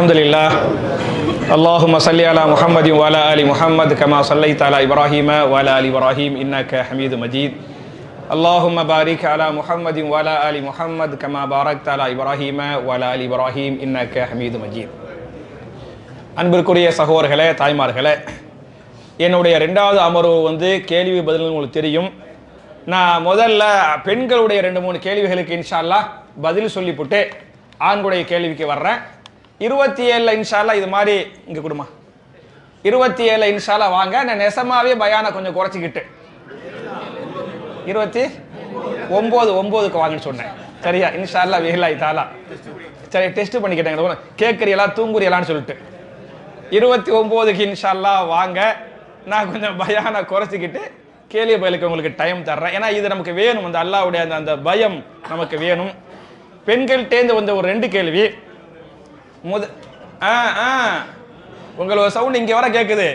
Alhamdulillah. Allahumma salli ala Muhammadin wa ala ali Muhammad kama sallaita ala Ibrahim wa ala ali Ibrahim innaka Hamidum Majid. Allahumma barik ala Muhammadin wa ala ali Muhammad kama barakta ala Ibrahim wa ala ali Ibrahim innaka Hamidum Majid. அன்பிற்குரிய சகோதரர்களே, தாய்மார்களே, என்னுடைய ரெண்டாவது அமர்வு கேள்வி பதில் உங்களுக்கு தெரியும். நான் முதல்ல பெண்களுடைய 2-3 கேள்விகளுக்கு இன்ஷா அல்லாஹ் பதில் சொல்லிவிட்டு ஆண்களுடைய கேள்விக்கு வர்றேன். 27 இன்ஷா அல்லாஹ் இது மாதிரி இங்கே கொடுமா 27 இன்ஷா அல்லாஹ் வாங்க. நான் நெசமாவே பயானை கொஞ்சம் குறைச்சிக்கிட்டு 29க்கு வாங்கன்னு சொன்னேன். சரியா? இன்ஷா அல்லாஹ் வேலாய் தாலா. சரி, டெஸ்ட் பண்ணிக்கிட்டேன். கேட்குறீங்களா தூங்குறீங்களான்னு சொல்லிட்டு 29க்கு இன்ஷா அல்லாஹ் வாங்க. நான் கொஞ்சம் பயானை குறைச்சிக்கிட்டு கேள்வி பதிலுக்கு உங்களுக்கு டைம் தர்றேன். ஏன்னா இது நமக்கு வேணும், அந்த அல்லாஹ்வுடைய அந்த பயம் நமக்கு வேணும். பெண்கள்கிட்டேருந்து ஒரு 2 கேள்வி. உங்களோட சவுண்ட் இங்கே வர கேட்குது.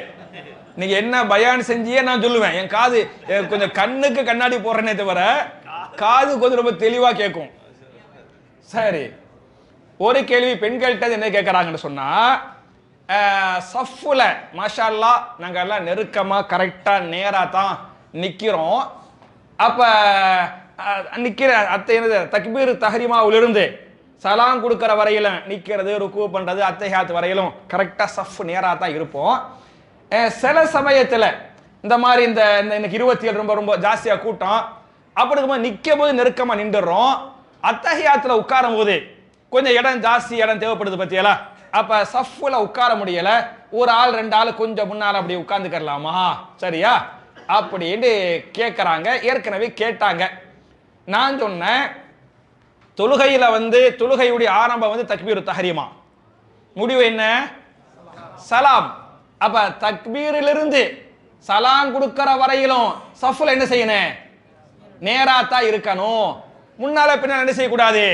நீங்க என்ன பயான் செஞ்சியே நான் சொல்லுவேன். என் காது கொஞ்சம் கண்ணுக்கு கண்ணாடி போடுறேனே தவிர காது கொஞ்சம் ரொம்ப தெளிவா கேட்கும். சரி, ஒரு கேள்வி பெண்கள்கிட்ட என்ன கேட்கறாங்கன்னு சொன்னா, சஃப்ல மாஷா அல்லாஹ் நாங்க எல்லாம் நெருக்கமா கரெக்டா நேரா தான் நிக்கிறோம். அப்ப நிக்கிற என்னது தக்பீர் தஹ்ரீமாவிலிருந்து சலாம் கொடுக்கிற வரையில நிக்கிறது, ருக்கு பண்றது, அத்தஹியாத் வரையிலும் கரெக்டா சஃப் நேரா தான் இருப்போம். சில சமயத்துல இந்த மாதிரி இந்த இன்னைக்கு 27 ரொம்ப ரொம்ப ஜாஸ்தியா கூட்டம், அப்படி இருக்கும்போது நிக்கும் போது நெருக்கமா நின்றுறோம். அத்தஹியாத்துல உட்காரும் போது கொஞ்சம் இடம் ஜாஸ்தி இடம் தேவைப்படுது பத்தியலா. அப்ப சஃப்ல உட்கார முடியல, ஒரு ஆள் 2 ஆள் கொஞ்சம் முன்னால அப்படி உட்கார்ந்துக்கலாமா? சரியா? அப்படின்னு கேட்கறாங்க. ஏற்கனவே கேட்டாங்க. நான் சொன்னேன், தொழுகையில தொழுகையுடைய ஆரம்பம் தக்பீர் தஹ்ரீமா, முடிவு என்ன? சலாம். அப்ப தக்பீரிலிருந்து சலாம் கொடுக்கிற வரையிலும் சஃப்ல என்ன செய்யணும்? நேராத்தா இருக்கணும். முன்னால பின்னால என்ன செய்யக்கூடாது?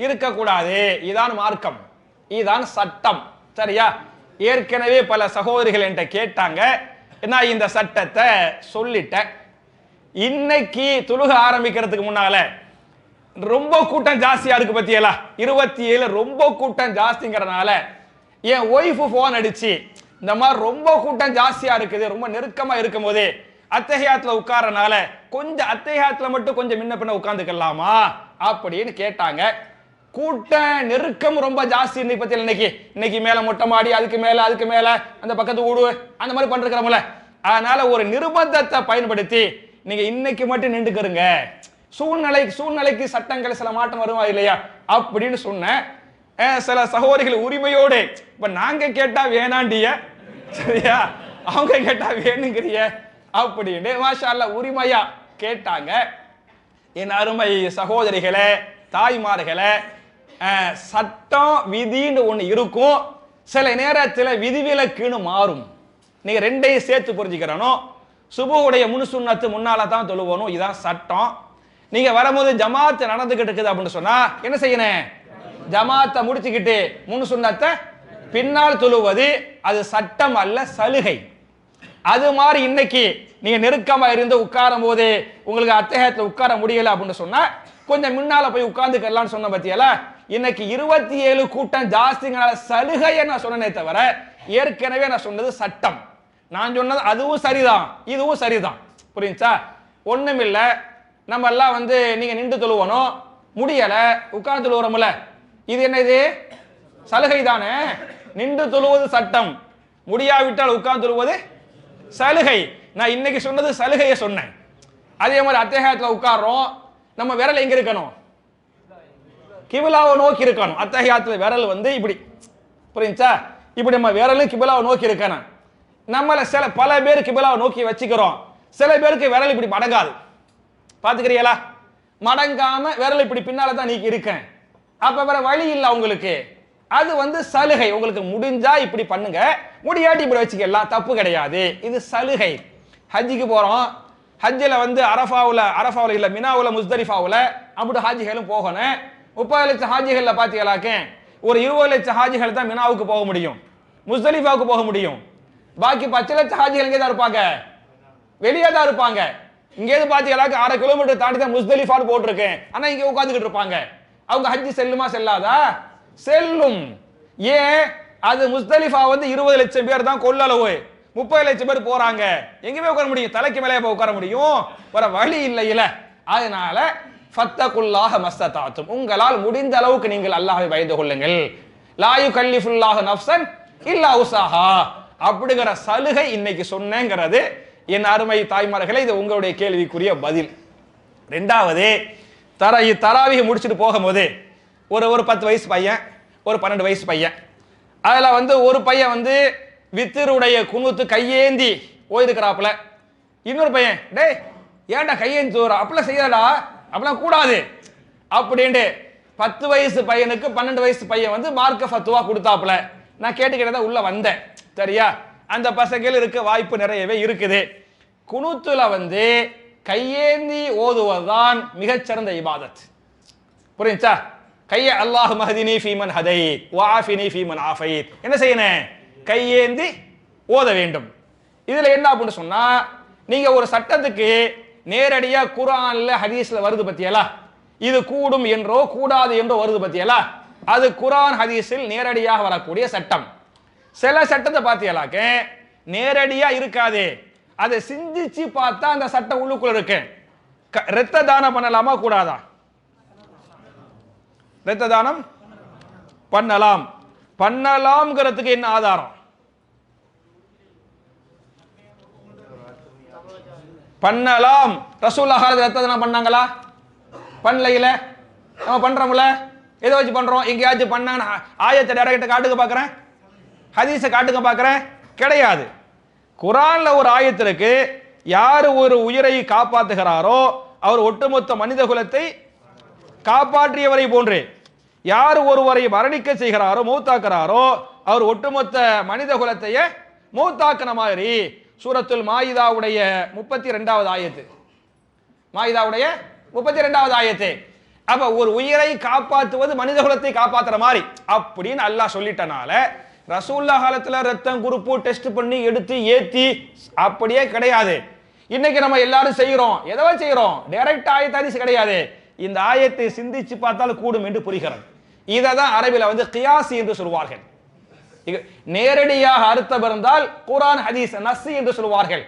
இருக்கக்கூடாது. இதான் மார்க்கம், இதுதான் சட்டம். சரியா? ஏற்கனவே பல சகோதரிகள் என்கிட்ட கேட்டாங்க. நான் இந்த சட்டத்தை சொல்லிட்டேன். இன்னைக்கு தொழுக ஆரம்பிக்கிறதுக்கு முன்னால ரொம்ப கூட்டம் ஜாஸ்தியா இருக்கு பத்தியலா. 27 ரொம்ப கூட்டம் ஜாஸ்திங்கிறதுனால என் ஒய்ஃப் போன் அடிச்சு, இந்த மாதிரி ரொம்ப கூட்டம் ஜாஸ்தியா இருக்குது, ரொம்ப நெருக்கமா இருக்கும் போது அத்தஹியாத்துல உட்காரனால கொஞ்சம் அத்தஹியாத்துல மட்டும் கொஞ்சம் முன்ன பின்ன உட்கார்ந்துக்கலாமா அப்படின்னு கேட்டாங்க. கூட்டம் நெருக்கம் ரொம்ப ஜாஸ்தி இன்னைக்கு மேல மொட்டை மாடி, அதுக்கு மேல அந்த பக்கத்து ஊடு அந்த மாதிரி பண்றோம்ல. அதனால ஒரு நிர்பந்தத்தை பயன்படுத்தி நீங்க இன்னைக்கு மட்டும் நின்றுக்கிறங்க, சூழ்நிலைக்கு சட்டங்கள் சில மாற்றம் வருமா இல்லையா அப்படின்னு சொன்னேன். சில சகோதரிகள் உரிமையோடு இப்ப நாங்க கேட்டா வேணாண்டிய, சரியா, அவங்க கேட்டா வேணுங்கிறிய அப்படின்னு மாஷா அல்லாஹ் உரிமையா கேட்டாங்க. என் அருமை சகோதரிகளே, தாய்மார்களே, சட்டம் விதின்னு ஒண்ணு இருக்கும். சில நேரத்தில் விதிவிலக்குன்னு மாறும். நீங்க ரெண்டையும் சேர்த்து புரிஞ்சுக்கிறணும். சுபுடைய முன் சுன்னத்து முன்னால தான் தொழுவணும், இதான் சட்டம். நீங்க வரும்போது ஜமாத் நடந்துகிட்டு இருக்குது அப்படின்னு சொன்னா என்ன செய்யணும்? ஜமாத்தை முடிச்சுக்கிட்டு முன் சுன்னத்தை பின்னால் தொழுவது அது சட்டம் அல்ல, சலுகை. அது மாதிரி இன்னைக்கு நீங்க நெருக்கமா இருந்து உட்காரும் போது உங்களுக்கு அத்தஹியாத்துல உட்கார முடியல அப்படின்னு சொன்னா கொஞ்சம் முன்னால போய் உட்கார்ந்துக்கலாம்னு சொன்ன பத்தியல. இன்னைக்கு 27 கூட்டம் ஜாஸ்திங்கனால சலுகையை நான் சொன்னனே தவிர ஏற்கனவே நான் சொன்னது சட்டம். நான் சொன்னது அதுவும் சரிதான், இதுவும் சரிதான். புரியுச்சா? ஒண்ணுமில்ல, நம்ம எல்லாம் நீங்க நின்று தொழுவணும், முடியல உட்கார்ந்து தொழுவுறோம்ல, இது என்ன? இது சலுகை தானே. நின்று தொழுவது சட்டம், முடியாவிட்டால் உட்கார்ந்து தொழுவது சலுகை. நான் இன்னைக்கு சொன்னது சலுகையை சொன்னேன். அதே மாதிரி அத்தஹியாத்துல உட்கார்றோம், நம்ம விரல் எங்க இருக்கணும்? கிபிலாவை நோக்கி இருக்கணும். அத்தஹியாத்துல விரல் இப்படி, புரியுச்சா? இப்படி நம்ம விரலும் கிபிலாவை நோக்கி இருக்கணும். நம்மள பல பேர் கிபிலாவை நோக்கி வச்சுக்கிறோம், சில பேருக்கு விரல் இப்படி மடங்காது. பாத்துக்கிறீங்களா? மடங்காம விரல் இப்படி பின்னால தான் நீக்கி இருக்கேன். அப்ப வேற வழி இல்லை உங்களுக்கு. அது சலுகை. உங்களுக்கு முடிஞ்சா இப்படி பண்ணுங்க, முடியாட்டி இப்படி வச்சுக்கலாம், தப்பு கிடையாது. இது சலுகை. ஹஜ்ஜுக்கு போறோம், ஹஜ்ஜில் அரஃபாவுல இல்ல மினாவுல முஸ்தலிஃபாவுல அப்படி ஹாஜிகளும் போகணும். 30 லட்சம் ஹாஜிகள்ல பாத்தீங்களாக்க ஒரு 20 லட்சம் ஹாஜிகள் தான் மினாவுக்கு போக முடியும், முஸ்தலிஃபாவுக்கு போக முடியும். பாக்கி 10 லட்சம் ஹாஜிகள் எங்கே தான் இருப்பாங்க? வெளியே தான் இருப்பாங்க. இங்கேருந்து பாத்தீங்களாக்க 1/2 கிலோமீட்டர் தாண்டி தான் முஸ்தலிஃபான்னு போட்டிருக்கேன். ஆனா இங்க உட்காந்துக்கிட்டு இருப்பாங்க. அவங்க ஹஜ்ஜி செல்லுமா செல்லாதா? செல்லும். ஏன்? அது முஸ்தலிஃபா வந்து 20 லட்சம் பேர் தான் கொள்ளளவு, 30 லட்சம் பேர் போறாங்க, எங்கேயுமே உட்கார முடியும்? தலைக்கு மேலே உட்கார முடியும்? வர வழி இல்லையில. அதனால ஃபத்தகுல்லாஹ மஸ்ததாத்தும், உங்களால் முடிந்த அளவுக்கு நீங்கள் அல்லாஹ்வை பயந்து கொள்ளுங்கள். லா யுகல்லிஃபுல்லாஹு நஃப்ஸன் இல்லா உஸாஹா அப்படிங்கிற சலுகை இன்னைக்கு சொன்னேங்கிறது என் அருமை தாய்மார்களே, இது உங்களுடைய கேள்விக்குரிய பதில். ரெண்டாவது, தராவிஹ் முடிச்சுட்டு போகும்போது ஒரு 10 வயசு பையன், ஒரு 12 வயசு பையன், அதுல வந்து ஒரு பையன் வந்து வித்திருடைய குனுத்து கையேந்தி ஓய்துக்கிறாப்புல, இன்னொரு பையன் டேய் ஏன்டா கையேந்தி தூர அப்படிலாம் செய்யடா, அப்படிலாம் கூடாது அப்படின்ட்டு 10 வயசு பையனுக்கு 12 வயசு பையன் வந்து மார்க்க ஃபத்வா கொடுத்தாப்புல. நான் கேட்டுக்கிட்டே உள்ள வந்தேன். சரியா? அந்த பசங்கள் இருக்க வாய்ப்பு நிறையவே இருக்குது. குனுத்துல வந்து கையேந்தி ஓதுவதுதான் மிகச்சிறந்த இபாதத். புரியுச்சா? கைய அல்லாஹ் மஹ்தினி ஃபீமன் ஹதைத் வஆஃபினி ஃபீமன் ஆஃபைத், என்ன செய்யணும்? கையேந்தி ஓத வேண்டும். இதுல என்ன அப்படின்னு சொன்னா, நீங்க ஒரு சட்டத்துக்கு நேரடியா குர்ஆன்ல ஹதீஸ்ல வருது பத்தியலா, இது கூடும் என்றோ கூடாது என்றோ வருது பத்தியலா, அது குர்ஆன் ஹதீஸில் நேரடியாக வரக்கூடிய சட்டம். சில சட்டத்தை பார்த்தீங்களாக்க நேரடியா இருக்காது, அதை சிந்திச்சு பார்த்தா அந்த சட்டம் உள்ளுக்குள்ள இருக்கு. இரத்த தானம் பண்ணலாமா கூடாதா? இரத்த தானம் பண்ணலாம். பண்ணலாம்ங்கிறதுக்கு என்ன ஆதாரம்? பண்ணலாம். ரசூலுல்லாஹ் இரத்த தானம் பண்ணாங்களா? பண்ணலையில. நம்ம பண்றோம்ல, எதை வச்சு பண்றோம்? எங்கேயாச்சும் பண்ணாங்க ஆயத்தை டைரக்டா காட்டுக்க பார்க்குறேன், ஹதீஸை காட்டுக்க பார்க்குறேன், கிடையாது. குர்ஆன்ல ஒரு ஆயத்திற்கு யார் ஒரு உயிரை காப்பாற்றுகிறாரோ அவர் ஒட்டுமொத்த மனித குலத்தை காப்பாற்றியவரை போன்று, யார் ஒருவரை மரணிக்க செய்கிறாரோ மௌத்தாக்குறாரோ அவர் ஒட்டுமொத்த மனித குலத்தையே மௌத்தாக்குன மாதிரி. சூரத்துல் மாயிதாவுடைய 32வது ஆயத்து, மாயிதாவுடைய 32வது ஆயத்து. அப்ப ஒரு உயிரை காப்பாற்றுவது மனித குலத்தை காப்பாற்றுற மாதிரி அப்படின்னு அல்லாஹ் சொல்லிட்டனால ரசூலுல்லாஹ் காலத்துல ரத்தம் குரூப்பு டெஸ்ட் பண்ணி எடுத்து ஏத்தி அப்படியே கிடையாது. இன்னைக்கு நம்ம எல்லாரும் செய்யறோம், எதவா செய்யறோம்? டைரக்ட் ஆயத் ஹதீஸ் கிடையாது. இந்த ஆயத்தை சிந்திச்சு பார்த்தால் கூடும் என்று புரிகிறது. இதை தான் அரபில வந்து கியாசி என்று சொல்வார்கள். நேரடியாக அர்த்தம் இருந்தால் குர்ஆன் ஹதீஸ் நஸ்ஸி என்று சொல்வார்கள்.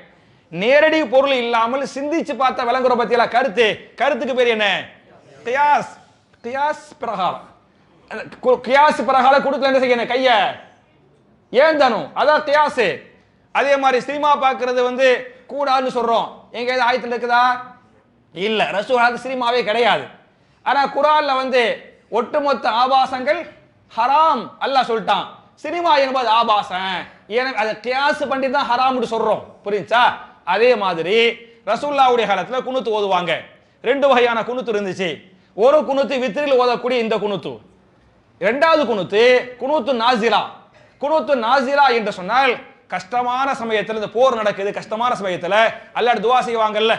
நேரடி பொருள் இல்லாமல் சிந்திச்சு பார்த்தா விளங்குற பத்தியில கருத்துக்கு பேர் என்ன? கியாஸ். கியாஸ் பிரகாரம், கியாஸ் பிரகாரம் கொடுக்கல என்ன செய்யணும்? கைய ஏன் தானும், அதான் கியாஸ். அதே மாதிரி சினிமா பார்க்கறது வந்து கூடாதுன்னு சொல்றோம், எங்க ஏதாவது ஆயத்தில் இருக்குதா? இல்ல. ரசூலுல்லாஹ் சினிமாவே கிடையாது. ஆனா குர்ஆன்ல வந்து ஒட்டுமொத்த ஆபாசங்கள் ஹராம் அல்லாஹ் சொல்லிட்டான். சினிமா என்பது ஆபாசம், ஏன்னா அதை கியாஸ் பண்ணி தான் ஹராம்னு சொல்றோம். புரியுச்சா? அதே மாதிரி ரசூலுல்லாஹ்வுடைய காலத்துல குனுத்து ஓதுவாங்க. 2 வகையான குனுத்து இருந்துச்சு. ஒரு குனுத்து வித்ரில் ஓதக்கூடிய இந்த குனுத்து, இரண்டாவது குனுத்து குனுத்து நாசிலா. குனுத்து நாசிலா என்று சொன்னால் கஷ்டமான சமயத்தில், இந்த போர் நடக்குது கஷ்டமான சமயத்தில் அல்லாஹ் துஆ செய்வாங்கல்ல,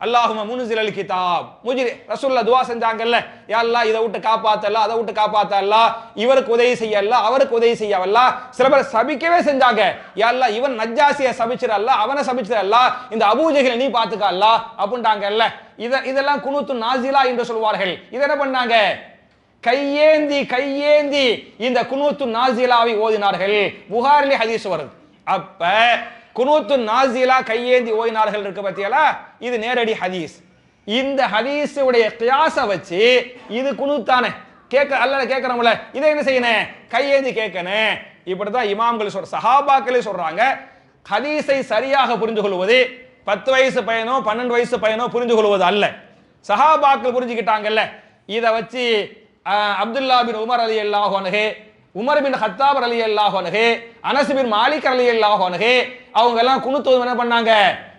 அல்லாஹும்ம முன்சிலல் கிதாப் முஜிரி, ரசூலுல்லாஹ் துஆ செஞ்சாங்கல்ல, யா அல்லாஹ் இதை விட்டு காப்பாத்தல்ல, அதை விட்டு காப்பாத்தல்ல, இவருக்கு உதவி செய்யல்ல, அவருக்கு உதவி செய்யவல்ல. சில பேர் சபிக்கவே செஞ்சாங்க, யா அல்லாஹ் இவன் நஜ்ஜாசியை சபிச்சிரல்ல, அவனை சபிச்சிரல்ல, இந்த அபூஜஹிலை நீ பாத்துக்க அல்லாஹ் அப்படின்ட்டாங்கல்ல. இதெல்லாம் குனுத்து நாசிலா என்று சொல்வார்கள். இதை என்ன பண்ணாங்க? கையேந்தி இந்த குனூத்து நாசிலாவை ஓதினார்கள். புகாரிலே ஹதீஸ் வருது. அப்ப குனூத்து நாசிலா கையேந்தி ஓதினார்கள் இருக்கு பத்தியலா, இது நேரடி ஹதீஸ். இந்த ஹதீஸ் உடைய கியாஸ வச்சு இது குனூத்தானே கேட்க அல்லாஹ் கேட்கறோம்ல, இதை என்ன செய்யணும்? கையேந்தி கேட்கணும். இப்படிதான் இமாம்கள் சஹாபாக்களே சொல்றாங்க. ஹதீஸை சரியாக புரிந்து கொள்வது 10 வயசு பையனோ 12 வயசு பையனோ புரிந்து கொள்வது அல்ல, சஹாபாக்கள் புரிஞ்சுக்கிட்டாங்கல்ல. இதை வச்சு அப்துல்லா பின் உமர் ரலியல்லாஹு அன்ஹு, உமர் பின் ஹத்தாப் ரலியல்லாஹு அன்ஹு, அனஸ் பின் மாலிக் ரலியல்லாஹு அன்ஹு அவங்க எல்லாம் குனுத்து என்ன பண்ணாங்க?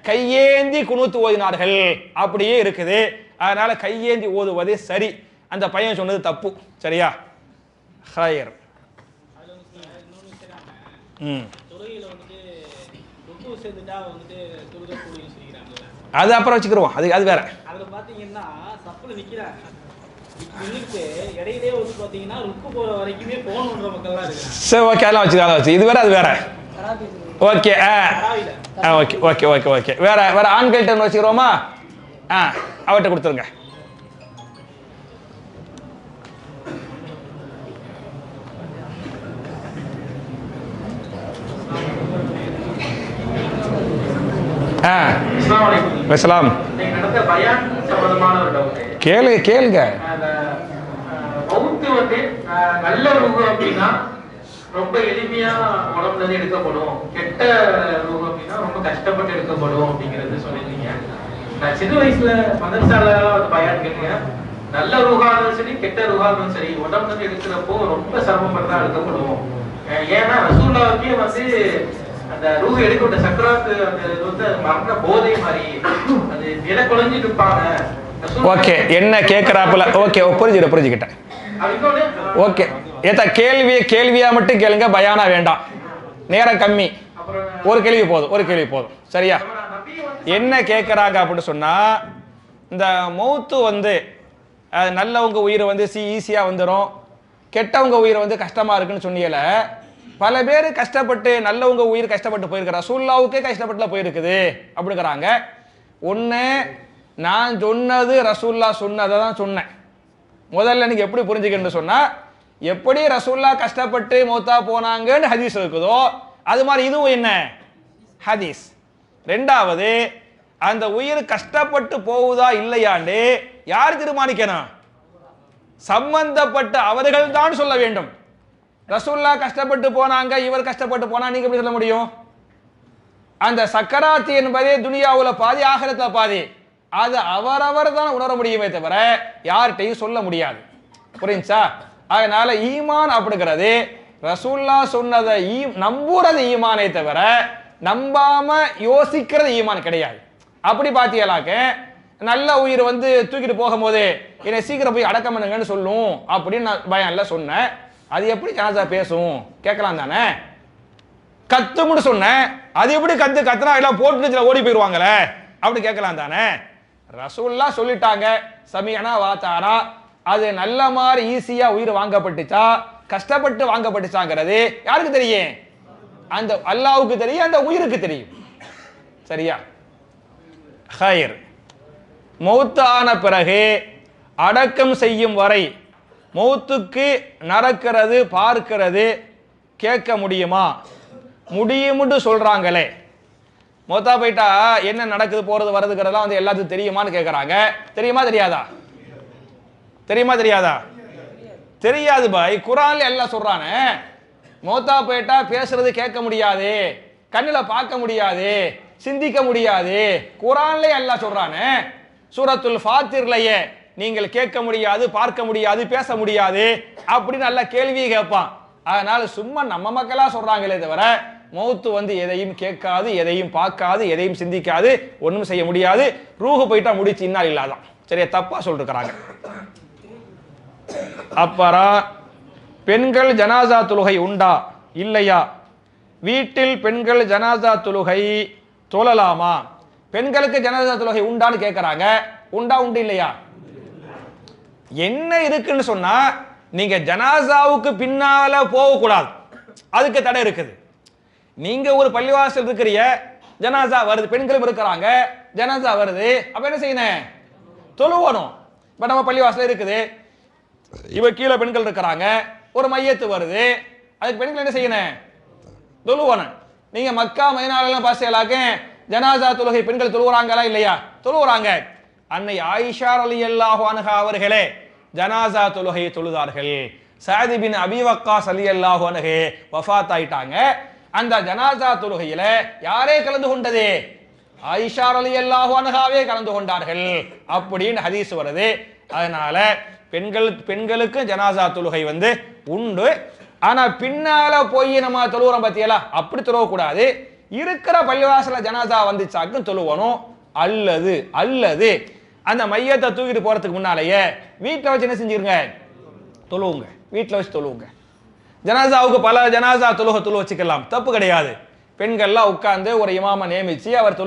கையேந்தி குனுத்து ஓதினார்கள். அப்படியே இருக்குது. அதனால கையேந்தி ஓதுவது சரி. அந்த பையன் சொன்னது தப்பு. சரியா? ஹைர். அது அப்புறம் வச்சுக்கிறோம், அது வேற. அதுல பாத்தீங்கன்னா சப்புல நிக்கிறாங்க, இடையிலே வந்து பாத்தீங்கன்னா ருக்கு போற வரைக்குமே போகணுன்ற மக்கள்லாம் இருக்காங்க. சரி, ஓகே, அதெல்லாம் வச்சு இது வேற அது வேற. Okay okay okay okay okay வேற ஆண்கள்கிட்ட வச்சுக்கிறோமா? அவர்கிட்ட கொடுத்துருங்க. அஸ்ஸலாமு அலைக்கும். அஸ்ஸலாம். நீங்க நடந்த பயான் சம்பந்தமான ஒரு டவுட். கேளுங்க. அந்த மவுத்து வந்து நல்ல ரூஹு அப்படின்னா ரொம்ப எளிமையா உடம்புல இருந்து எடுக்கப்படும், கெட்ட ரூஹு அப்படின்னா ரொம்ப கஷ்டப்பட்டு எடுக்கப்படும் அப்படிங்கறது சொல்லிருக்கீங்க. நான் சின்ன வயசுல மதரசால ஒரு பயான் கேட்டேன். நல்ல ரூஹா இருந்தாலும் சரி கெட்ட ரூஹா இருந்தாலும் சரி உடம்புல இருந்து எடுக்கிறப்போ ரொம்ப சிரமப்பட்டு தான் எடுக்கப்படும். ஏன்னா ரசூலுல்லாஹ்வுக்கே வந்து அந்த ரூஹ் எடுக்கப்பட்ட சக்கராத்து அந்த இது வந்து மரண போதை மாதிரி அது நில குழஞ்சிட்டு இருப்பாங்க. ஓகே, என்ன கேட்குறாப்புல? ஓகே, புரிஞ்சுக்கிட்டேன். ஓகே, ஏத்தா கேள்வியா மட்டும் கேளுங்க, பயானா வேண்டாம், நேரம் கம்மி. ஒரு கேள்வி போதும். சரியா? என்ன கேட்குறாங்க அப்படின்னு சொன்னா, இந்த மௌத்து வந்து நல்லவங்க உயிர் வந்து ஈஸியாக வந்துடும், கெட்டவங்க உயிர் வந்து கஷ்டமா இருக்குன்னு சொன்னீங்கல. பல பேர் கஷ்டப்பட்டு, நல்லவங்க உயிர் கஷ்டப்பட்டு போயிருக்கிற, ரசூலுல்லாஹ்வுக்கே கஷ்டப்பட்டுல போயிருக்குது அப்படிங்கிறாங்க. ஒன்று, நான் சொன்னது ரசூலுல்லாஹ் சொன்னதை தான் சொன்னேன். முதல்ல நீங்க எப்படி புரிஞ்சுக்கணும்னு சொன்னா, எப்படி ரசூலுல்லாஹ் கஷ்டப்பட்டு மௌத்தா போனாங்கன்னு ஹதீஸ் இருக்குதோ அது மாதிரி இதுவும் என்ன ஹதீஸ். ரெண்டாவது, அந்த உயிர் கஷ்டப்பட்டு போகுதா இல்லையாண்டு யார் தீர்மானிக்கணும்? சம்பந்தப்பட்ட அவர்கள் தான் சொல்ல வேண்டும். ரசூலுல்லாஹ் கஷ்டப்பட்டு போனாங்க, இவர் கஷ்டப்பட்டு போனா நீங்க எப்படி சொல்ல முடியும்? அந்த சக்கராத் என்பதே துனியாவுல பாதி ஆகிரத்துல பாதி, அது அவரவர் தான் உணர முடியுமே தவிர யார்கிட்டையும் சொல்ல முடியாது. புரியுச்சா? அதனால ஈமான் அப்படிங்கிறது ரசூலுல்லாஹ் சொன்னதை நம்புறது ஈமானே தவிர நம்பாம யோசிக்கிறது ஈமான் கிடையாது. அப்படி பாத்தீங்களாக்க நல்ல உயிர் வந்து தூக்கிட்டு போகும்போது என்னை சீக்கிரம் போய் அடக்கம் பண்ணுங்கன்னு சொல்லும் அப்படின்னு நான் பயான்ல சொன்னேன். அது எப்படி ஜனாசா பேசும் கேட்கலாம் தானே? கத்தும்னு சொன்னேன், அது எப்படி கத்துனா எல்லாம் போட்டு ஓடி போயிடுவாங்களே அப்படி கேட்கலாம் தானே? ரசூலுல்லாஹ் சொல்லிட்டாங்க, சமிஅனா வாத்தானா. அது நல்ல மாதிரி ஈஸியா உயிர் வாங்கப்பட்டுச்சா கஷ்டப்பட்டு வாங்கப்பட்டுச்சாங்கிறது யாருக்கு தெரியும்? அந்த அல்லாஹ்வுக்கு தெரியும், அந்த உயிருக்கு தெரியும். சரியா? ஹைர். மௌத்தான பிறகு அடக்கம் செய்யும் வரை மௌத்துக்கு நடக்கிறது பார்க்கிறது கேட்க முடியுமா? முடியும்னு சொல்றாங்களே. மௌத்தா போயிட்டா என்ன நடக்குது போறது வர்றதுங்கிறதெல்லாம் வந்து எல்லாத்துக்கும் தெரியுமான்னு கேட்கறாங்க. தெரியுமா தெரியாதா? தெரியாது பாய். குர்ஆன்ல எல்லாம் சொல்றானே, மௌத்தா போயிட்டா பேசுறது கேட்க முடியாது, கண்ணுல பார்க்க முடியாது, சிந்திக்க முடியாது. குர்ஆன்ல எல்லாம் சொல்றானே. சூரத்துல் ஃபாத்திர்லயே நீங்கள் கேட்க முடியாது, பார்க்க முடியாது, பேச முடியாது அப்படின்னு நல்ல கேள்வியை கேட்பான். அதனால சும்மா நம்ம மக்களா சொல்றாங்களே தவிர மௌத்து வந்து எதையும் கேட்காது, எதையும் பார்க்காது, எதையும் சிந்திக்காது, ஒன்றும் செய்ய முடியாது. ரூஹு போயிட்டா முடிச்சு இன்னால் இல்லாதான். சரியா? தப்பா சொல்லிருக்கிறாங்க. அப்புறம் பெண்கள் ஜனாசா தொழுகை உண்டா இல்லையா? வீட்டில் பெண்கள் ஜனாசா தொழுகை தொழலாமா? பெண்களுக்கு ஜனாசா தொழுகை உண்டான்னு கேட்கறாங்க. உண்டு இல்லையா? என்ன இருக்குன்னு சொன்னா, நீங்க ஜனாசாவுக்கு பின்னால போகக்கூடாது, அதுக்கு தடை இருக்குது. நீங்க ஒரு பள்ளிவாசல் இருக்கிறீங்க, ஜனாசா வருது, பெண்களும் இருக்கிறாங்க, ஜனாசா வருது, அப்ப என்ன செய்யணும்? தொழுவணும். இப்ப நம்ம பள்ளிவாசல் இருக்குது, இவ கீழே பெண்கள் இருக்கிறாங்க, ஒரு மையத்து வருது, அதுக்கு பெண்கள் என்ன செய்யணும்? தொழுவணும். நீங்க மக்கா மதீனாலாம் பாசையலாக்க ஜனாசா தொழுகை பெண்கள் தொழுகிறாங்களா இல்லையா? தொழுகிறாங்க. அன்னை ஆயிஷா ரலியல்லாஹு அன்ஹா அவர்களே ஜனாசா தொழுகையை தொழுதார்கள். சஅத் பின் அபி வக்காஸ் ரலியல்லாஹு அன்ஹு வஃபாத் ஆயிட்டாங்க. அந்த ஜனாசா தொழுகையில யாரே கலந்து கொண்டது? ஆயிஷா ரலியல்லாஹு அன்ஹாவே கலந்து கொண்டார்கள் அப்படின்னு ஹதீஸ் வருது. அதனால பெண்களுக்கு ஜனாசா தொழுகை வந்து உண்டு. ஆனா பின்னால போய் நம்ம தொழுகிறோம் பத்தியலா, அப்படி தொழுவக்கூடாது. இருக்கிற பள்ளிவாசல ஜனாசா வந்துச்சாக்கு தொழுவணும். அல்லது அந்த மையத்தை தூக்கிட்டு போறதுக்கு முன்னாலேயே வீட்டில் வச்சு என்ன செஞ்சிருங்க? தொழுவுங்க. வீட்டில் வச்சு தொழுவுங்க. ஜனாசாவுக்கு பல ஜனாசா தொழு வச்சுக்கலாம், தப்பு கிடையாது. பெண்கள்லாம் உட்கார்ந்து ஒரு இமாம நியமிச்சு அவர்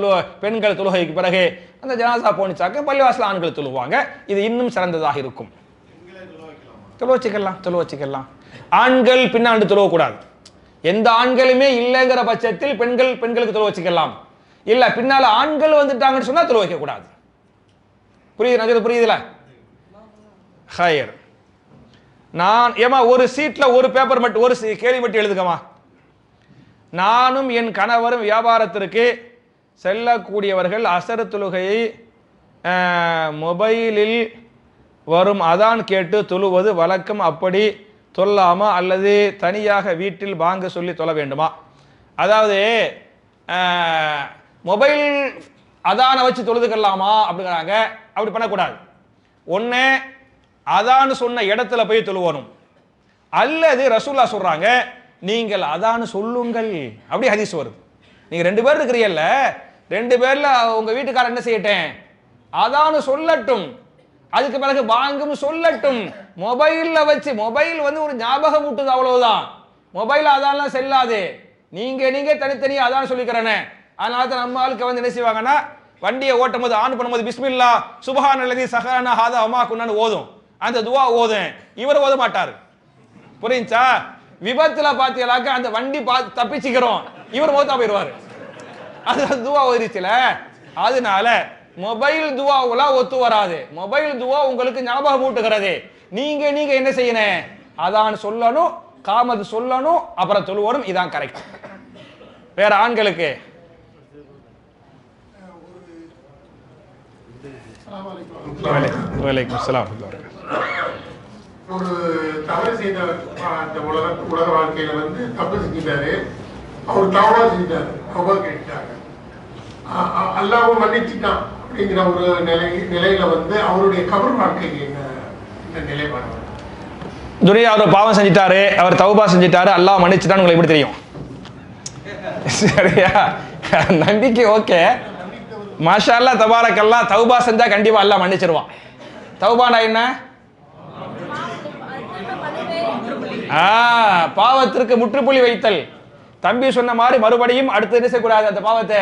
பெண்கள் தொழுகைக்கு பிறகு அந்த ஜனாசா போனிச்சாக்க பள்ளிவாசல ஆண்கள் தொழுவாங்க. இது இன்னும் சிறந்ததாக இருக்கும். தொழு வச்சுக்கலாம். ஆண்கள் பின்னாண்டு தொழக்கூடாது. எந்த ஆண்களுமே இல்லைங்கிற பட்சத்தில் பெண்களுக்கு தொழு வச்சுக்கலாம். இல்ல பின்னால ஆண்கள் வந்துட்டாங்கன்னு சொன்னா தொழு வைக்க கூடாது. புரியுதுல? ஹைர். நான் ஏமா ஒரு சீட்ல ஒரு பேப்பர் மட்டும், ஒரு கேள்வி மட்டும் எழுதுக்கமா. நானும் என் கணவரும் வியாபாரத்திற்கு செல்லக்கூடியவர்கள் அசர் தொழுகையை மொபைலில் வரும் அதான் கேட்டு தொழுவது வழக்கம். அப்படி தொல்லாமா அல்லது தனியாக வீட்டில் பாங்கு சொல்லி தொழ வேண்டுமா? அதாவது மொபைல் அதானை வச்சு தொழுதுக்கலாமா அப்படிங்கிறாங்க. அப்படி பண்ணக்கூடாது. ஒன்று அதான்னு சொன்ன இடத்துல போய் தொழுவணும், அல்லது ரசூல்லா சொல்றாங்க நீங்கள் அதான்னு சொல்லுங்கள், அப்படி ஹதீஸ் வருது. நீங்க 2 பேர் இருக்கிறீங்கல்ல, 2 பேர்ல உங்க வீட்டுக்காரர் என்ன செய்யட்டேன், அதான்னு சொல்லட்டும், அதுக்கு பிறகு பாங்கும் சொல்லட்டும். மொபைல்ல வச்சு, மொபைல் வந்து ஒரு ஞாபகம் ஊட்டுது, அவ்வளவுதான். மொபைல் அதான்லாம் செல்லாது. நீங்க தனித்தனியா அதான் சொல்லிக்கிறேனே. அதனால தான் நம்ம ஆளுக்கு வந்து என்ன செய்வாங்கன்னா, வண்டியை ஓட்டும் போது ஆன் பண்ணும்போது பிஸ்மில்லா சுப்ஹானல்லதி ஸஹரனா ஹாதா வமா குன்னான்னு ஓதும், அந்த துவா ஓதும். இவர் ஓத மாட்டார். புரிஞ்சா? விபத்துல பாத்தீங்களாக்க அந்த வண்டி தப்பிச்சுக்கிறோம், இவர் மௌத்தா போயிடுவாரு. அது துவா ஓதிச்சுல. அதனால மொபைல் துவாவுலாம் ஒத்து வராது. மொபைல் துவா உங்களுக்கு ஞாபகம் ஊட்டுகிறது. நீங்க என்ன செய்யணும், அதான் சொல்லணும், காமது சொல்லணும், அப்புறம் தொழுவணும். இதான் கரெக்ட். வேற ஆண்களுக்கு ஒரு தவறு செய்த அந்த உலக வாழ்க்கையில வந்து தப்பு செஞ்சிட்டாரு, அவர் தவறா செஞ்சிட்டாரு, தவறா கேட்டாங்க, அல்லாவும் மன்னிச்சுட்டான் அப்படிங்கிற ஒரு நிலையில வந்து அவருடைய கபர் வாழ்க்கைக்கு என்ன நிலைப்பாடு? துனியா அவர் பாவம் செஞ்சிட்டாரு, அவர் தௌபா செஞ்சிட்டாரு, அல்லாஹ் மன்னிச்சுட்டான்னு உங்களுக்கு எப்படி தெரியும்? சரியா? நம்பிக்கை ஓகே, மாஷா அல்லாஹ் தபாரக்கல்லாஹ். தௌபா செஞ்சா கண்டிப்பா அல்லாஹ் மன்னிச்சிருவான். தௌபானா என்ன? பாவத்திற்கு முற்றுப்புள்ளி வைத்தல். தம்பி சொன்ன மாதிரி மறுபடியும் அடுத்து என்ன செய்யக்கூடாது, அந்த பாவத்தை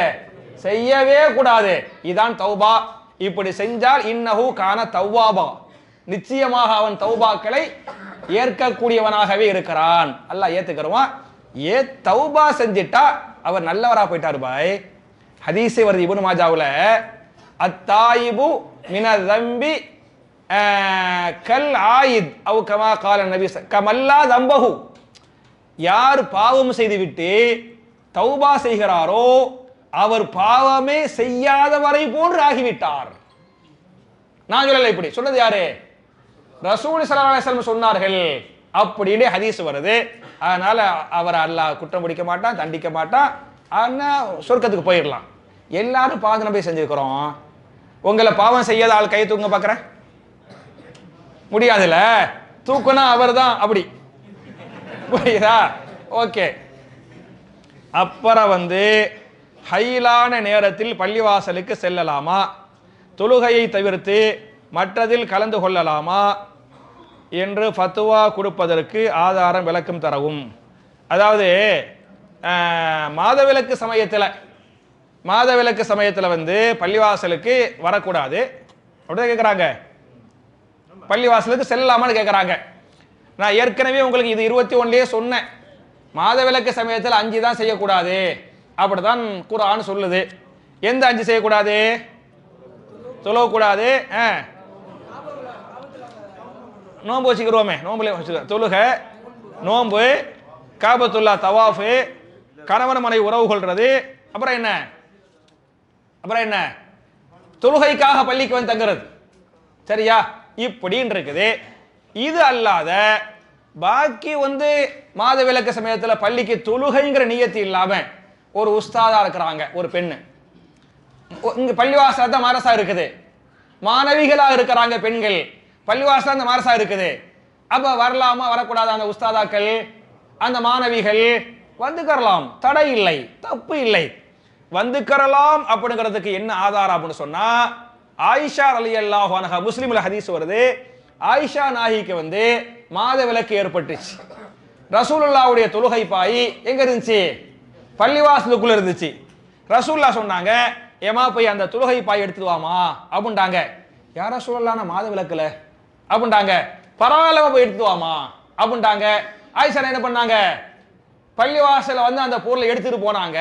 செய்யவே கூடாது. இதான் தௌபா. இப்படி செஞ்சால் இன்னஹு கான தௌவாபா, நிச்சயமாக அவன் தௌபாக்களை ஏற்கக்கூடியவனாகவே இருக்கிறான். அல்லாஹ் ஏத்துக்கிறவான். தௌபா செஞ்சிட்டா அவர் நல்லவரா போயிட்டாரு பாய். ஹதீஸே வருது இப்னு மாஜாவுல, அத்தாயிபு மின தம்பி கல் ஆயித் அவ் கமா கால நபி கமல்லா தம்பஹு. யார் பாவம் செய்துவிட்டு தௌபா செய்கிறாரோ அவர் பாவமே செய்யாதவரை போன்று ஆகிவிட்டார். நான் சொல்லல, இப்படி சொன்னது யாரு? ரசூல் ஸல்லல்லாஹு அலைஹி வஸல்லம் சொன்னார்கள். அப்படின்னு ஹதீஸ் வருது. அதனால அவர் அல்லாஹ் குற்றம் பிடிக்க மாட்டான், தண்டிக்க மாட்டான். ஆனா சொர்க்கத்துக்கு போயிடலாம். எல்லாரும் பாவம் போய் செஞ்சிருக்கிறோம். உங்களை பாவம் செய்யாத ஆள் கை தூங்க பார்க்குறேன், முடியாதுல்ல. தூக்குனா அவர் தான். அப்படி புரியுதா? ஓகே. அப்புறம் வந்து ஹைலான நேரத்தில் பள்ளிவாசலுக்கு செல்லலாமா, தொழுகையை தவிர்த்து மற்றதில் கலந்து கொள்ளலாமா என்று ஃபத்வா கொடுப்பதற்கு ஆதாரம் விளக்கம் தரவும். அதாவது மாதவிலக்கு சமயத்தில் வந்து பள்ளிவாசலுக்கு வரக்கூடாது அப்படிதான் கேட்குறாங்க. பள்ளிவாசலுக்கு செல்லலாமான்னு கேட்குறாங்க. நான் ஏற்கனவே உங்களுக்கு இது 21 சொன்னேன். மாதவிலக்கு சமயத்தில் 5 தான் செய்யக்கூடாது, அப்படிதான் குர்ஆன் சொல்லுது. எந்த 5 செய்யக்கூடாது? தொழக்கூடாது, நோன்பு வச்சுக்கிறோமே, நோம்புல தொழுக, நோன்பு, காபத்துல்லா தவாஃபு, கணவன் மனை உறவு கொள்றது, அப்புறம் என்ன தொழுகைக்காக பள்ளிக்கு வந்து தங்குறது. சரியா? இப்படின்னு இருக்குது. இது அல்லாத பாக்கி வந்து மாதவிலக்கு சமயத்தில் பள்ளிக்கு தொழுகைங்கிற நியத்து இல்லாம ஒரு உஸ்தாதா இருக்கிறாங்க, ஒரு பெண்ணு இங்க பள்ளிவாசல் தான் மரசா இருக்குது, மாணவிகளா இருக்கிறாங்க பெண்கள், பள்ளிவாசல் அந்த மரசா இருக்குது. அப்ப வரலாமா வரக்கூடாது? அந்த உஸ்தாதாக்கள் அந்த மாணவிகள் வந்துக்கரலாம், தடை இல்லை, தப்பு இல்லை, வந்துக்கரலாம். அப்படிங்கிறதுக்கு என்ன ஆதாரம் அப்படின்னு சொன்னா, ஆயிஷா ரலியல்லாஹு அன்ஹா, முஸ்லிம்ல ஹதீஸ் வருது, ஆயிஷா நாயிக்கு வந்து மாதவிலக்கு ஏற்பட்டுச்சு. ரசூலுல்லாஹ்வுடைய தொழுகை பாய் எங்க இருந்துச்சு? பள்ளிவாசலுக்குள்ள இருந்துச்சு. ரசூலுல்லாஹ் சொன்னாங்க, ஏமா போய் அந்த தொழுகை பாய் எடுத்துட்டு வாமா அப்படின்ட்டாங்க. யார ரசூலுல்லாஹ், நான் மாதவிலக்குல அப்படின்ட்டாங்க. பரவாயில்ல போய் எடுத்துட்டு வாமா அப்படின்ட்டாங்க. ஆயிஷா என்ன பண்ணாங்க? பள்ளிவாசல வந்து அந்த பொருளை எடுத்துட்டு போனாங்க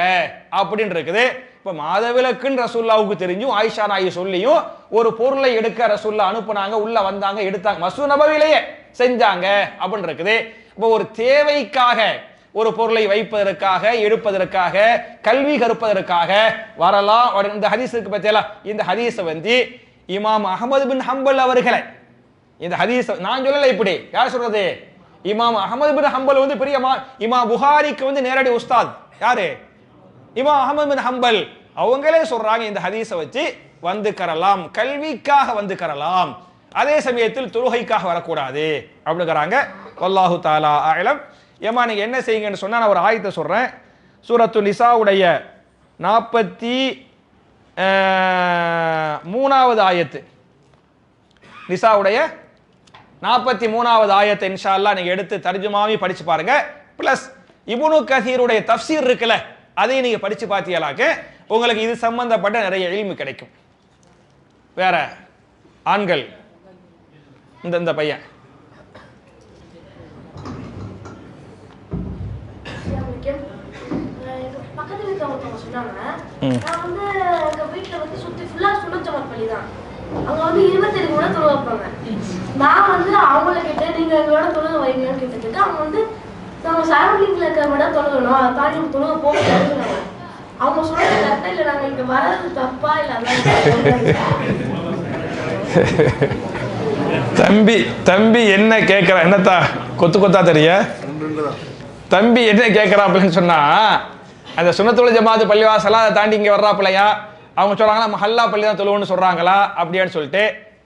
அப்படின்னு இருக்குது. இப்ப மாதவிலக்குன்னு ரசூலுல்லாஹ்வுக்கு தெரிஞ்சும் ஆயிஷா நாயி சொல்லியும் ஒரு பொருளை எடுக்க ரசூலுல்லாஹ் அனுப்புனாங்க, உள்ள வந்தாங்க, எடுத்தாங்க, மஸ்ஜித் நபவியிலேயே செஞ்சாங்க அப்படின்னு இருக்குது. இப்போ ஒரு தேவைக்காக ஒரு பொருளை வைப்பதற்காக, எடுப்பதற்காக, கல்வி கற்பதற்காக வரலாம். இந்த ஹதீஸுக்கு பத்தியலா, இந்த ஹதீஸை வந்து இமாம் அஹமது பின் ஹம்பல் அவர்களை, இந்த ஹதீஸ் நான் சொல்லல, இப்படி யார் சொல்றது? இமாம் அஹமது பின் ஹம்பல் வந்து பெரிய இமாம் புகாரிக்கு வந்து நேரடி உஸ்தாத். யாரு? இமாம் அஹமது பின் ஹம்பல் அவங்களே சொல்றாங்க இந்த ஹதீஸை வச்சு வந்து கரலாம், கல்விக்காக வந்து கரலாம், அதே சமயத்தில் தொழுகைக்காக வரக்கூடாது அப்படிங்கிறாங்க. வல்லாஹு தஆலா அஅலம். ஏமா நீங்க என்ன செய்யுங்கன்னு சொன்னா, நான் ஒரு ஆயத்தை சொல்றேன். சூரத்து நிசாவுடைய 43வது ஆயத்து, நிசாவுடைய 43வது ஆயத்தை இன்ஷா அல்லாஹ் நீங்க எடுத்து தர்ஜுமாவி படிச்சு பாருங்க. பிளஸ் இப்னு கதீருடைய தஃப்சீர் இருக்குல்ல, அதையும் நீங்க படிச்சு பார்த்தீங்களாக்க உங்களுக்கு இது சம்பந்தப்பட்ட நிறைய இல்மு கிடைக்கும். வேற ஆண்கள், இந்த பையன் பக்கத்துல இருக்கவங்க சொன்னாங்க, நான் வந்து எங்க வீட்டுல வந்து சுத்தி ஃபுல்லா சுண்ணத் பள்ளி தான், அவங்க வந்து 27 கூட தொழுக வைப்பாங்க. நான் வந்து அவங்கள கேட்டேன், நீங்க எங்களோட தொழுக வைங்கன்னு கேட்டதுக்கு அவங்க வந்து நம்ம சரௌண்டிங்ல இருக்கிற விட தொழுகணும், தாண்டி தொழுக போக. அவங்க சொல்றது கரெக்டா இல்ல, நாங்க இங்க வர்றது தப்பா இல்ல? தம்பி என்ன கேட்கிற, என்னத்தா கொத்தா தெரிய தம்பி என்ன கேட்கிறா அப்படின்னு சொன்னா, அந்த சுன்னத்துல் ஜமாத் பள்ளிவாசலா அதை தாண்டி இங்க வர்றாப்பிள்ளையா, அவங்க சொல்றாங்களா மஹல்லா பள்ளி தான் தொழுவுன்னு சொல்றாங்களா அப்படின்னு சொல்லிட்டு,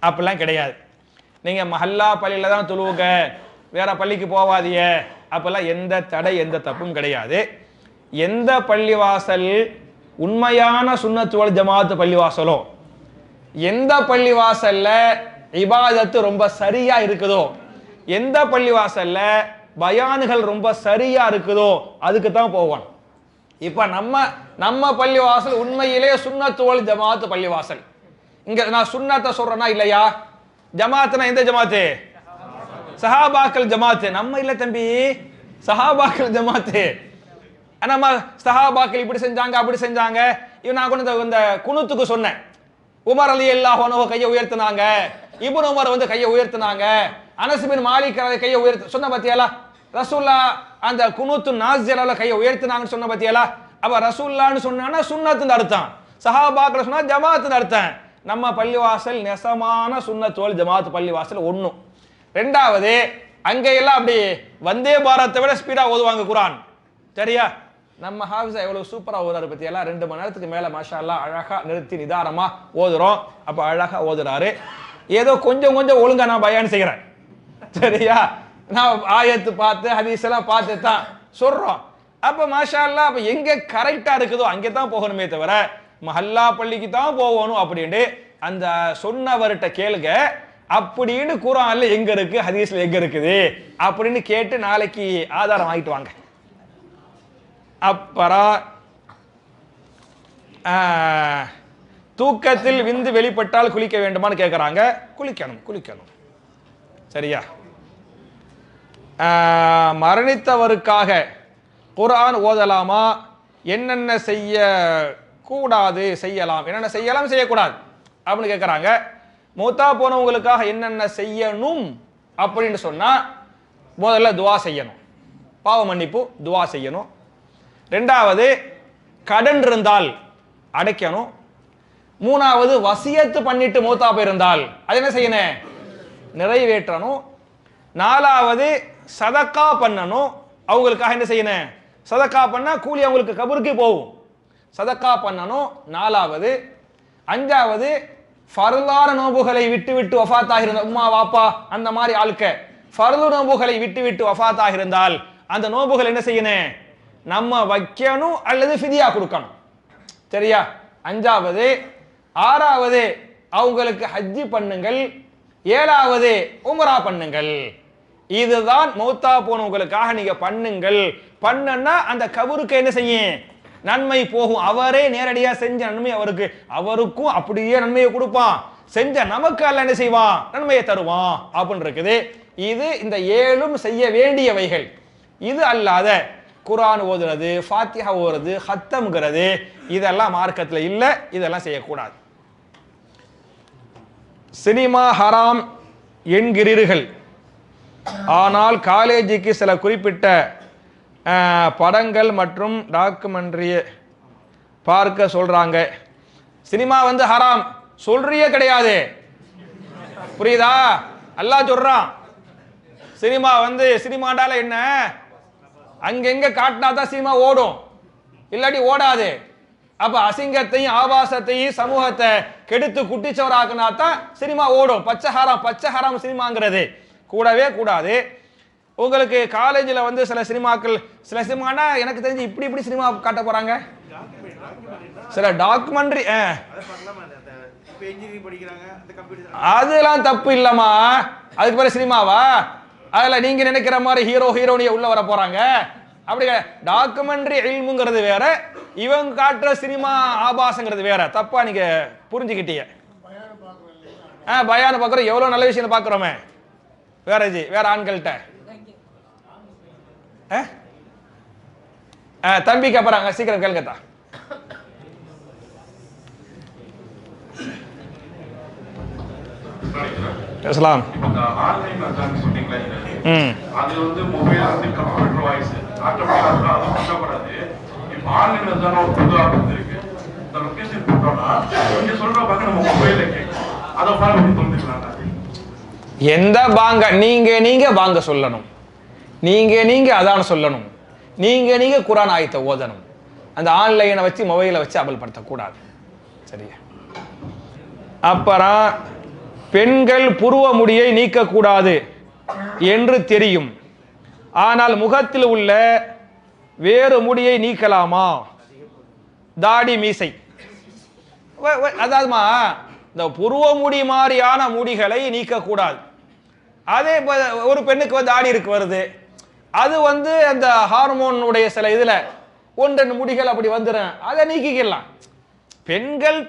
அப்படிலாம் கிடையாது. நீங்க மஹல்லா பள்ளியில தான் தொழுவுங்க, வேற பள்ளிக்கு போவாதீங்க, அப்பெல்லாம் எந்த தடை எந்த தப்பும் கிடையாது. எந்த பள்ளிவாசல் உண்மையான சுன்னத்துல் ஜமாத் பள்ளிவாசலோ, எந்த பள்ளிவாசல்ல இபாதத்து ரொம்ப சரியா இருக்குதோ, எந்த பள்ளிவாசல்ல பயானுகள் ரொம்ப சரியா இருக்குதோ அதுக்கு தான் போவான். இப்ப நம்ம பள்ளிவாசல் உண்மையிலே சுன்னத்துல் ஜமாத் பள்ளிவாசல். இங்க நான் சுன்னத்தை சொல்றேனா இல்லையா? ஜமாத்னா எந்த ஜமாத்து? சஹாபாக்கள் ஜமாத்து. நம்ம இல்ல தம்பி, சஹாபாக்கள் ஜமாத்து. நம்ம சஹாபாக்கள் இப்படி செஞ்சாங்க அப்படி செஞ்சாங்க. நான் கூட இந்த குனுத்துக்கு சொன்னேன், உமர் ரலியல்லாஹு அன்ஹு கையை உயர்த்தினாங்க, இப்னு உமர் வந்து கையை உயர்த்தினாங்க, அனஸ் பின் மாலிக் கையை உயர்த்த சொன்ன பத்தியாலா. ரசூல்லா அந்த குனூத்து நாஸிலால கையை உயர்த்தினாங்கன்னு சொன்ன பத்தியாலா. அப்ப ரசூல்லான்னு சொன்னா சுன்னத்துன்னு அர்த்தம், சஹாபாக்கள் சொன்னா ஜமாத்துன்னு அர்த்தம். நம்ம பள்ளிவாசல் நெசமான சுன்னத்துல் ஜமாத் பள்ளிவாசல் ஒண்ணும். ரெண்டாவது, அங்கெல்லாம் அப்படி வந்தே பாரத்தை விட ஸ்பீடா ஓதுவாங்க குர்ஆன். சரியா? நம்ம ஹாஃபிஸா எவ்வளவு சூப்பரா ஓதுறாரு பத்தியெல்லாம், 2 மணி நேரத்துக்கு மேல மாஷா அல்லாஹ் அழகா நிறுத்தி நிதானமா ஓதுறோம். அப்ப அழகா ஓதுறாரு. ஏதோ கொஞ்சம் ஒழுங்கா நான் பயான் செய்யறேன். சரியா? நான் ஆயத்து பார்த்து ஹதீஸ் எல்லாம் பார்த்து தான் சொல்றோம். அப்ப மாஷா அல்லாஹ், அப்ப எங்க கரெக்டா இருக்குதோ அங்கே தான் போகணுமே தவிர மஹல்லா பள்ளிக்கு தான் போகணும் அப்படின்னு அந்த சொன்னவர்கிட்ட கேளுங்க. அப்படின்னு குர்ஆன்ல எங்க இருக்கு, ஹதீஸ்ல எங்க இருக்குது அப்படின்னு கேட்டு நாளைக்கு ஆதாரம் ஆகிட்டு வாங்க. அப்புறம் தூக்கத்தில் விந்து வெளிப்பட்டால் குளிக்க வேண்டுமான்னு கேட்குறாங்க. குளிக்கணும். சரியா? மரணித்தவருக்காக குர்ஆன் ஓதலாமா? என்னென்ன செய்ய கூடாது, செய்யலாம், என்னென்ன செய்யலாம் செய்யக்கூடாது அப்படின்னு கேட்குறாங்க. மூத்தா போனவங்களுக்காக என்னென்ன செய்யணும் அப்படின்னு சொன்னா, முதல்ல துவா செய்யணும், பாவ மன்னிப்பு துவா செய்யணும். ரெண்டாவது, கடன் இருந்தால் அடைக்கணும். மூணாவது, வசியத்து பண்ணிட்டு மூத்தா போயிருந்தால் அது என்ன செய்யணும், நிறைவேற்றணும். நாலாவது, சதக்கா பண்ணணும். அவங்களுக்காக என்ன செய்யணும், சதக்கா பண்ணா கூலி அவங்களுக்கு கபருக்கு போகும், சதக்கா பண்ணணும். நாலாவது. அஞ்சாவது, ஃபர்லான நோம்புகளை விட்டு வஃபாத்தாக இருந்த உம்மா வாப்பா அந்த மாதிரி ஆளுக்க ஃபர்லு நோம்புகளை விட்டு வஃபாத்தாக இருந்தால் அந்த நோம்புகள் என்ன செய்யணும், நம்ம வைக்கணும் அல்லது ஃபிதியா கொடுக்கணும். சரியா? அஞ்சாவது. ஆறாவது, அவங்களுக்கு ஹஜ்ஜி பண்ணுங்கள். ஏழாவது, உம்ரா பண்ணுங்கள். இதுதான் மௌத்தா போனவங்களுக்காக நீங்க பண்ணுங்கள். பண்ணனா அந்த கபருக்கு என்ன செய்யும், நன்மை போகும். அவரே நேரடியா செஞ்ச நன்மை அவருக்கும் அப்படியே நன்மையை கொடுப்பான். செஞ்ச நமக்கு அல்ல என்ன செய்வான், நன்மையை தருவான் அப்படின்னு இருக்குது. இது இந்த 7ம் செய்ய வேண்டியவைகள். இது அல்லாத குர்ஆன் ஓதுறது, ஃபாத்திஹா ஓதுறது, ஹத்தம்ங்கிறது இதெல்லாம் மார்க்கத்தில் இல்லை, இதெல்லாம் செய்யக்கூடாது. சினிமா ஹராம் என்கிறீர்கள், ஆனால் காலேஜுக்கு சில குறிப்பிட்ட படங்கள் மற்றும் டாக்குமெண்ட்ரி பார்க்க சொல்றாங்க. சினிமா வந்து ஹராம் சொல்றியே கிடையாது, புரியுதா? அல்லாஹ் சொல்றான் சினிமா வந்து சினிமாண்டால என்ன, அங்கெங்க காட்டினா தான் சினிமா ஓடும், இல்லாட்டி ஓடாது. அப்ப அசிங்கத்தையும் ஆபாசத்தையும் சமூகத்தை கெடுத்து குட்டிச்சவராக்குனா தான் சினிமா ஓடும். பச்சை ஹராம் சினிமாங்கிறது கூடவே கூடாது. உங்களுக்கு காலேஜில் வந்து சில சினிமானா எனக்கு தெரிஞ்சு இப்படி சினிமா காட்ட போறாங்க. சில டாக்குமெண்ட்ரி அதெல்லாம் தப்பு இல்லம்மா, அதுக்கு பிறகு சினிமாவா? அதில் நீங்க நினைக்கிற மாதிரி ஹீரோனிய உள்ள வர போறாங்க அப்படி. டாக்குமெண்ட்ரி இல்முங்கிறது வேற, இவங்க காட்டுற சினிமா ஆபாசங்கிறது வேற. தப்பா நீங்க புரிஞ்சுக்கிட்டீங்க. பயானு பார்க்குறோம், எவ்வளோ நல்ல விஷயம் பார்க்குறோமே வேற ஆண்கள்கிட்ட. தம்பி கேட்பறாங்க, சீக்கிரம் கேளுங்கத்தா. இஸ்லாம் ஆன்லைன் அதான் சொன்னீங்களா, அது வந்து மொபைல் வந்து கம்ப்யூட்டர் வாய்ஸ் ஆட்டோமேட்டிக்கா அது பண்ணக்கூடாது. இப்போ ஆன்லைன் அதான் ஒரு புது ஆப் இருக்கு, இந்த லொகேஷன் போட்டோம்னா நீங்க சொல்ற பாக்க நம்ம மொபைல்ல கேட்கும், அதை ஃபாலோ பண்ணி தந்துக்கலாம். எந்த பாங்க நீங்க பாங்க சொல்லணும், நீங்க அதான சொல்லணும், நீங்க குர்ஆன் ஆயத்தை ஓதணும். அந்த ஆன்லைனை வச்சு மொபைலை வச்சு அமல்படுத்தக்கூடாது, சரியா? அப்புறம் பெண்கள் புருவ முடியை நீக்கக்கூடாது என்று தெரியும், ஆனால் முகத்தில் உள்ள வேறு முடியை நீக்கலாமா? தாடி மீசை அதாவதுமா இந்த புருவ முடி மாதிரியான முடிகளை நீக்கக்கூடாது. அதே ஒரு பெண்ணுக்கு வந்து தாடி இருக்கு வருது, அது வந்து அந்த ஹார்மோனுடைய சில இதுல ஒன்று முடிகள் அப்படி வந்துடும், அதை நீக்கிக்கலாம்.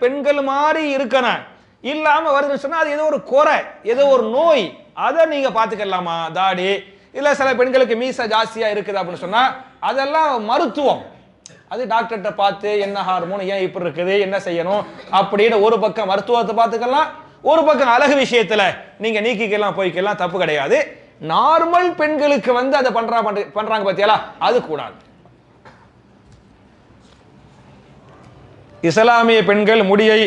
பெண்கள் மாதிரி இருக்கணும், இல்லாம வருதுன்னு சொன்னா அது ஏதோ ஒரு குறை, ஏதோ ஒரு நோய், அதை நீங்க பாத்துக்கலாமா? தாடி இல்ல சில பெண்களுக்கு மீசை ஜாஸ்தியா இருக்குது அப்படின்னு சொன்னா அதெல்லாம் மருத்துவம், அது டாக்டர்கிட்ட பார்த்து என்ன ஹார்மோன் ஏன் இப்படி இருக்குது என்ன செய்யணும் அப்படின்னு ஒரு பக்கம் மருத்துவத்தை பார்த்துக்கலாம், ஒரு பக்கம் அழகு விஷயத்துல நீங்க நீக்கிக்கலாம் போய்க்கலாம், தப்பு கிடையாது. நார்மல் பெண்களுக்கு வந்து அதை பண்றாங்க பாத்தியாலா, அது கூடாது. இஸ்லாமிய பெண்கள் முடியை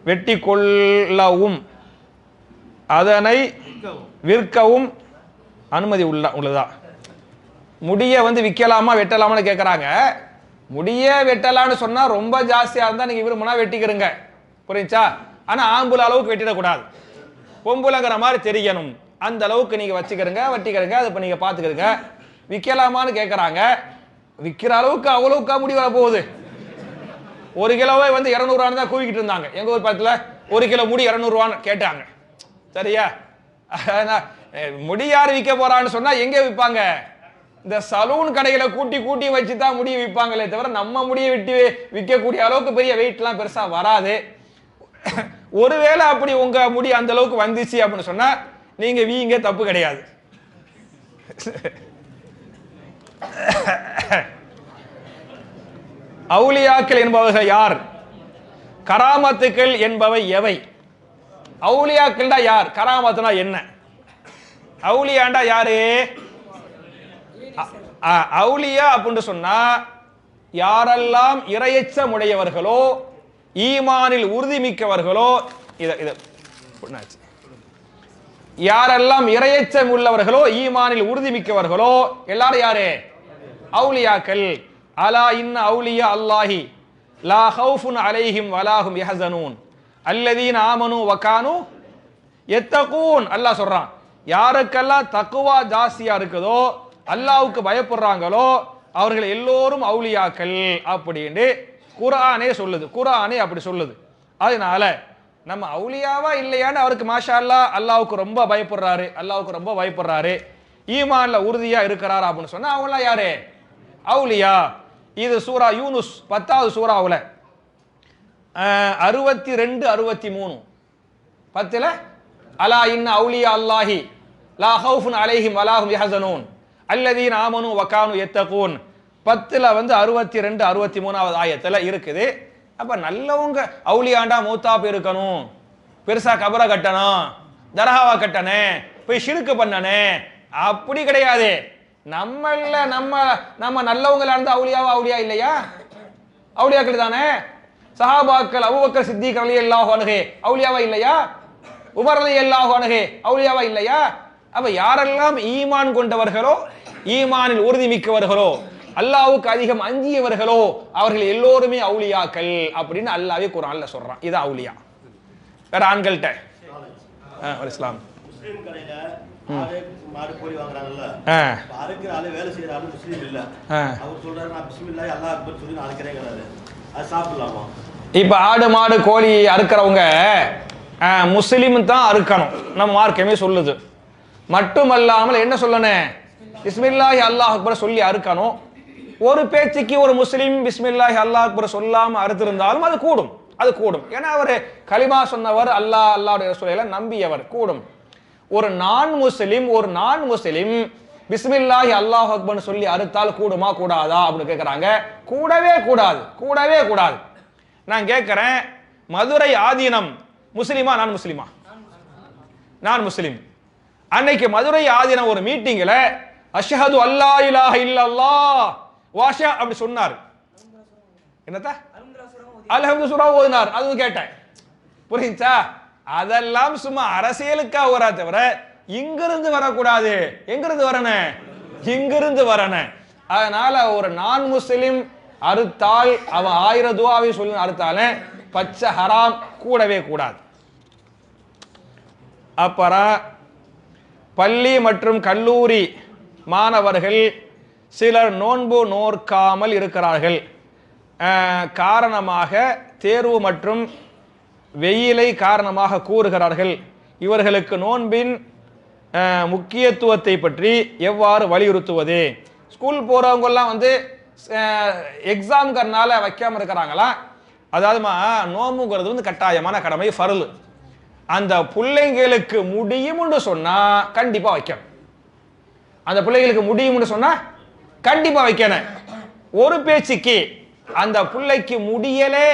வெட்டி கொள்ளவும் அதனை விற்கவும் அனுமதி உள்ளதா? முடிய வந்து விற்கலாமா வெட்டலாமான்னு கேட்கறாங்க. முடிய வெட்டலான்னு சொன்னா ரொம்ப ஜாஸ்தியா இருந்தா நீங்க விரும்பினா வெட்டிக்கிறங்க, புரியுச்சா? ஆனா ஆம்புல அளவுக்கு வெட்டிடக்கூடாது, பொம்புலங்கிற மாதிரி தெரியணும், அந்த அளவுக்கு நீங்க வச்சுக்கிறங்க வெட்டிக்கிறங்க, அதை நீங்க பாத்துக்கிறங்க. விற்கலாமான்னு கேட்கறாங்க, விற்கிற அளவுக்கு அவ்வளவுக்கா முடி வர போகுது? 1 கிலோவே வந்து 200 ரூபான்னு தான் கூவிக்கிட்டு இருந்தாங்க எங்க ஊர் பக்கத்துல. 1 கிலோ முடி 200 ரூபான்னு கேட்டாங்க, சரியா? முடி யாரு விற்க போறான்னு சொன்னா எங்க விற்பாங்க? இந்த சலூன் கடைகளை கூட்டி வச்சுதான் முடிய விற்பாங்களே தவிர நம்ம முடிய விட்டு விற்கக்கூடிய அளவுக்கு பெரிய வெயிட் எல்லாம் பெருசா வராது. ஒருவேளை அப்படி உங்க முடி அந்த அளவுக்கு வந்துச்சு அப்படின்னு சொன்னா நீங்க வீங்க, தப்பு கிடையாது. அவுலியாக்கள் என்பவர்கள் யார்? கராமத்துக்கள் என்பவை எவை? அவுலியாக்கள்டா யார்? கராமத்துனா என்ன? அவுலியாண்டா யாரு? அவுலியா அப்படின்னு சொன்னா யாரெல்லாம் இறையச்சம் உடையவர்களோ ஈமானில் உறுதிமிக்கவர்களோ, யாரெல்லாம் இறையச்சம் உள்ளவர்களோ ஈமானில் உறுதிமிக்கவர்களோ எல்லாரும் யாரு? அவுலியாக்கள். அலா இன்ன அவுலியா அல்லாஹி லா ஹவுஃபுன் அலைஹிம் வலாஹும் யஹ்ஸனூன் அல்லதீன ஆமனு வகானு யத்தகூன். அல்லாஹ் சொல்றான், யாருக்கெல்லாம் தக்குவா ஜாஸ்தியா இருக்குதோ அல்லாஹ்வுக்கு பயப்படுறாங்களோ அவர்கள் எல்லோரும் அவுலியாக்கள் அப்படின்னு குர்ஆனே சொல்லுது, குர்ஆனே அப்படி சொல்லுது. அதனால நம்ம அவுலியாவா இல்லையான்னு அவருக்கு மாஷா அல்லாஹ் அல்லாஹ்வுக்கு ரொம்ப பயப்படுறாரு, அல்லாஹ்வுக்கு ரொம்ப பயப்படுறாரு, ஈமான்ல உறுதியா இருக்கிறாரு அப்படின்னு சொன்னா அவங்களாம் யாரு? அவுலியா. இது சூரா யூனுஸ் 10வது சூராவுல 62 63 10ல அலா இன்ன அவுலியா அல்லாஹி லா ஹவுஃபுன் அலைஹிம் வலாஹும் யஹ்ஸனூன் அல்லதீன ஆமனு வகானு யத்தகூன் 10ல வந்து 62 63வது ஆயத்துல இருக்குது. அப்ப நல்லவங்க அவுலியாண்டா மூத்தாப் இருக்கணும், பெருசா கபரை கட்டணும், தர்காவா கட்டனே, போய் ஷிர்க் பண்ணனே, அப்படி கிடையாது. நம்மள நம்ம நம்ம நல்லவங்களா இருந்தா அவுலியாவா அவுலியா இல்லையா? அவுலியாக்கள் தானே. சஹாபாக்கள் அபூபக்கர் சித்திக் ரலியல்லாஹு அன்ஹு அவுலியாவா இல்லையா? உமர் ரலியல்லாஹு அன்ஹு அவுலியாவா இல்லையா? அப்ப யாரெல்லாம் ஈமான் கொண்டவர்களோ, ஈமானில் உறுதி மிக்கவர்களோ, அல்லாஹ்வுக்கு அதிகம் அஞ்சியவர்களோ அவர்கள் எல்லோருமே அவுலியாக்கள் அப்படின்னு அல்லாஹ்வே குர்ஆன்ல சொல்றான். இது அவுலியா. வேற ஆண்கள்கிட்ட இஸ்லாம் முஸ்லீம் கடையில மாடு கோழி வாங்குறாங்கல்ல, அறுக்கிற ஆளு வேலை செய்யற ஆளு முஸ்லீம் இல்ல, அவர் சொல்றாரு நான் பிஸ்மில்லாஹ் அல்லாஹ் அக்பர் சொல்லி அறுக்கிறேங்கிறாரு, அது சாப்பிடலாமா? இப்ப ஆடு மாடு கோழி அறுக்கிறவங்க முஸ்லீம் தான் அறுக்கணும், நம்ம மார்க்கமே சொல்லுது. மட்டுமல்லாமல் என்ன சொல்லணும், பிஸ்மில்லாஹி அல்லாஹ் அக்பர் சொல்லி அறுக்கணும். ஒரு பேச்சுக்கு ஒரு முஸ்லீம் பிஸ்மில்லாஹி அல்லாஹ் அக்பர் சொல்லாம அறுத்திருந்தாலும் அது கூடும், அது கூடும். ஏன்னா அவர் கலிமா சொன்னவர், அல்லாஹ் அல்லாஹ்வுடைய ரசூலை நம்பியவர், கூடும். ஒரு நான் முஸ்லிம் பிஸ்மில்லாஹி அல்லாஹ் அக்பர் சொல்லி அறுத்தால் கூடுமா கூடாதா அப்படின்னு கேட்கறாங்க. கூடவே கூடாது, கூடவே கூடாது. நான் கேட்கிறேன், மதுரை ஆதீனம் முஸ்லிமா நான் முஸ்லிமா? நான் முஸ்லிம். அன்னைக்கு மதுரை ஆதீனம் ஒரு மீட்டிங்ல அஷ்ஹது அல்லா இலாஹ இல்லல்லாஹ் வாஷா அப்படி சொன்னார். என்னதா அல்ஹம்து சூரா ஓதினார். அதுவும் கேட்டேன், புரியுதா? அதெல்லாம் சும்மா அரசியலுக்கா வரா தவிர இங்கிருந்து வரக்கூடாது. எங்கிருந்து வரணும்? இங்கிருந்து வரணும். அதனால ஒரு நான் முஸ்லிம் அறுத்தால் அவன் 1000 துஆவை சொல்லி அறுத்தாலும் பச்சை ஹராம், கூடவே கூடாது. அப்புறம் பள்ளி மற்றும் கல்லூரி மாணவர்கள் சிலர் நோன்பு நோற்காமல் இருக்கிறார்கள். காரணமாக தேர்வு மற்றும் வெயிலை காரணமாக கூறுகிறார்கள். இவர்களுக்கு நோன்பின் முக்கியத்துவத்தை பற்றி எவ்வாறு வலியுறுத்துவது? ஸ்கூல் போறவங்கெல்லாம் வந்து எக்ஸாம்ங்கிறதுனால வைக்காம இருக்கிறாங்களா? அதாவதுமா நோம்புங்கிறது வந்து கட்டாயமான கடமை, ஃபர்லு. அந்த பிள்ளைங்களுக்கு முடியும்னு சொன்னா கண்டிப்பா வைக்கணும். அந்த பிள்ளைகளுக்கு முடியும்னு சொன்னா கண்டிப்பா வைக்கணும். ஒரு பேச்சுக்கு அந்த பிள்ளைக்கு முடியலே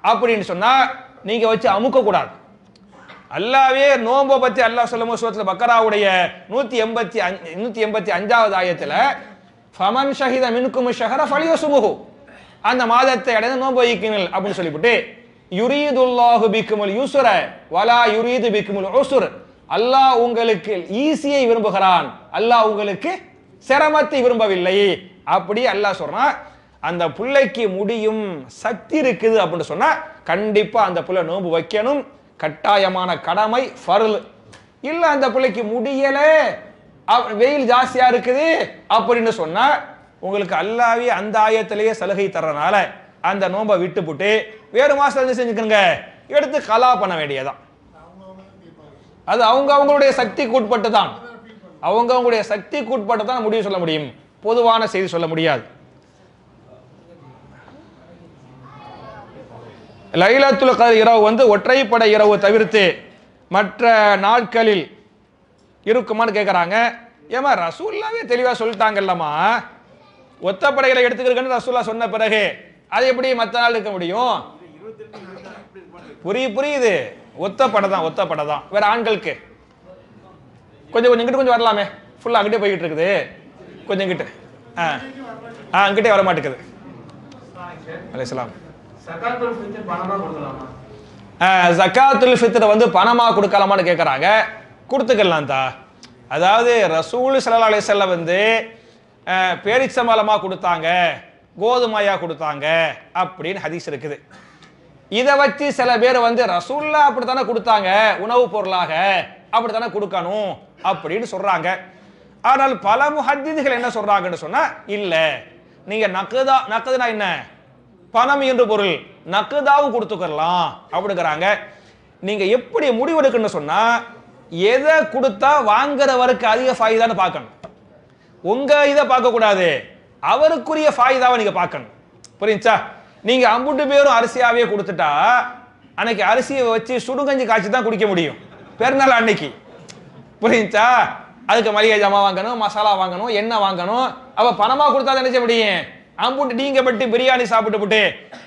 அப்படின்னு சொன்னா நீங்க வச்சு அமுக்க கூடாது. அல்லாவே நோன்பை பத்தி அல்லாஹ் சொல்லும் சூரத்துல பக்கராவுடைய 185வது ஆயத்துல ஃபமன் ஷஹித மின்கும் ஷஹர ஃபலியசுமுஹு, அந்த மாதத்தை அடைந்து நோன்பு வைக்குங்கள் அப்படின்னு சொல்லிவிட்டு யுரீதுல்லாஹு பிக்குமுல் யுஸ்ர வலா யுரீது பிக்குமுல் உஸ்ர், அல்லாஹ் உங்களுக்கு ஈஸியை விரும்புகிறான், அல்லாஹ் உங்களுக்கு சிரமத்தை விரும்பவில்லை அப்படி அல்லாஹ் சொல்றான். அந்த பிள்ளைக்கு முடியும், சக்தி இருக்குது அப்படின்னு சொன்னா கண்டிப்பா அந்த பிள்ளை நோன்பு வைக்கணும், கட்டாயமான கடமை, ஃபர்ல். இல்ல அந்த பிள்ளைக்கு முடியல, வெயில் ஜாஸ்தியா இருக்குது அப்படின்னு சொன்னா உங்களுக்கு அல்லாஹ்வே அந்த ஆயத்திலேயே சலுகை தர்றனால அந்த நோன்பை விட்டுப்புட்டு வேறு மாசம் செஞ்சுக்கங்க, எடுத்து கலா பண்ண வேண்டியதான். அது அவங்களுடைய சக்திக்கு உட்பட்டு தான், அவங்களுடைய சக்திக்கு உட்பட்டு தான் முடிவு சொல்ல முடியும், பொதுவான செய்தி சொல்ல முடியாது. லைலத்துல் கத்ர் இரவு வந்து ஒற்றைப்படை இரவு தவிர்த்து மற்ற நாட்களில் இருக்குமான்னு கேட்குறாங்க. ஏமா ரசூல்லாவே தெளிவாக சொல்லிட்டாங்கல்லம்மா, ஒத்தப்படைகளை எடுத்துக்கிறேன்னு ரசூல்லா சொன்ன பிறகு அது எப்படி மற்ற நாள் இருக்க முடியும்? புரியுது, ஒத்தப்படை தான். வேற ஆண்களுக்கு கொஞ்சம் இங்கிட்டு கொஞ்சம் வரலாமே, ஃபுல்லாக அங்கிட்டே போய்கிட்டு இருக்குது, கொஞ்சம் இங்கிட்டு அங்கிட்டே வர மாட்டேங்குது. அலைஹிஸ்ஸலாம். ஜகாத்துல் ஃபித்ர் வந்து பணமா கொடுக்கலாமான்னு கேட்குறாங்க. கொடுத்துக்கலாம் தான். அதாவது ரசூல் ஸல்லல்லாஹு அலைஹி வஸல்லம் வந்து பேரிச்சம்பழமா கொடுத்தாங்க, கோதுமையா கொடுத்தாங்க அப்படின்னு ஹதீஸ் இருக்குது. இதை வச்சு சில பேர் வந்து ரசூல்லா அப்படித்தானே கொடுத்தாங்க உணவுப் பொருளாக, அப்படித்தானே கொடுக்கணும் அப்படின்னு சொல்றாங்க. ஆனால் பல முஹத்திதுகள் என்ன சொல்றாங்கன்னு சொன்னா, இல்ல நீங்க நக்குதுனா என்ன, பணம் என்று பொருள், நக்குதாவும் கொடுத்துக்கலாம் அப்படிங்கிறாங்க. நீங்க எப்படி முடிவெடுக்கணும்னு சொன்னா, எதை கொடுத்தா வாங்குறவருக்கு அதிக ஃபாயிதான்னு பார்க்கணும். உங்க இதை பார்க்க கூடாது, அவருக்குரிய ஃபாயிதாவை நீங்க பார்க்கணும். புரியுச்சா? நீங்க அம்புட்டு பேரும் அரிசியாவே கொடுத்துட்டா அன்னைக்கு அரிசியை வச்சு சுடுகஞ்சி காய்ச்சி தான் குடிக்க முடியும் பெருநாள் அன்னைக்கு. புரியுச்சா? அதுக்கு மளிகை ஜாமா வாங்கணும், மசாலா வாங்கணும், எண்ணெய் வாங்கணும். அப்ப பணமா கொடுத்தா நினைச்ச முடியும். அம்புட்டு நீங்க பட்டு பிரியாணி சாப்பிட்டு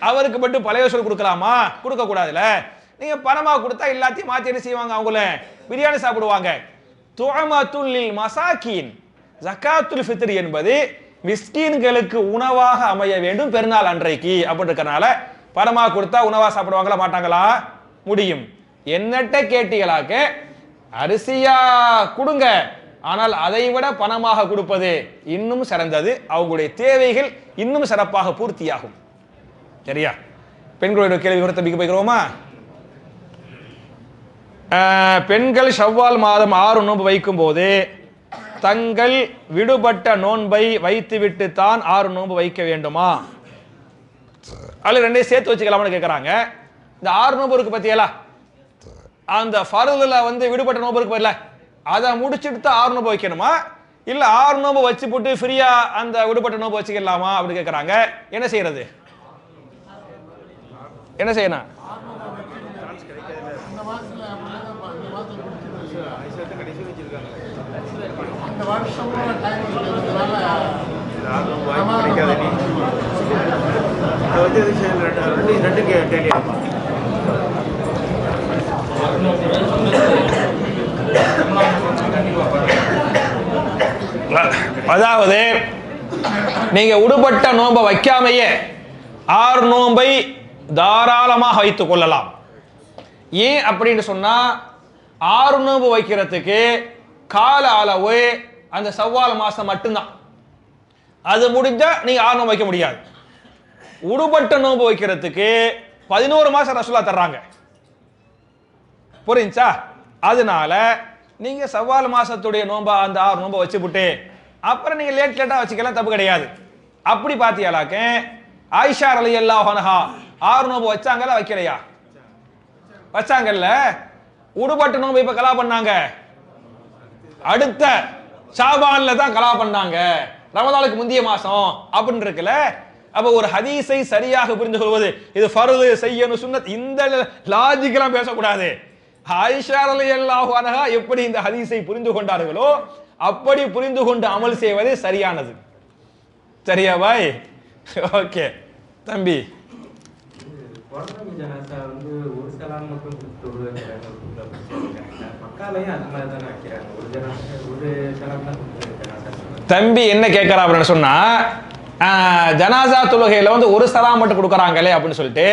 அவருக்கு பட்டு பழைய சோறு கொடுக்கலாமா? கொடுக்க கூடாதுல. நீங்க பணமா கொடுத்தா எல்லாத்தையும் மாத்தி என்ன செய்வாங்க, அவங்கள பிரியாணி சாப்பிடுவாங்க. துஅமத்துல் லில் மசாக்கீன், ஜகாத்துல் ஃபித்ர் என்பது மிஸ்கீன்களுக்கு உணவாக அமைய வேண்டும் பெருநாள் அன்றைக்கு அப்படின்னு இருக்கறனால பணமா கொடுத்தா உணவா சாப்பிடுவாங்களா மாட்டாங்களா? முடியும். என்னட்ட கேட்டீங்களாக்க அரிசியா கொடுங்க, ஆனால் அதை விட பணமாக கொடுப்பது இன்னும் சிறந்தது, அவங்களுடைய தேவைகள் இன்னும் சிறப்பாக பூர்த்தியாகும். சரியா? பெண்களுடைய கேள்வி கொடுத்து போய்க்கிறோமா? பெண்கள் ஷவ்வால் மாதம் 6 நோன்பு வைக்கும் போது தங்கள் விடுபட்ட நோன்பை வைத்துவிட்டு தான் 6 நோன்பு வைக்க வேண்டுமா? அதில் ரெண்டையும் சேர்த்து வச்சுக்கலாம்னு கேட்குறாங்க. இந்த 6 நோன்பு இருக்கு பத்தியலா, அந்த ஃபர்துல விடுபட்ட நோன்பு இருக்கு இல்ல, அதை முடிச்சுட்டு தான் 6 நோன்பு வைக்கணுமா, இல்ல 6 நோன்பு வச்சு போட்டு ஃப்ரீயா அந்த விடுபட்ட நோன்பு வச்சுக்கலாமா அப்படின்னு கேட்குறாங்க. என்ன செய்யறது? என்ன செய்யணும்? அதாவது நீங்க விடுபட்ட நோன்பை வைக்காமையே 6 நோன்பை தாராளமாக வைத்துக் கொள்ளலாம். ஏன் அப்படின்னு சொன்னா 6 நோன்பு வைக்கிறதுக்கு கால அளவு அந்த ஷவ்வால் மாசம் மட்டும்தான். அது முடிஞ்சா நீங்க 6 நோன்பு வைக்க முடியாது. விடுபட்ட நோன்பு வைக்கிறதுக்கு 11 மாசம் ரசூலுல்லாஹ் தர்றாங்க. புரிஞ்சா? அதனால நீங்க ஷவ்வால் மாசத்துடைய நோன்பா அந்த 6 நோன்பை வச்சுவிட்டு அப்புறம் நீங்க லேட்டா வச்சுக்கலாம், தப்பு கிடையாது. அப்படி பாத்தியாலாக்க ஆயிஷா ரலியல்லாஹு அன்ஹா 6 நோன்பு வச்சாங்கல்ல வைக்கலையா? வச்சாங்கல்ல. விடுபட்ட நோன்பு இப்ப கலா பண்ணாங்க, அடுத்த ஷாபான்ல தான் கலா பண்ணாங்க, ரமதானுக்கு முந்தைய மாசம் அப்படின்னு இருக்குல்ல. அப்ப ஒரு ஹதீஸை சரியாக புரிந்து கொள்வது, இது ஃபர்து செய்யணும் சுன்னத், இந்த லாஜிக்கெல்லாம் பேசக்கூடாது. ஆயிஷா ரலியல்லாஹு அன்ஹா எப்படி இந்த ஹதீஸை புரிந்து கொண்டார்களோ அப்படி புரிந்து கொண்டு அமல் செய்வது சரியானது. சரியா பாய்? ஓகே தம்பி. தம்பி என்ன கேட்கறா அப்படின்னு சொன்னா, ஜனாசா தொழுகையில ஒரு சலாம் மட்டும் கொடுக்கறாங்களே அப்படின்னு சொல்லிட்டு,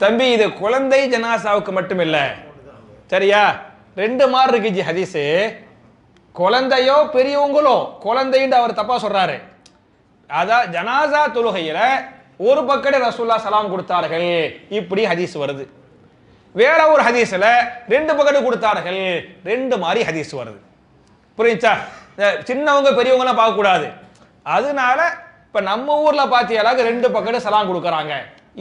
தம்பி இது குழந்தை ஜனாசாவுக்கு மட்டும் இல்ல. சரியா? 2 மாதிரி இருக்கு ஹதீஸ். குழந்தையோ பெரியவங்களோ, குழந்தைன்னு அவர் தப்பா சொல்றாரு. அதான் ஜனாசா தொழுகையில ஒரு பக்கெட் ரசூலுல்லாஹ் சலாம் கொடுத்தார்கள் இப்படி ஹதீஸ் வருது. வேற ஒரு ஹதீஸ்ல 2 பக்கெட் கொடுத்தார்கள், 2 மாதிரி ஹதீஸ் வருது. புரியுச்சா? சின்னவங்க பெரியவங்க எல்லாம் பார்க்க கூடாது. அதனால இப்ப நம்ம ஊர்ல பாத்தியாலாக 2 பக்கெட் சலாம் கொடுக்கறாங்க,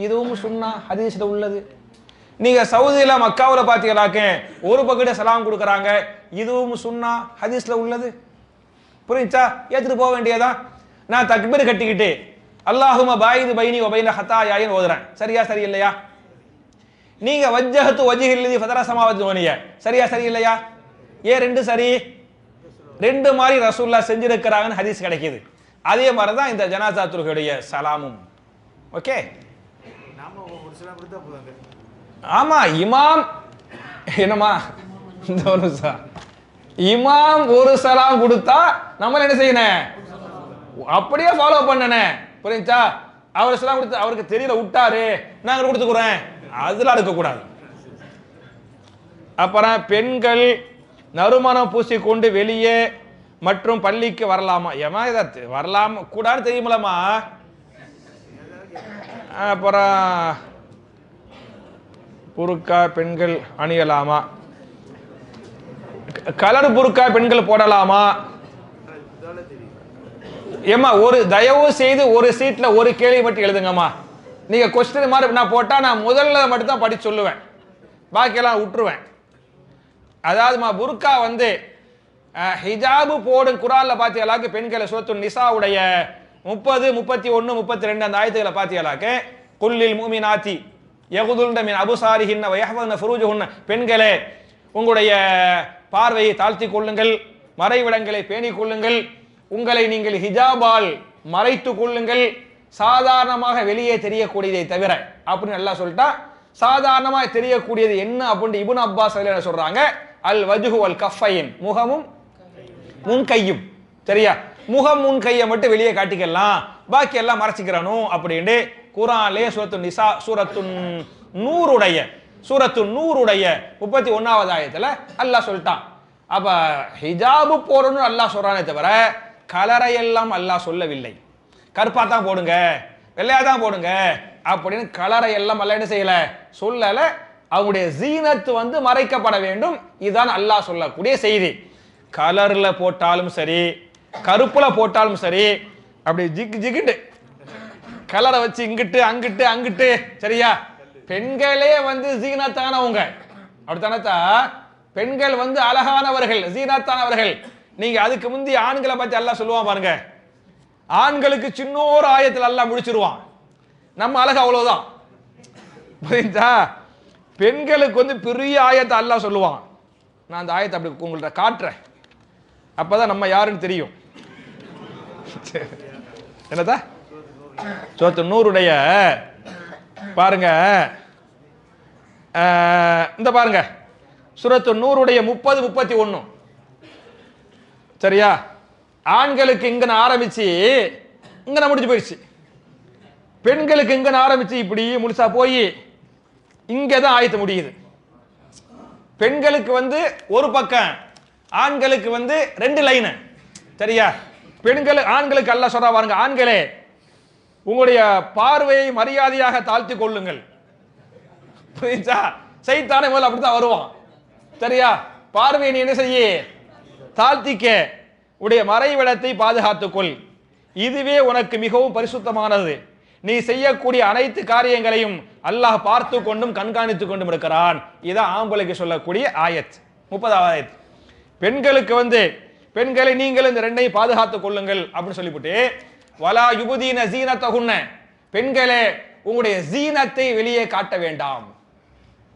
இதுவும் சுன்னா ஹதீஸ்ல உள்ளது. நீங்க சவுதியில மக்காவுல பாத்தீங்களாக்க ஒரு பக்கெட் சலாம் கொடுக்கறாங்க, இதுவும் சுன்னா ஹதீஸ்ல உள்ளது. புரியுச்சா? ஏத்துட்டு போக வேண்டியதான். நான் தக்பீர் கட்டிக்கிட்டு அல்லாஹும்ம பாயிது பைனி வ பைன ஹதாயாயின் ஓதுறேன், சரியா சரி இல்லையா? நீங்க வஜ்ஜஹது வஜ்ஹில்லதி ஃபதர சமாவாத் வனிய, சரியா சரி இல்லையா? ஏன் 2 சரி? 2 மாதிரி ரசூலுல்லாஹ் செஞ்சிருக்கிறாங்கன்னு ஹதீஸ் கிடைக்குது. அதே மாதிரி தான் இந்த ஜனாசா தொழுகையுடைய சலாமும். ஓகே, ஆமா. இமாம் என்னமா இந்த ஒரு இமாம் ஒரு சலாம் கொடுத்தா நம்ம என்ன செய்யணும்? அப்படியே ஃபாலோ பண்ணனே. புரியுச்சா? அவர் சலாம் கொடுத்து அவருக்கு தெரியல விட்டாரு, நாங்க கொடுத்துக்கிறேன், அதெல்லாம் இருக்கக்கூடாது. அப்புறம் பெண்கள் நறுமணம் பூசிக்கொண்டு வெளியே மற்றும் பள்ளிக்கு வரலாமா? ஏமா இதை வரலாமா கூடாது தெரியுமில்லம்மா? அப்புறம் புருக்கா பெண்கள் அணியலாமா? கலர் புருக்கா பெண்கள் போடலாமா? ஏமா ஒரு தயவு செய்து ஒரு சீட்ல ஒரு கேள்வி மட்டும் எழுதுங்கம்மா. நீங்க கொஸ்டின் மாதிரி நான் போட்டா நான் முதல்ல மட்டும் தான் படிச்சு சொல்லுவேன், பாக்கியெல்லாம் விட்டுருவேன். அதாவதுமா புர்கா ஹிஜாபு போடும் குரான்ல பாத்தியலாக்கு பெண்களை சூரத்துன் நிசாவுடைய 30, 31, 32 அந்த ஆயத்துக்களை பாத்தியலாக்கு குல்லில் மூமினாத்தி யகுதுல்ன மின் அபுசாரிஹின்ன வ யஹ்ஃபதுன ஃபுரூஜுஹுன்ன, பெண்களே உங்களுடைய பார்வையை தாழ்த்தி கொள்ளுங்கள், மறைவிடங்களை பேணிக் கொள்ளுங்கள், உங்களை நீங்கள் ஹிஜாபால் மறைத்து கொள்ளுங்கள், சாதாரணமாக வெளியே தெரியக்கூடியதை தவிர அப்படின்னு எல்லாம் சொல்லிட்டா. சாதாரணமாக தெரியக்கூடியது என்ன அப்படின்னு இப்னு அப்பாஸ் என்ன சொல்றாங்க? அல் வஜ்ஹு வல் கஃபைன், முகமும் முன் கையும். சரியா? முகம் முன் கையை மட்டும் வெளியே காட்டிக்கலாம், பாக்கி எல்லாம் மறைச்சிக்கிறானோ அப்படின்னு குர்ஆன்லயே சூரத்து நூருடைய 31வது ஆயத்துல அல்லாஹ் சொல்லிட்டான். அப்ப ஹிஜாபு போடணும்னு அல்லாஹ் சொல்றானே தவிர கலரை எல்லாம் அல்லாஹ் சொல்லவில்லை. கருப்பா தான் போடுங்க, வெள்ளையா தான் போடுங்க அப்படின்னு கலரை எல்லாம் அல்லாஹ் என்ன செய்யல, சொல்லல. அவங்களுடைய ஜீனத்து வந்து மறைக்கப்பட வேண்டும், இதுதான் அல்லாஹ் சொல்லக்கூடிய செய்தி. கலர்ல போட்டாலும் சரி, கருப்புல போட்டாலும் சரி, அப்படி ஜிகிட்டு கலரை வச்சு இங்கிட்டு அங்கிட்டு அங்கிட்டு, சரியா? பெண்களே வந்து ஜீனத்தானவங்க, அப்படித்தானத்தா? பெண்கள் வந்து அழகானவர்கள், ஜீனத்தானவர்கள். நீங்க அதுக்கு முந்தி ஆண்களை பத்தி அல்லாஹ் சொல்லுவான் பாருங்க. ஆண்களுக்கு சின்னோரு ஆயத்தில் அல்லாஹ் முடிச்சிருவான், நம்ம அழகு அவ்வளவுதான். புரியுதா? பெண்களுக்கு வந்து பெரிய ஆயத்தை அல்லாஹ் சொல்லுவான். நான் அந்த ஆயத்தை அப்படி உங்கள்ட்ட காட்டுறேன், அப்பதான் நம்ம யாருன்னு தெரியும். என்னதா சூரத்து நூருடைய பாருங்க, இந்த பாருங்க சூரத்து நூருடைய 30, 31, சரியா? ஆண்களுக்கு இங்க ஆரம்பிச்சு இங்க முடிச்சு போயிடுச்சு. பெண்களுக்கு இங்க ஆரம்பிச்சு இப்படி முழுசா போய் இங்கதான் ஆயத்து முடியுது. பெண்களுக்கு வந்து ஒரு பக்கம், ஆண்களுக்கு வந்து 2 லைன், சரியா? ஆண்களுக்கு அல்லாஹ் சொல்றா பாருங்க, ஆண்களே உங்களுடைய பார்வையை மரியாதையாக தாழ்த்தி கொள்ளுங்கள். புரியுதா? சைத்தானே முதல்ல அப்படித்தான் வருவான், சரியா? பார்வையை நீ என்ன செய்ய, தாழ்த்திக்க, உடைய மறைவிடத்தை பாதுகாத்துக்கொள், இதுவே உனக்கு மிகவும் பரிசுத்தமானது. நீ செய்யக்கூடிய அனைத்து காரியங்களையும் அல்லாஹ் பார்த்து கொண்டும் கண்காணித்து கொண்டும் இருக்கிறான். இதான் ஆம்பளைக்கு சொல்லக்கூடிய ஆயத், 30வது ஆயத். பெண்களுக்கு வந்து பெண்களை நீங்கள் இந்த 2ஐயும் பாதுகாத்துக் கொள்ளுங்கள் அப்படின்னு சொல்லிவிட்டு, வலா யுபுதீன ஜீனத்தஹுன்ன, பெண்களே உங்களுடைய ஜீனத்தை வெளியே காட்ட வேண்டாம்.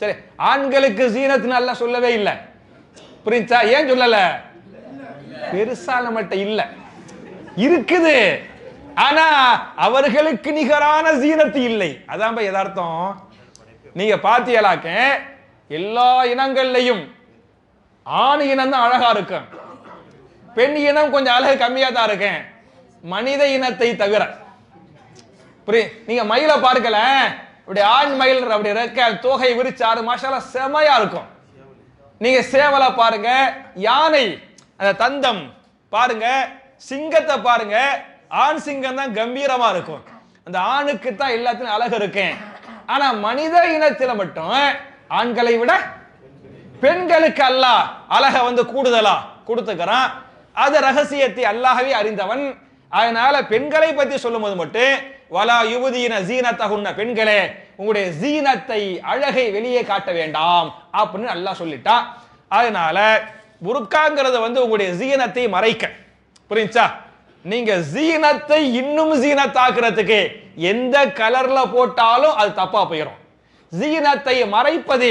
சரி, ஆண்களுக்கு ஜீனத்னு அல்லாஹ் சொல்லவே இல்லை. புரியுதா? ஏன் சொல்லல? பெருசா நம்மகிட்ட இல்ல, இருக்குது, ஆனா அவர்களுக்கு நிகரான ஜீனத்து இல்லை. அதான் யதார்த்தம். நீங்க பாத்தியலாக்க எல்லா இனங்கள்லையும் ஆண் இனம் தான் அழகா இருக்கும், பெண் இனம் கொஞ்சம் அழகு கம்மியா தான் இருக்கேன், மனித இனத்தை தவிர. நீங்க மயில பார்க்கல, இப்படி ஆண் மயில் அப்படி இருக்க தோகை விரிச்சு 6 மாசம் செமையா இருக்கும். நீங்க சேவலை பாருங்க, யானை அந்த தந்தம் பாருங்க, சிங்கத்தை பாருங்க, ஆண் சிங்கம் தான் கம்பீரமா இருக்கும். அந்த ஆணுக்கு தான் எல்லாத்தையும் அழகு இருக்கேன். ஆனா மனித இனத்துல மட்டும் ஆண்களை விட பெண்களுக்கு அல்லாஹ் அழக வந்து கூடுதலா கொடுத்துக்கிறான். அது ரகசியத்தை அல்லாஹ்வே அறிந்தவன். அதனால பெண்களை பத்தி சொல்லும் போது மட்டும் வலா யுபுதீன ஜீனத்தஹுன்ன, பெண்களே உங்களுடைய ஜீனத்தை அழகை வெளியே காட்ட வேண்டாம் அப்படின்னு அல்லாஹ் சொல்லிட்டான். அதனால புர்காங்கிறது வந்து உங்களுடைய ஜீனத்தை மறைக்க. புரியுச்சா? நீங்க ஜீனத்தை இன்னும் ஜீனத்தாக்குறதுக்கு எந்த கலர்ல போட்டாலும் அது தப்பா போயிடும். ஜீனத்தை மறைப்பது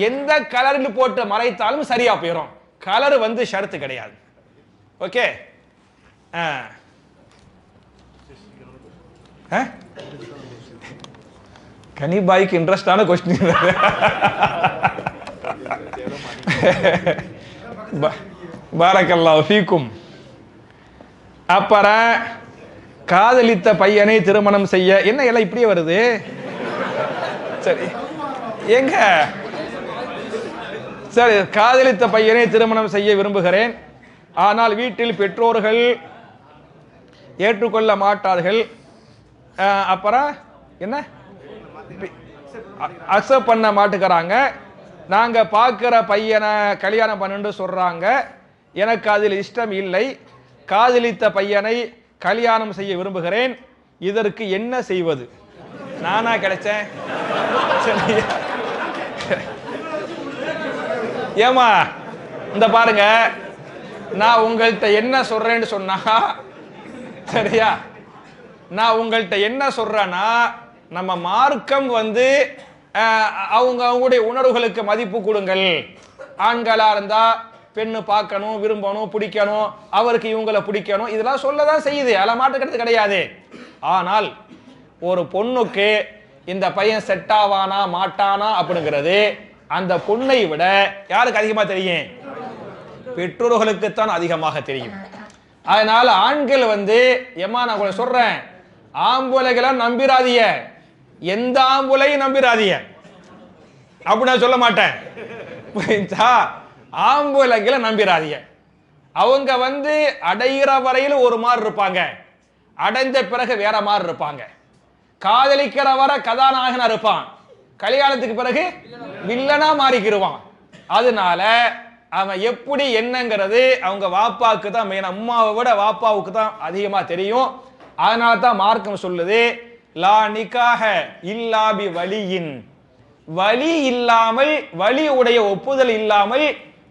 எந்த கலரில் போட்டு மறைத்தாலும் சரியா போயிடும். கலர் வந்து ஷரத்து கிடையாது. ஓகே, கனிபாய்க்கு இன்ட்ரெஸ்டான கொஸ்டின். பாரக்கல்லாஹு ஃபீக்கும். அப்புறம் காதலித்த பையனை திருமணம் செய்ய, என்ன எல்லாம் இப்படியே வருது? சரி, எங்க சரி, காதலித்த பையனை திருமணம் செய்ய விரும்புகிறேன், ஆனால் வீட்டில் பெற்றோர்கள் ஏற்றுக்கொள்ள மாட்டார்கள். அப்புறம் என்ன, அக்செப்ட் பண்ண மாட்டுக்கிறாங்க. நாங்க பார்க்கிற பையனை கல்யாணம் பண்ணுன்னு சொல்றாங்க, எனக்கு அதில் இஷ்டம் இல்லை. காதலித்த பையனை கல்யாணம் செய்ய விரும்புகிறேன், இதற்கு என்ன செய்வது? நானா கிடைச்சேன்? ஏமா இந்த பாருங்க, நான் உங்கள்கிட்ட என்ன சொல்றேன்னு சொன்னா, சரியா? நான் உங்கள்கிட்ட என்ன சொல்றேன்னா, நம்ம மார்க்கம் வந்து அவங்களுடைய உணர்வுகளுக்கு மதிப்பு கொடுங்கள். ஆண்களா இருந்தா பெண்ணு பார்க்கணும், விரும்பணும், பிடிக்கணும், அவருக்கு இவங்களை பிடிக்கணும், இதெல்லாம் சொல்லதான் செய்யுது, அதெல்லாம் மாட்டுக்கிறது கிடையாது. ஆனால் ஒரு பொண்ணுக்கு இந்த பையன் செட் ஆவானா மாட்டானா அப்படிங்கிறது அந்த பொண்ணை விட யாருக்கு அதிகமா தெரியும்? பெற்றோர்களுக்குத்தான் அதிகமாக தெரியும். அதனால ஆண்கள் வந்து ஏமா நான் உங்களை சொல்றேன், ஆம்புலைகளை நம்பிராதிய, எந்த ஆம்புலையும் நம்பிராதிய அப்படி நான் சொல்ல மாட்டேன். புரிஞ்சா? ஆம்புலைகளை நம்பிராதிய. அவங்க வந்து அடைகிற வரையில ஒரு மாதிரி இருப்பாங்க, அடைந்த பிறகு வேற மாதிரி இருப்பாங்க. காதலிக்கிற வரை கதாநாயகனா இருப்பான், கல்யாணத்துக்கு பிறகு வில்லனா மாறிக்கிடுவான். அதனால அவன் எப்படி என்னங்கிறது அவங்க வாப்பாவுக்கு தான் மெயின், அம்மாவை விட வாப்பாவுக்கு தான் அதிகமா தெரியும். அதனால தான் மார்க்கம் சொல்லுது, லா நிகாஹ இல்லா பி வலியின், வலி இல்லாமல், வலி உடைய ஒப்புதல் இல்லாமல்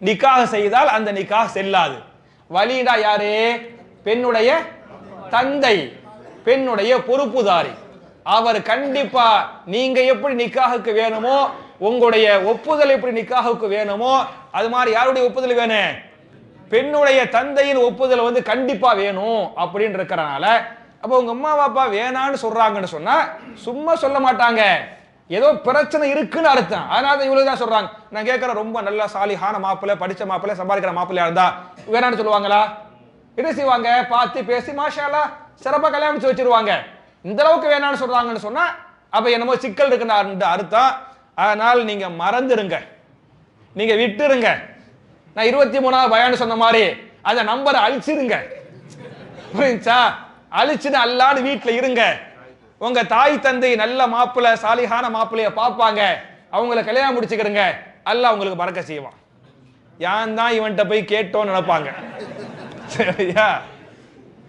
நிக்காக செய்தால் அந்த நிக்காக செல்லாது. வலிடா யாரு? பெண்ணுடைய தந்தை, பெண்ணுடைய பொறுப்புதாரி. அவர் கண்டிப்பா நீங்க எப்படி நிக்காஹுக்கு வேணுமோ, உங்களுடைய ஒப்புதல் எப்படி நிக்காஹுக்கு வேணுமோ, அது மாதிரி யாருடைய ஒப்புதல் வேணும்? பெண்ணுடைய தந்தையின் ஒப்புதல் வந்து கண்டிப்பா வேணும் அப்படின்னு இருக்கிறனால, அப்போ உங்க அம்மா பாப்பா வேணான்னு சொல்றாங்கன்னு சொன்னா சும்மா சொல்ல மாட்டாங்க, ஏதோ பிரச்சனை இருக்குன்னு அர்த்தம். அதனால இவ்வளவு தான் சொல்றாங்க. நான் கேட்கறேன், ரொம்ப நல்ல சாலிஹான மாப்பிள்ளை, படிச்ச மாப்பிள்ளை, சம்பாதிக்கிற மாப்பிள்ளையா இருந்தா வேணான்னு சொல்லுவாங்களா? என்ன செய்வாங்க? பார்த்து பேசி மாஷா அல்லாஹ் சிறப்பா கல்யாணம் முடிச்சு வச்சிருவாங்க. இந்த அளவுக்கு வேணான்னு சொல்றாங்கன்னு சொன்னா அப்ப என்னமோ சிக்கல் இருக்குன்னு அர்த்தம். அதனால நீங்க மறந்துருங்க, நீங்க விட்டுருங்க. நான் 23வது பயான்னு சொன்ன மாதிரி அந்த நம்பரை அழிச்சிருங்க. புரிஞ்சா? அழிச்சுன்னு அல்லான்னு வீட்டுல இருங்க. உங்க தாய் தந்தை நல்ல மாப்பிள்ளை, சாலிஹான மாப்பிள்ளைய பார்ப்பாங்க, அவங்கள கல்யாணம் முடிச்சுக்கிறங்க, அல்லாஹ் உங்களுக்கு பறக்க செய்வான். யான் தான் இவன்கிட்ட போய் கேட்டோன்னு நினைப்பாங்க. சரியா?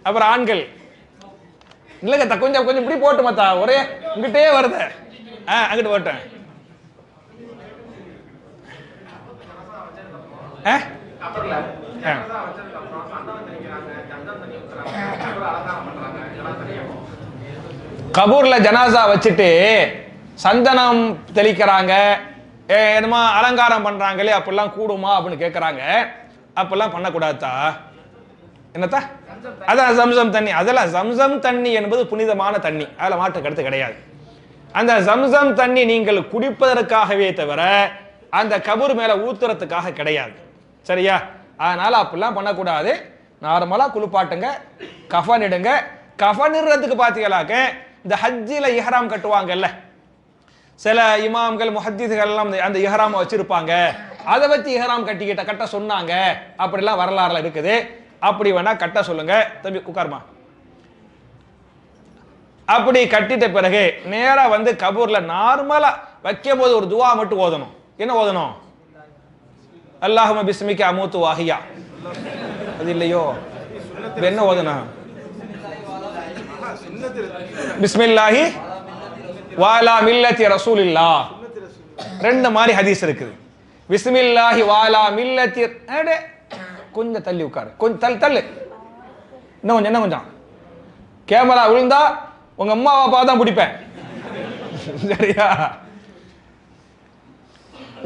அப்புறம் ஆண்கள் இல்லைங்க, கொஞ்சம் கொஞ்சம் இப்படி போட்டு மத்தா, ஒரே இங்கிட்டே வருது, அங்கிட்டு போட்டேன். கபூர்ல ஜனாசா வச்சுட்டு சந்தனம் தெளிக்கிறாங்க, என்னமா அலங்காரம் பண்றாங்களே, அப்படிலாம் கூடுமா அப்படின்னு கேட்கறாங்க. அப்படிலாம் பண்ணக்கூடாதா? என்னத்தா? அதான் ஜம்சம் தண்ணி. அதெல்லாம் ஜம்சம் தண்ணி என்பது புனிதமான தண்ணி, அதில் மாற்று கருத்து கிடையாது. அந்த ஜம்சம் தண்ணி நீங்கள் குடிப்பதற்காகவே தவிர அந்த கபூர் மேல ஊத்துறதுக்காக கிடையாது. சரியா? அதனால அப்படிலாம் பண்ணக்கூடாது. நார்மலா குளிப்பாட்டுங்க, கஃன் இடுங்க. கஃன் இடுறதுக்கு பார்த்தீங்களாக்க இந்த ஹஜ்ஜில இஹ்ராம் கட்டுவாங்கல்ல, சில இமாம்கள் முஹத்திஸ்கள் எல்லாம் அந்த இஹ்ராமை வச்சிருப்பாங்க, அதை வச்சு இஹ்ராம் கட்ட சொன்னாங்க. அப்படிலாம் வரலாறுல இருக்குது. அப்படி வேணா கட்ட சொல்லுங்க. தம்பி உட்காருமா. அப்படி கட்டிட்ட பிறகு நேரா வந்து கபூர்ல நார்மலா வைக்கும் போது ஒரு துவா மட்டும் ஓதணும். என்ன ஓதணும்? அல்லாஹும்ம பிஸ்மிக அமூத்து வாஹியா. அது இல்லையோ? என்ன ஓதணும்? பிஸ்மில்லாஹி வாலா மில்லத்தி ரசூலில்லாஹ். ரெண்டு மாதிரி ஹதீஸ் இருக்குது. பிஸ்மில்லாஹி வாலா மில்லத்தி, கொஞ்சம் தள்ளி உட்காரு, கொஞ்சம் தள்ளு, இன்னும் கொஞ்சம். கேமரா விழுந்தா உங்க அம்மா அப்பா தான் பிடிப்பேன். சரியா?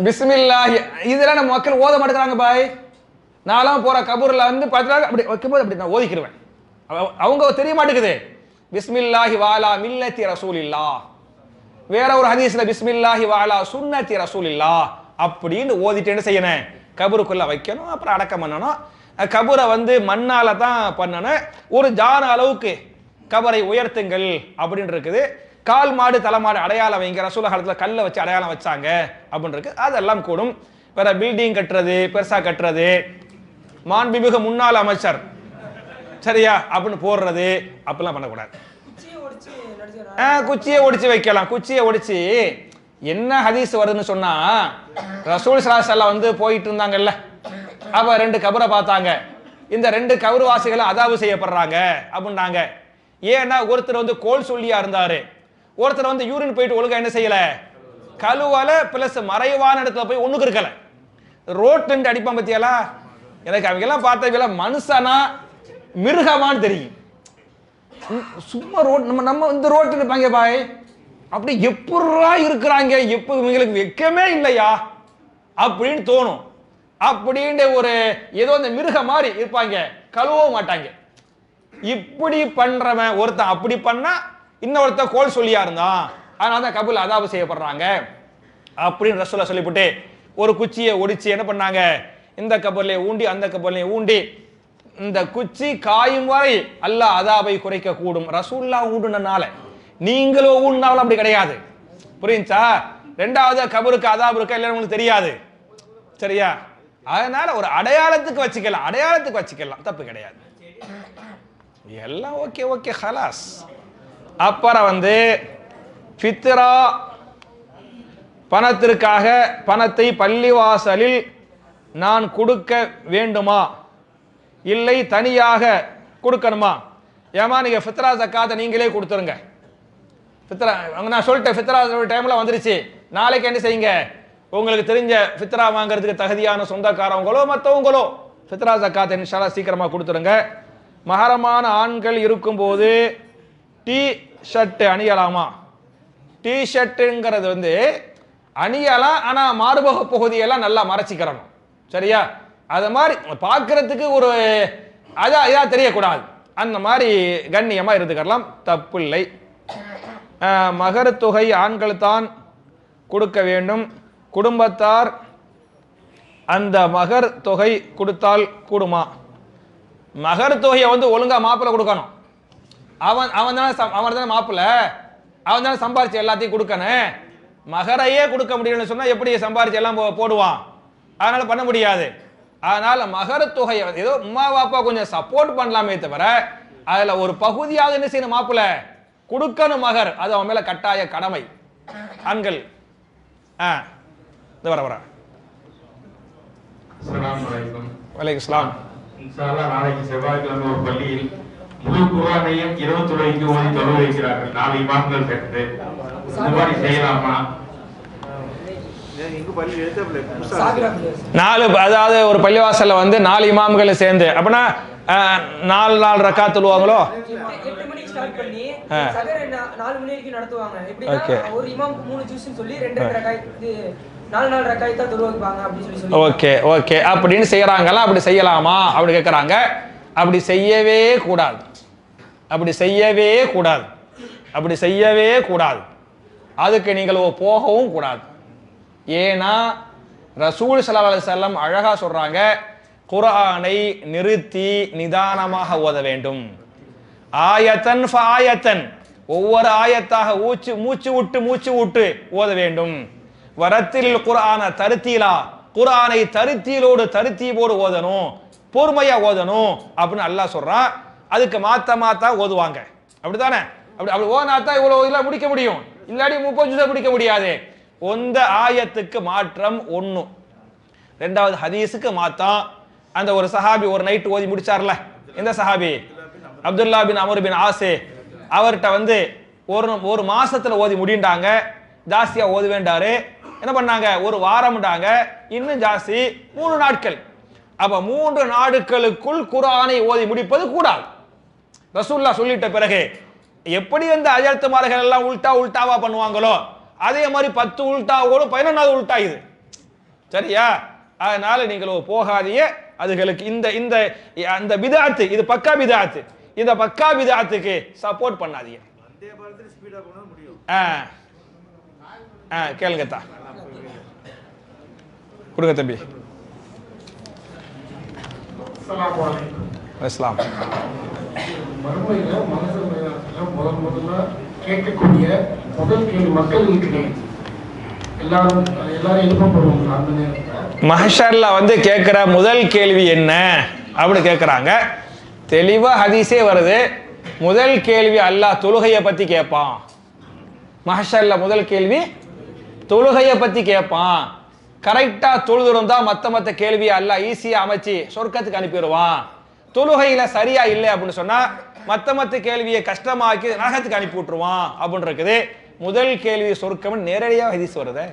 பிஸ்மில்லாஹி இதெல்லாம் நம்ம மக்கள் ஓத மாட்டேங்கிறாங்க பாய். நான்லாம் போற கபூர்ல வந்து பார்த்துட்டாங்க, அப்படி வைக்கும்போது அப்படி நான் ஓதிக்கிடுவேன். அவங்க தெரிய மாட்டேங்குது. பிஸ்மில்லாஹி வாலா மில்லத்தி ரசூலில்லாஹ். வேற ஒரு ஹதீஸ்ல பிஸ்மில்லாஹி வாலா சுன்னத்தி ரசூலில்லாஹ் அப்படின்னு ஓதிட்டு என்ன செய்யணும்? கபருக்குள்ள வைக்கணும். அப்புறம் அடக்கம் பண்ணணும். கபரை வந்து மண்ணால தான் பண்ணணும். ஒரு ஜான அளவுக்கு கபரை உயர்த்துங்கள் அப்படின்னு இருக்குது. கால் மாடு தலைமாடு அடையாளம் வைங்க, ரசூல் காலத்துல கல்லை வச்சு அடையாளம் வச்சாங்க அப்படின்னு இருக்கு. அதெல்லாம் கூடும். வேற பில்டிங் கட்டுறது, பெருசா கட்டுறது, மாண்புமிகு முன்னாள் அமைச்சர் சரியா அப்படின்னு போடுறது அப்படிலாம் பண்ணக்கூடாது. குச்சியை ஒடிச்சு வைக்கலாம். குச்சியை ஒடிச்சு என்ன ஹதீஸ் வருதுன்னு சொன்னா, ரசூல் ஸல்லல்லாஹு அலைஹி வஸல்லம் வந்து போயிட்டு இருந்தாங்கல்ல, அப்ப ரெண்டு கபரை பார்த்தாங்க. இந்த ரெண்டு கபர்வாசிகளும் அதாவு செய்யப்படுறாங்க அப்படின்னாங்க. ஏன்னா ஒருத்தர் வந்து கோல் சொல்லியா இருந்தாரு, ஒருத்தர் வந்து யூரின் போயிட்டு ஒழுங்கா என்ன செய்யல, கழுவல, பிளஸ் மறைவான இடத்துல போய் ஒண்ணுக்கு இருக்கல, ரோட்டு அடிப்பான் பத்தியாலா. எனக்கு அவங்க எல்லாம் பார்த்தவங்க மனுஷனா மிருகமான்னு தெரியும். சும்மா ரோட் நம்ம இந்த ரோட்டு இருப்பாங்க பாய், அப்படி எப்படா இருக்கிறாங்க, எப்ப இவங்களுக்கு வெக்கமே இல்லையா அப்படின்னு தோணும். அப்படின்னு ஒரு ஏதோ இந்த மிருக மாதிரி இருப்பாங்க, கழுவவும் மாட்டாங்க. இப்படி பண்றவன் ஒருத்தன் அப்படி பண்ணா இன்னொருத்தன் கோல் சொல்லியா இருந்தான், அதனால தான் கபூல் அதாபு செய்யப்படுறாங்க அப்படின்னு ரசூலுல்லாஹ் சொல்லிவிட்டு ஒரு குச்சியை ஒடிச்சு என்ன பண்ணாங்க, இந்த கபூர்லயே ஊண்டி அந்த கபூர்லயே ஊண்டி இந்த குச்சி காயும் வரை அல்லாஹ் அதாபை குறைக்க கூடும். ரசூலுல்லாஹ் ஊடுனனால நீங்களோ ஊடுனாலும் அப்படி கிடையாது. புரியுச்சா? ரெண்டாவது கபருக்கு அதாபு இருக்கா இல்லைன்னு உங்களுக்கு தெரியாது. சரியா? அதனால ஒரு அடையாளத்துக்கு வச்சுக்கலாம், தப்பு கிடையாது. எல்லாம் ஓகே ஓகே ஹலாஸ். அப்புறம் ஃபித்ரா பணத்திற்காக பணத்தை பள்ளிவாசலில் நான் கொடுக்க வேண்டுமா இல்லை தனியாக கொடுக்கணுமா? ஏமா நீங்க ஃபித்ரா ஜக்காத்தை நீங்களே கொடுத்துருங்க. ஃபித்ரா நான் சொல்லிட்டேன், ஃபித்ரா டைம்ல வந்துருச்சு. நாளைக்கு என்ன செய்யுங்க, உங்களுக்கு தெரிஞ்ச ஃபித்ரா வாங்குறதுக்கு தகுதியான சொந்தக்காரவங்களோ மற்றவங்களோ ஃபித்ரா ஜக்காத்தை இன்ஷால்லா சீக்கிரமா கொடுத்துருங்க. மஹரமான ஆண்கள் இருக்கும்போது டி ஷர்ட் அணியலாமா? டி ஷர்ட்டுங்கிறது அணியலாம், ஆனா மார்பக பகுதியெல்லாம் நல்லா மறைச்சிக்கிறணும். சரியா? அது மாதிரி பார்க்கறதுக்கு ஒரு இதா தெரியக்கூடாது. அந்த மாதிரி கண்ணியமா இருந்துக்கலாம், தப்பு இல்லை. மகர் தொகை ஆண்கள் தான் கொடுக்க வேண்டும். குடும்பத்தார் அந்த மகர் தொகை கொடுத்தால் கூடுமா? மகர் தொகையை ஒழுங்கா மாப்பிள்ளை கொடுக்கணும். அவன் தானே மாப்பிள்ளை, அவன் தானே சம்பாரிச்சு எல்லாத்தையும் கொடுக்கணும். மகரையே கொடுக்க முடியலன்னு சொன்னா எப்படி சம்பாரிச்சு எல்லாம் போடுவான்? அதனால பண்ண முடியாது. அதனால மகர தொகையை ஏதோ உமா பாப்பா கொஞ்சம் சப்போர்ட் பண்ணலாமே தவிர அதுல ஒரு பகுதியாவது என்ன செய்யணும், மாப்பிள்ளை கொடுக்கணும் மகர். அது அவன் மேல கட்டாய கடமை. ஆண்கள் வர வலைக்கும் சலாம். நாளைக்கு செவ்வாய்க்கிழமை ஒரு பள்ளியில் முழு குர்ஆனையும் 21 ஓதி தொழு வைக்கிறார்கள். 4 இமாம்கள் சேர்ந்து இந்த மாதிரி செய்யலாமா? 4 அதாவது ஒரு பள்ளிவாசல்ல 4 இமாம்கள் சேர்ந்து அப்படின்னா 4 ரக்காத் தொழுவாங்களோ? 8 மணிக்கு ஸ்டார்ட் பண்ணி சகர் 4 மணி வரைக்கும் நடத்துவாங்க. எப்படின்னா ஒரு இமாம்க்கு 3 ஜூஸ்னு சொல்லி 2 ரக்காத் 4 ரக்காத் தான் தொழுவாங்க அப்படி சொல்லி. ஓகே ஓகே அப்படின்னு செய்யறாங்களா? அப்படி செய்யலாமா அப்படி கேட்கறாங்க. அப்படி செய்யவே கூடாது. அதுக்கு நீங்கள் போகவும் கூடாது. ஏன்னா ரசூல் ஸல்லல்லாஹு அலைஹி வஸல்லம் அழகா சொல்றாங்க, குர்ஆனை நிறுத்தி நிதானமாக ஓத வேண்டும். ஆயத்தன் ஃபஆயத்தன், ஒவ்வொரு ஆயத்தாக மூச்சு விட்டு ஓத வேண்டும். வரத்தில் குர்ஆன தர்தீலா, குர்ஆனை தர்தீபோடு ஓதணும், பொறுமையா ஓதணும் அப்படின்னு அல்லாஹ் சொல்றான். அதுக்கு மாத்தா ஓதுவாங்க. அப்படித்தானே? அப்படி ஓனாத்தான் இவ்வளவு இதெல்லாம் முடிக்க முடியும். இல்லாட்டி 30 ஜுஸ் முடிக்க முடியாது. ஒந்த ஆயத்துக்கு மாற்றம் 1. ரெண்டாவது ஹதீஸுக்கு மாத்தம். அந்த ஒரு சஹாபி ஒரு நைட் ஓதி முடிச்சார்ல, எந்த சஹாபி? அப்துல்லா பின் அமர் பின் ஆசே. அவர்கிட்ட ஒரு மாசத்துல ஓதி முடிண்டாங்க. ஜாஸ்தியா ஓது வேண்டாரு. என்ன பண்ணாங்க? ஒரு வாரம்டாங்க, இன்னும் ஜாஸ்தி 3 நாட்கள். அப்ப 3 நாட்களுக்குள் குர்ஆனை ஓதி முடிப்பது கூடாது. ரசூலுல்லாஹ் சொல்லிட்ட பிறகு எப்படி அந்த அஜர்த்துமார்கள் எல்லாம் உல்டாவா பண்ணுவாங்களோ அதே மாதிரி 10 உல்டாவோடு 11வது உல்டா இது. சரியா? அதனால நீங்கள் போகாதீங்க. அதுகளுக்கு இந்த அந்த பிதாத்து, இது பக்கா பிதாத்து. இந்த பக்கா பிதாத்துக்கு சப்போர்ட் பண்ணாதீங்க. கேளுங்க தா, கொடுங்க தம்பி. அஸ்ஸலாமு அலைக்கும். மறுமையில முதல்ல கேட்கக்கூடிய முதல் கேள்வி மக்களுக்கு எல்லாரும் எழுப்பப்படுவாங்க. அந்த நேரத்தில் மஹ்ஷர்ல கேட்கிற முதல் கேள்வி என்ன அப்படி கேட்கிறாங்க. தெளிவா ஹதீஸே வருது. முதல் கேள்வி அல்லாஹ் தொழுகையை பத்தி கேட்பான். மஹ்ஷர்ல முதல் கேள்வி தொழுகையை பத்தி கேட்பான். கரெக்டா தொழுதுருந்தா மத்த கேள்வியை அல்லாஹ் ஈஸியா அமைச்சு சொர்க்கத்துக்கு அனுப்பிடுவான். தொழுகையில சரியா இல்லை அப்படின்னு சொன்னா மத்த கேள்வியை கஷ்டமாக்கி நரகத்துக்கு அனுப்பி விட்டுருவான் அப்படின்னு இருக்குது. முதல் கேள்வி சொர்க்கம் நேரடியாக ஹதீஸ் வருது.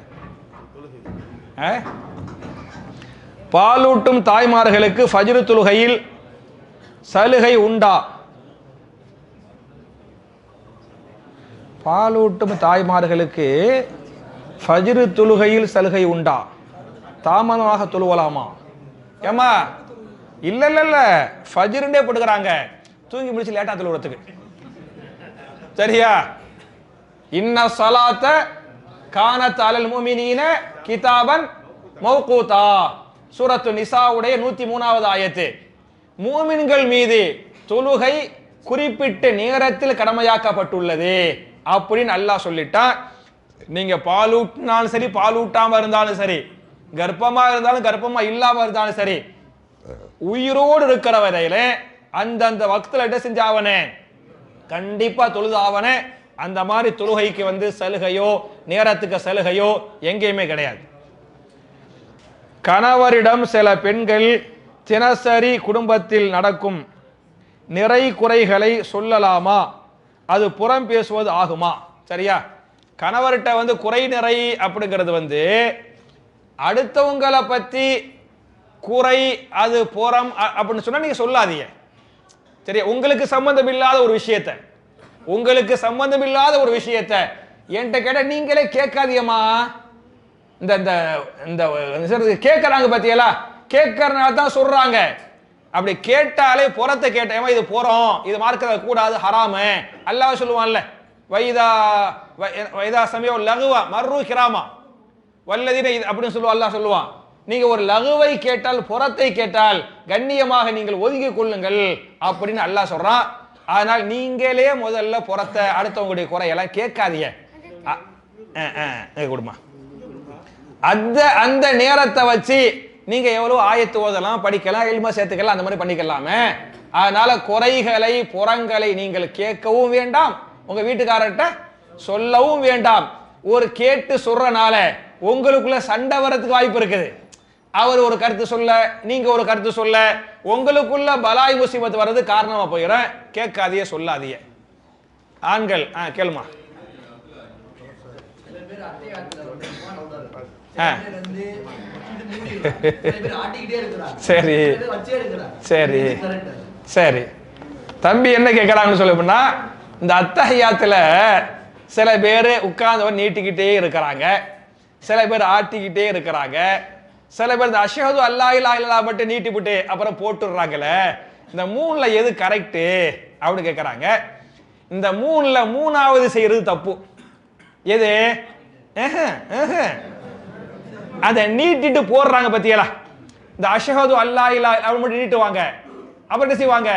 பாலூட்டும் தாய்மார்களுக்கு ஃபஜ்ர் தொழுகையில் சலுகை உண்டா? பாலூட்டும் தாய்மார்களுக்கு ஃபஜ்ர் தொழுகையில் சலுகை உண்டா? தாமதமாக தொழுவலாமா? ஏமா இல்ல ஃபஜ்ருண்டே போட்டுக்கிறாங்க, தூங்கி முடிச்சு லேட்டா தொழுவுறதுக்கு. சரியா? இன்ன ஸலாத்த கானத் அலல் முஃமினீன கிதாபன் மௌகூதா, சூரத்து நிசாவுடைய 103வது ஆயத்து. மூமின்கள் மீது தொழுகை குறிப்பிட்ட நேரத்தில் கடமையாக்கப்பட்டுள்ளது அப்படின்னு அல்லாஹ் சொல்லிட்டான். நீங்க பாலூட்டினாலும் சரி, பாலூட்டாம இருந்தாலும் சரி, கர்ப்பமா இருந்தாலும் கர்ப்பமா இல்லாம இருந்தாலும் சரி, உயிரோடு இருக்கிற வரையில அந்தந்த வக்துல என்ன செஞ்சாவனே கண்டிப்பா தொழுதாவனே. அந்த மாதிரி தொழுகைக்கு சலுகையோ நேரத்துக்கு சலுகையோ எங்கேயுமே கிடையாது. கணவரிடம் சில பெண்கள் தினசரி குடும்பத்தில் நடக்கும் நிறை குறைகளை சொல்லலாமா? அது புறம் பேசுவது ஆகுமா? சரியா? கணவர்கிட்ட குறை நிறை அப்படிங்கிறது அடுத்தவங்களை பத்தி குறை, அது புறம் அப்படின்னு சொன்னா நீங்க சொல்லாதீங்க. சரியா? உங்களுக்கு சம்பந்தம் இல்லாத ஒரு விஷயத்தை என்கிட்ட கேட்ட நீங்களே கேட்காதீங்கம்மா. இந்த இந்த கேட்கறாங்க பத்தியலா, கேட்கறதுனால தான் சொல்றாங்க. அப்படி கேட்டாலே புறத்தை கேட்டேமா, இது புறம், இது மார்க்க கூடாது, ஹராமு. அல்லாஹ் சொல்லுவான்ல, வைதா சமயோ லகுவா மர்ரு கிராமா வல்லதீன அப்படின்னு சொல்லுவா. அல்லாஹ் சொல்லுவான், நீங்க ஒரு லகுவை கேட்டால், புறத்தை கேட்டால் கண்ணியமாக நீங்கள் ஒதுங்கி கொள்ளுங்கள் அப்படின்னு அல்லாஹ் சொல்றான். அதனால் நீங்களே முதல்ல புறத்தை, அடுத்தவங்களுடைய குறையெல்லாம் கேட்காதீங்க. கொடுமா அந்த நேரத்தை வச்சு நீங்க எவ்வளவு ஆயத்து ஓதலாம், படிக்கலாம், எல்மா சேர்த்துக்கலாம், அந்த மாதிரி பண்ணிக்கலாமே. அதனால குறைகளை புறங்களை நீங்கள் கேட்கவும் வேண்டாம், உங்க வீட்டுக்காரர்கிட்ட சொல்லவும் வேண்டாம். ஒரு கேட்டு சொல்றனால உங்களுக்குள்ள சண்டை வரதுக்கு வாய்ப்பு இருக்குது. அவர் ஒரு கருத்து சொல்ல, நீங்க ஒரு கருத்து சொல்ல, உங்களுக்குள்ள பலாய் முசீபத் வர்றது காரணமா போயிடும். கேட்காதீங்க, சொல்லாதீங்க. ஆண்கள் கேளுமா. சரி சரி சரி தம்பி என்ன கேட்கறாங்கன்னு சொல்ல, இந்த அத்தஹியாத்துல சில பேர் உட்கார்ந்து நீட்டிக்கிட்டே இருக்கிறாங்க, சில பேர் ஆட்டிக்கிட்டே இருக்கிறாங்க, சில பேர் இந்த அஷ்ஹது அல்லா இலாஹ இல்லல்லாஹ் மட்டும் நீட்டிவிட்டு அப்புறம் போட்டுடுறாங்கல்ல. இந்த மூணுல எது கரெக்டு அப்படின்னு கேட்கறாங்க. இந்த மூணுல மூணாவது செய்யறது தப்பு. எது? அதை நீட்டிட்டு போடுறாங்க பத்தியலா. இந்த அஷ்ஹது அல்லா இலாஹ இல்லல்லாஹ் மட்டும் நீட்டுவாங்க, அப்புறம் என்ன செய்வாங்க,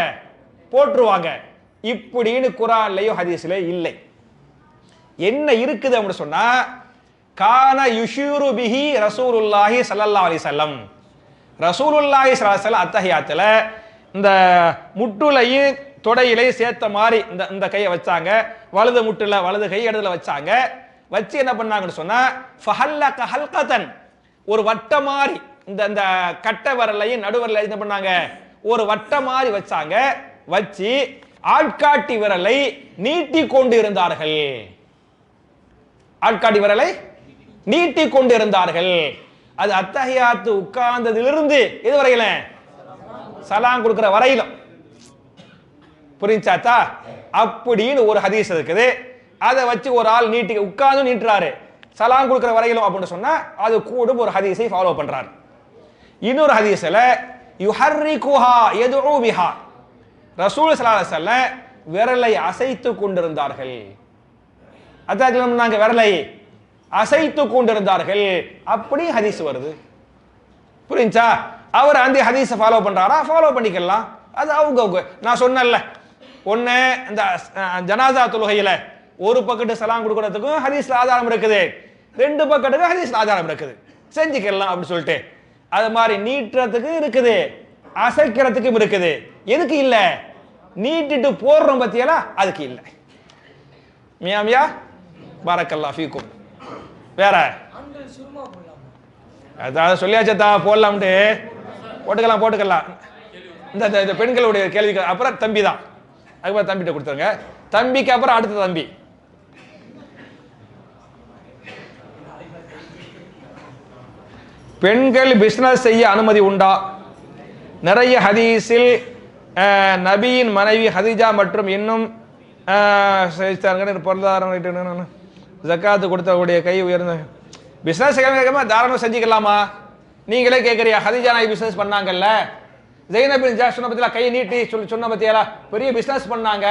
போட்டுருவாங்க. இப்படின்னு குர்ஆன்லயோ ஹதீஸ்ல இல்லை. என்ன இருக்குது அப்படின்னு சொன்னா, கான யுஷீரு பிஹி ரசூலுல்லாஹி ஸல்லல்லாஹு அலைஹி வஸல்லம், ரசூலுல்லாஹி ஸல்லல்லாஹு அலைஹி வஸல்லம் அத்தஹியாத்துல இந்த முட்டுலையும் தொடையிலையும் சேர்த்த மாதிரி இந்த கையை வச்சாங்க, வலது முட்டுல வலது கை இடத்துல வச்சாங்க. வச்சு என்ன பண்ணாங்கன்னு சொன்னா, ஃபஹல்லக ஹல்கதன், ஒரு வட்ட மாதிரி இந்த கட்டை விரலையும் நடுவரலையும் என்ன பண்ணாங்க, ஒரு வட்ட மாதிரி வச்சாங்க. வச்சு ஆட்காட்டி விரலை நீட்டி கொண்டு இருந்தார்கள். ஆட்காட்டி விரலை நீட்டி கொண்டு இருந்தார்கள். அது அத்தஹியாத்து உட்கார்ந்ததிலிருந்து இது வரையில சலாம் கொடுக்கிற வரையிலும். புரிஞ்சாத்தா? அப்படின்னு ஒரு ஹதீஸ் இருக்குது. அதை வச்சு ஒரு ஆள் நீட்டி உட்கார்ந்து நீட்டுறாரு, சலாம் கொடுக்கிற வரையிலும் அப்படின்னு சொன்னா அது கூடும் ஒரு ஹதீஸை ஃபாலோ பண்றாரு. இன்னொரு ஹதீஸ்ல யுஹர்ரிகுஹா யதுஉ பிஹா, ரசூல் ஸல்லல்லாஹு அலைஹி வஸல்லம் விரலை அசைத்து கொண்டிருந்தார்கள். அதாவது நாங்க விரலை அசைத்து கொண்டிருந்தார்கள் அப்படி ஹதீஸ் வருது. புரிஞ்சா? அவர் அந்த ஹதீஸை ஃபாலோ பண்றாரா, ஃபாலோ பண்ணிக்கலாம். அது அவங்க நான் சொன்னேன்ல, ஒன்னு இந்த ஜனாசா தொழுகையில ஒரு பக்கத்து சலாம் கொடுக்கறதுக்கும் ஹதீஸ்ல ஆதாரம் இருக்குது, ரெண்டு பக்கத்துக்கு ஹதீஸ்ல ஆதாரம் இருக்குது, செஞ்சுக்கலாம் அப்படின்னு சொல்லிட்டு. அது மாதிரி நீட்டுறதுக்கு இருக்குது, அசைக்கிறதுக்கும் இருக்குது. எதுக்கு இல்ல? நீட்டிட்டு போடுறோம் பத்தியலா, அதுக்கு இல்லை. மியா பாரக்கல்லாஹ் ஃபீக்கும். வேற அதாவது சொல்லியாச்சா, போடலாம்ட்டு போட்டுக்கலாம். இந்த பெண்களுடைய கேள்விக்கு அப்புறம் தம்பி தான், அதுக்கப்புறம் தம்பிகிட்ட கொடுத்துருங்க. தம்பிக்கு அப்புறம் அடுத்த தம்பி. பெண்கள் பிசினஸ் செய்ய அனுமதி உண்டா? நிறைய ஹதீஸில் நபியின் மனைவி ஹதீஜா மற்றும் இன்னும் பொருளாதாரம் ஜக்காத்து கொடுத்தவருடைய கை உயர்ந்த பிசினஸ் தாராளமாக செஞ்சுக்கலாமா? நீங்களே கேட்குறியா, ஹதீஜா நாய் பிசினஸ் பண்ணாங்கல்ல, ஜெய்னப் பின் ஜாஷ் சொன்ன பத்தியா, கை நீட்டி சொன்ன பத்தியாலா, பெரிய பிசினஸ் பண்ணாங்க,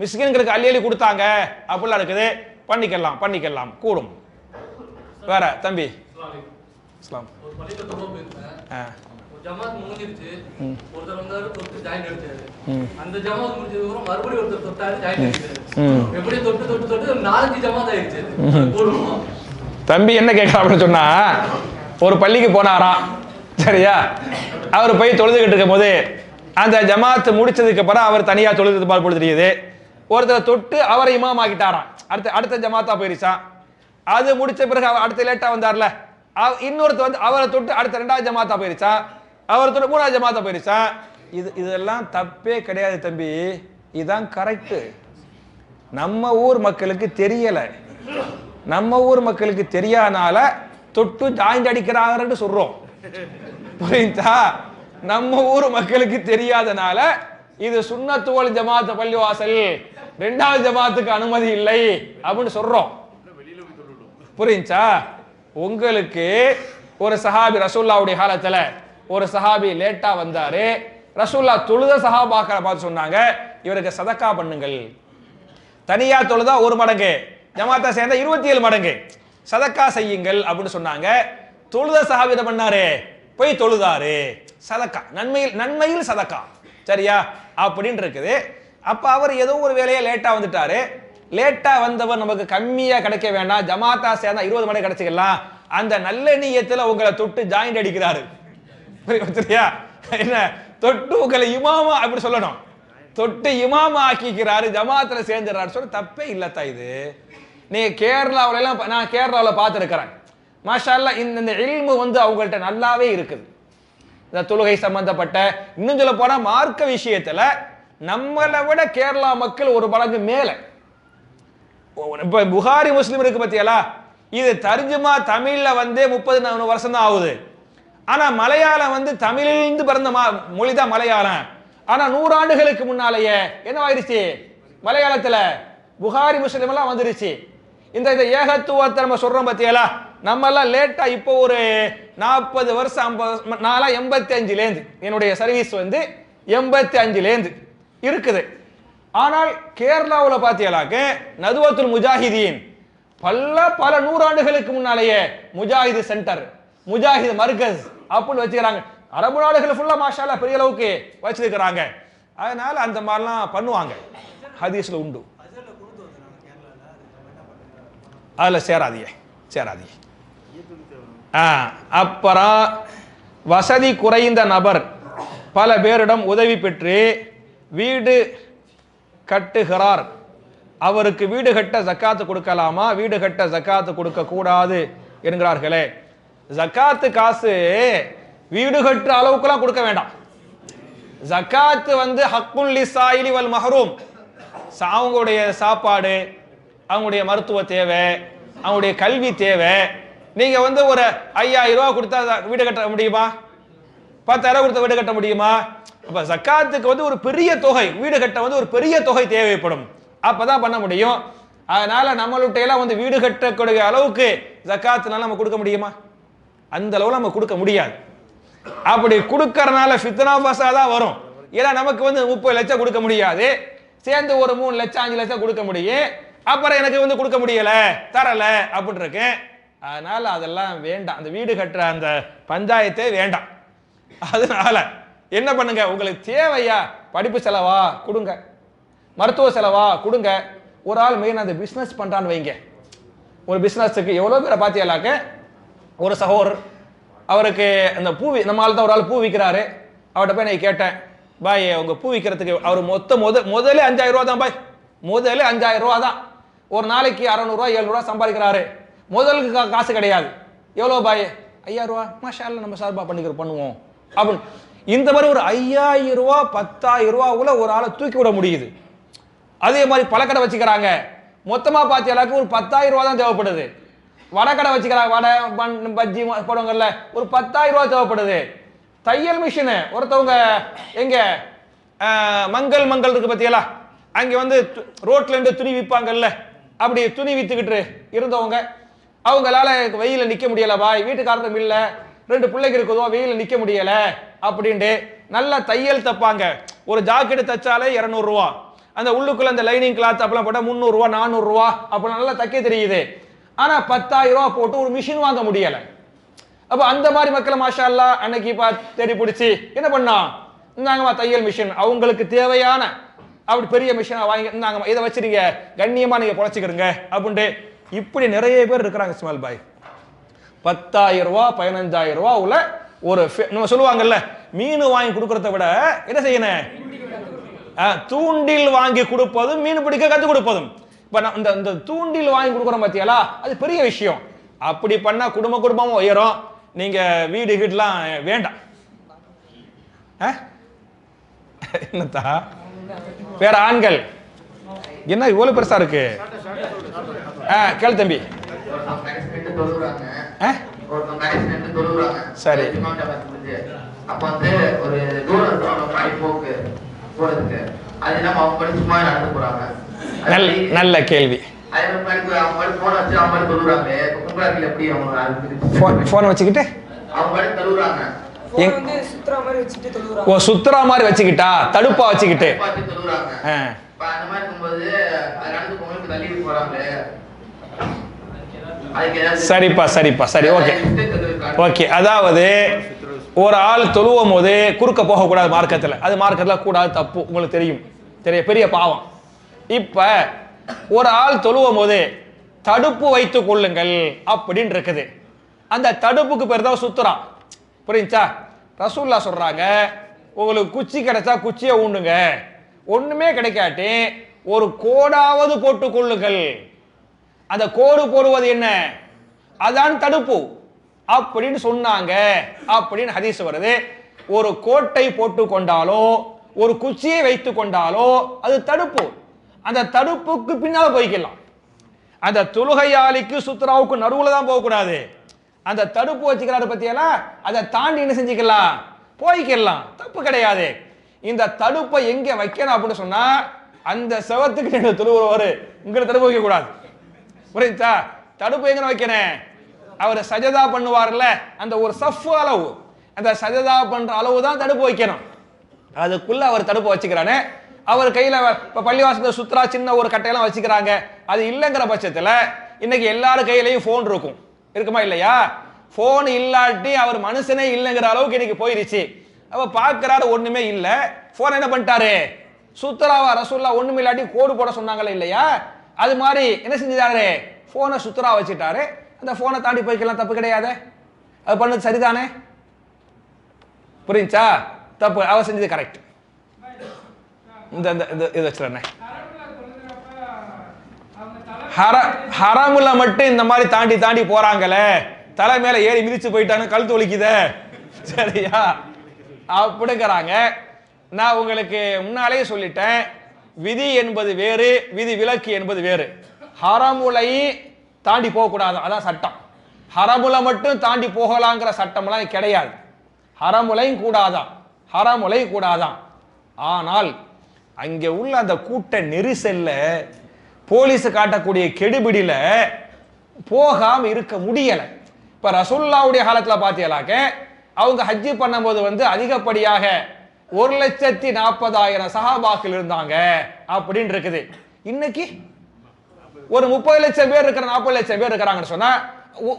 மிஸ்கின்களுக்கு அள்ளி கொடுத்தாங்க, அப்படிலாம் இருக்குது. பண்ணிக்கலாம் கூடும். வேற தம்பி. இஸ்லாம் ஜமாத் முடிஞ்சிருச்சு, ஒருத்தர் வந்தாரு, ஒருத்தர் ஜாயின் அடிச்சாரு. அந்த ஜமாத் முடிஞ்சதுக்கு அப்புறம் மறுபடியும் ஒருத்தர் தொட்டாரு, ஜாயின் அடிச்சாரு. எப்படி தொட்டு தொட்டு தொட்டு 4-5 ஜமாத் ஆயிடுச்சு. தம்பி என்ன கேட்கறான்னு சொன்னா, ஒரு பள்ளிக்கு போனாராம், சரியா? அவர் போய் தொழுதுகிட்டு இருக்கும் போது அந்த ஜமாத்து முடிச்சதுக்கு அப்புறம் அவர் தனியா தொழுது போல தெரியுது. ஒருத்தர் தொட்டு அவரை இமாம் ஆக்கிட்டாராம். அடுத்த ஜமாத்தா போயிருச்சான். அது முடிச்ச பிறகு அடுத்த லேட்டா வந்தார்ல, இன்னொருத்தர் வந்து அவரை தொட்டு அடுத்த 2வது ஜமாத்தா போயிருச்சான். அவர் தொட்டு 3வது ஜமாத்தா போயிருச்சான். இதெல்லாம் தப்பே கிடையாது தம்பி, இதுதான் கரெக்ட். நம்ம ஊர் மக்களுக்கு தெரியல, நம்ம ஊர் மக்களுக்கு தெரியாதனால தொட்டு ஜாயிண்ட் அடிக்கிறாங்கன்னு சொல்றோம், புரியுதா? நம்ம ஊர் மக்களுக்கு தெரியாதனால இது சுன்னத்து வல் ஜமாத் பள்ளிவாசல், 2வது ஜமாத்துக்கு அனுமதி இல்லை அப்படின்னு சொல்றோம், புரியுச்சா? உங்களுக்கு ஒரு சஹாபி ரசூலுல்லாஹ்வுடைய காலத்துல ஒரு சஹாபி லேட்டா வந்தாரு. ரசூலுல்லாஹ் தொழுத சஹாபாக்களை பார்த்து சொன்னாங்க, இவருக்கு சதக்கா பண்ணுங்கள். தனியா தொழுதா 1 மடங்கு, ஜமாத்தா சேர்ந்தா 27 மடங்கு சதக்கா செய்யுங்கள் அப்படின்னு சொன்னாங்க. தொழுத சஹாபி என்ன பண்ணாரு? போய் தொழுதாரு. சதக்கா, நன்மையில் சதக்கா, சரியா? அப்படின்னு இருக்குது. அப்ப அவர் ஏதோ ஒரு வேலையை லேட்டா வந்துட்டாரு. லேட்டா வந்தவர் நமக்கு கம்மியா கிடைக்க வேண்டாம், ஜமாத்தா சேர்ந்தா 20 மடங்கு கிடைச்சிக்கலாம், அந்த நல்ல நியத்துல உங்களை தொட்டு ஜாயிண்ட் அடிக்கிறாரு, சரியா? என்ன தொட்டு உங்களை இமாமா அப்படி சொல்லணும், தொட்டு இமாமா ஆக்கிக்கிறாரு, ஜமாத்துல சேர்ந்துறாரு சொல்ல தப்பே இல்லத்தா. இது நீ கேரளாவில எல்லாம், நான் கேரளாவில் பார்த்துருக்கிறேன், மாஷா அல்லாஹ். இந்த இல்மு வந்து அவங்கள்ட்ட நல்லாவே இருக்குது. இந்த தொழுகை சம்பந்தப்பட்ட, இன்னும் சொல்ல போனா மார்க்க விஷயத்துல நம்மளை விட கேரளா மக்கள் 1 மடங்கு மேல. இப்ப புகாரி முஸ்லிம் இருக்கு பத்தியலா, இது தர்ஜுமா தமிழ்ல வந்து 30 வருஷம் தான் ஆகுது. ஆனா மலையாளம் வந்து தமிழிலிருந்து பிறந்த மொழிதான் மலையாளம். ஆனா 100 ஆண்டுகளுக்கு முன்னாலேயே என்னவாயிருச்சு, மலையாளத்துல புகாரி முஸ்லிம் எல்லாம் வந்துருச்சு. இந்த ஏகத்துவத்தை நம்ம சொல்றோம் பத்தியலா, நம்ம எல்லாம் லேட்டா இப்போ ஒரு 40 வருஷம் 50, நாளா 85லேருந்து என்னுடைய சர்வீஸ் வந்து 85லேருந்து இருக்குது. ஆனால் கேரளாவில் பாத்தியலாக்க நதுவத்துல் முஜாஹிதீன் பல 100 ஆண்டுகளுக்கு முன்னாலேயே முஜாஹிது சென்டர், முஜாஹிது மர்கஸ் அப்படின்னு வச்சுக்கிறாங்க. அரபு நாடுகள் ஃபுல்லா மாஷா அல்லாஹ் பெரிய அளவுக்கு வச்சிருக்கிறாங்க. அதனால அந்த மாதிரிலாம் பண்ணுவாங்க, ஹதீஸ்ல உண்டு. அதுல சேராதியே. அப்புறம் வசதி குறைந்த நபர் பல பேரிடம் உதவி பெற்று வீடு கட்டுகிறார், அவருக்கு வீடு கட்ட ஜக்காத்து கொடுக்கலாமா, வீடு கட்ட ஜக்காத்து கொடுக்க கூடாது என்கிறார்களே. ஜக்காத்து காசு வீடு கட்டுற அளவுக்குலாம் கொடுக்க வேண்டாம். ஜக்காத்து வந்து ஹக்குல் லிசாயிலி வல் மஹ்ரூம், அவங்களுடைய சாப்பாடு, அவங்களுடைய மருத்துவ தேவை, அவங்களுடைய கல்வி தேவை. நீங்க வந்து ஒரு 5000 ரூபா கொடுத்தா வீடு கட்ட முடியுமா? 10,000 கொடுத்த வீடு கட்ட முடியுமா? அப்ப ஜக்காத்துக்கு வந்து ஒரு பெரிய தொகை, வீடு கட்ட வந்து ஒரு பெரிய தொகை தேவைப்படும், அப்பதான் பண்ண முடியும். அதனால நம்மள்ட்ட எல்லாம் வந்து வீடு கட்டக்கூடிய அளவுக்கு ஜக்காத்துனால நம்ம கொடுக்க முடியுமா? அந்த அளவுல நம்ம கொடுக்க முடியாது. அப்படி கொடுக்கறனால ஃபித்னா ஃபஸாதா வரும். ஏன்னா நமக்கு வந்து 30 லட்சம் கொடுக்க முடியாது, சேர்ந்து ஒரு 3 லட்சம் 5 லட்சம் கொடுக்க முடியும். அப்புறம் எனக்கு வந்து கொடுக்க முடியல, தரல அப்படின்னு இருக்கேன். அதனால அதெல்லாம் வேண்டாம், அந்த வீடு கட்டுற அந்த பஞ்சாயத்தே வேண்டாம். அதனால என்ன பண்ணுங்க, உங்களுக்கு தேவையா படிப்பு செலவா கொடுங்க, மருத்துவ செலவா கொடுங்க. ஒரு ஆள் மெயின் அந்த பிசினஸ் பண்றான்னு வைங்க, ஒரு பிசினஸுக்கு எவ்வளவு பேரை பாத்தியலாக்க, ஒரு சகோதரர் அவருக்கு அந்த பூ, நம்ம ஆள் தான் ஒரு ஆள் பூ விற்கிறாரு. அவர்கிட்ட போய் நான் கேட்டேன், பாய் உங்க பூ விற்கிறதுக்கு அவர் முதல்ல 5000 ரூபா தான் பாய், முதல்ல 5000 ரூபா தான். ஒரு நாளைக்கு 600 ரூபா 700 ரூபா சம்பாதிக்கிறாரு, முதலுக்கு காசு கிடையாது. எவ்வளோ பாய்? 5000 ரூபா. மாஷா அல்லாஹ் நம்ம சார்பா பண்ணுவோம் அப்படின்னு. இந்த மாதிரி ஒரு 5000 ரூபா 10000 ரூபாவுல ஒரு ஆளை தூக்கி விட முடியுது. அதே மாதிரி பழக்கடை வச்சுக்கிறாங்க, மொத்தமா பாத்தியாலாக்கு ஒரு 10000 ரூபா தான் தேவைப்படுது. வடக்கடை வச்சுக்கிறாங்க, வடை பஜ்ஜி போடுவாங்கல்ல, ஒரு 10000 ரூபா தேவைப்படுது. தையல் மிஷினு ஒருத்தவங்க எங்க மங்கள் இருக்கு பத்தியலா, அங்க வந்து ரோட்ல இருந்து துணி விற்பாங்கல்ல, அப்படி துணி வித்துக்கிட்டு இருந்தவங்க, அவங்களால வெயில நிக்க முடியல பாய், வீட்டுக்காரரும் இல்ல, 2 பிள்ளைங்க இருக்குதோ, வெயில நிக்க முடியல அப்படின்ட்டு நல்லா தையல் தப்பாங்க. ஒரு ஜாக்கெட் தச்சாலே 200 ரூபா, அந்த உள்ளுக்குள்ள அந்த லைனிங் கிளாத் அப்பெல்லாம் போட்டா 300 ரூபா 400 ரூபா அப்பெல்லாம் நல்லா தைக்க தெரியுது. ஆனா 10000 ரூபா போட்டு ஒரு மிஷின் வாங்க முடியல. அப்ப அந்த மாதிரி மக்களை மாஷா அல்லாஹ் அன்னைக்கு தேடி பிடிச்சி என்ன பண்ணோம், இந்தாங்கம்மா தையல் மிஷின், அவங்களுக்கு தேவையான அப்படி பெரிய மிஷினை வாங்கி இந்தாங்கம்மா இதை வச்சு நீங்க கண்ணியமா நீங்க பொழைச்சிக்கிறங்க அப்படின்ட்டு இப்படி நிறைய பேர் இருக்கிறாங்க. இஸ்மாயில் பாய் 10,000 ரூபா 15,000 ரூபா உள்ள ஒரு நம்ம சொல்லுவாங்கல்ல, மீன் வாங்கி கொடுக்கறத விட என்ன செய்யணும், தூண்டில் வாங்கி கொடுப்பதும் மீன் பிடிக்க கற்றுக் கொடுப்பதும். இப்ப இந்த தூண்டில் வாங்கி கொடுக்குறோம் பார்த்தியாலா, அது பெரிய விஷயம். அப்படி பண்ணா குடும்பமும் உயரும். நீங்க வீடு வீடுலாம் வேண்டாம். என்னத்தா வேற ஆண்கள் என்ன இவ்வளவு பெருசா இருக்கு? கேளு தம்பி. சரி, அப்ப வந்து ஒரு தூரம் போக்கு போறதுக்கு அது இல்லாம அவங்க படிச்சு சும்மா நடந்து போறாங்க. நல்ல கேள்வி. போன் வச்சுக்கிட்டு ஓ சுத்துறா மாதிரி வச்சுக்கிட்டா, தடுப்பா வச்சுக்கிட்டு சரிப்பா சரிப்பா சரி ஓகே ஓகே. அதாவது ஒரு ஆள் தொழுவும் போது குறுக்க போகக்கூடாது மார்க்கத்தில். அது மார்க்கத்தில் கூடாது, தப்பு, உங்களுக்கு தெரியும், பெரிய பாவம். இப்ப ஒரு ஆள் தொழுவும் போது தடுப்பு வைத்துக் கொள்ளுங்கள் அப்படின்னு இருக்குது. அந்த தடுப்புக்கு பேர் தான் சுத்துறா. புரியுச்சா? ரசூல்லா சொல்றாங்க, உங்களுக்கு குச்சி கிடைச்சா குச்சியை ஊண்டுங்க, ஒண்ணுமே கிடைக்காட்டி ஒரு கோடாவது போட்டுக் கொள்ளுங்கள். அந்த கோடு போடுவது என்ன, அதான் தடுப்பு அப்படின்னு சொன்னாங்க அப்படின்னு ஹதீஸ் வருது. ஒரு கோட்டை போட்டு கொண்டாலோ ஒரு குச்சியை வைத்துக் கொண்டாலோ அது தடுப்பு. அந்த தடுப்புக்கு பின்னால் போய்க்கலாம். அந்த தொழுகையாளிக்கு சுத்ராவுக்கு நடுவுல தான் போகக்கூடாது. அந்த தடுப்பு வச்சுக்கிறாரு பத்தியெல்லாம் அதை தாண்டி என்ன செஞ்சுக்கலாம், போய்க்கலாம், தப்பு கிடையாது. இந்த தடுப்பை எங்க வைக்கணும் அப்படின்னு சொன்னா அந்த செவத்துக்கு நீங்க தொழுவுறவரு உங்களை தடுப்பு வைக்க கூடாது. புரியுதா? தடுப்பு எங்க வைக்கணும், அவர் சஜதா பண்ணுவார்ல அந்த ஒரு சஃப் அளவு, அந்த சஜதா பண்ற அளவு தான் தடுப்பு வைக்கணும். அதுக்குள்ள அவர் தடுப்பு வச்சுக்கிறானே, அவர் கையில பள்ளிவாசல சுத்ரா சின்ன ஒரு கட்டையெல்லாம் வச்சுக்கிறாங்க. அது இல்லைங்கிற பட்சத்துல இன்னைக்கு எல்லாரும் கையிலையும் போன் இருக்கும், இருக்குமா இல்லையா? போன் இல்லாட்டி அவர் மனுஷனே இல்லைங்கிற அளவுக்கு இன்னைக்கு போயிருச்சு. அப்ப பாக்குறாரு ஒண்ணுமே இல்ல, போன் என்ன பண்ணிட்டாரு, சுத்ராவா ரசூல்லா ஒண்ணுமே இல்லாட்டி கோடு போட சொன்னாங்களே இல்லையா, அது மாதிரி என்ன செஞ்சாரு, போனை சுத்ரா வச்சுட்டாரு. அந்த போனை தாண்டி போய்க்கலாம், தப்பு கிடையாது. அது பண்ணது சரிதானே? புரிஞ்சா? தப்பு, அவர் செஞ்சது கரெக்ட். இந்த இது வச்சுறேன். ஹரமுல மட்டும் இந்த மாதிரி தாண்டி தாண்டி போறாங்களே, தலை மேல ஏறி மிதிச்சு போயிட்டான்னு கழுத்து ஒலிக்குத, சரியா அப்படிங்கிறாங்க. நான் உங்களுக்கு முன்னாலேயே சொல்லிட்டேன், விதி என்பது வேறு, விதி விலக்கு என்பது வேறு. ஹரமுலை தாண்டி போக கூடாது, அதான் சட்டம். ஹரமுல மட்டும் தாண்டி போகலாங்கிற சட்டம்லாம் கிடையாது. ஹரமுலையும் கூடாதான், ஹரமுலை கூடாதான். ஆனால் அங்கே உள்ள அந்த கூட்ட நெரிசல்ல போலீஸ் காட்டக்கூடிய கெடுபிடியில போகாம இருக்க முடியல. இப்ப ரசூலுல்லாஹ்வுடைய காலத்துல பாத்தீங்களாக்க அவங்க ஹஜ்ஜி பண்ணும்போது அதிகப்படியாக 1,40,000 சஹாபாக்கள் இருந்தாங்க அப்படின்னு இருக்குது. இன்னைக்கு ஒரு 30 லட்சம் பேர் இருக்கிற 40 லட்சம் பேர் இருக்கிறாங்கன்னு சொன்னா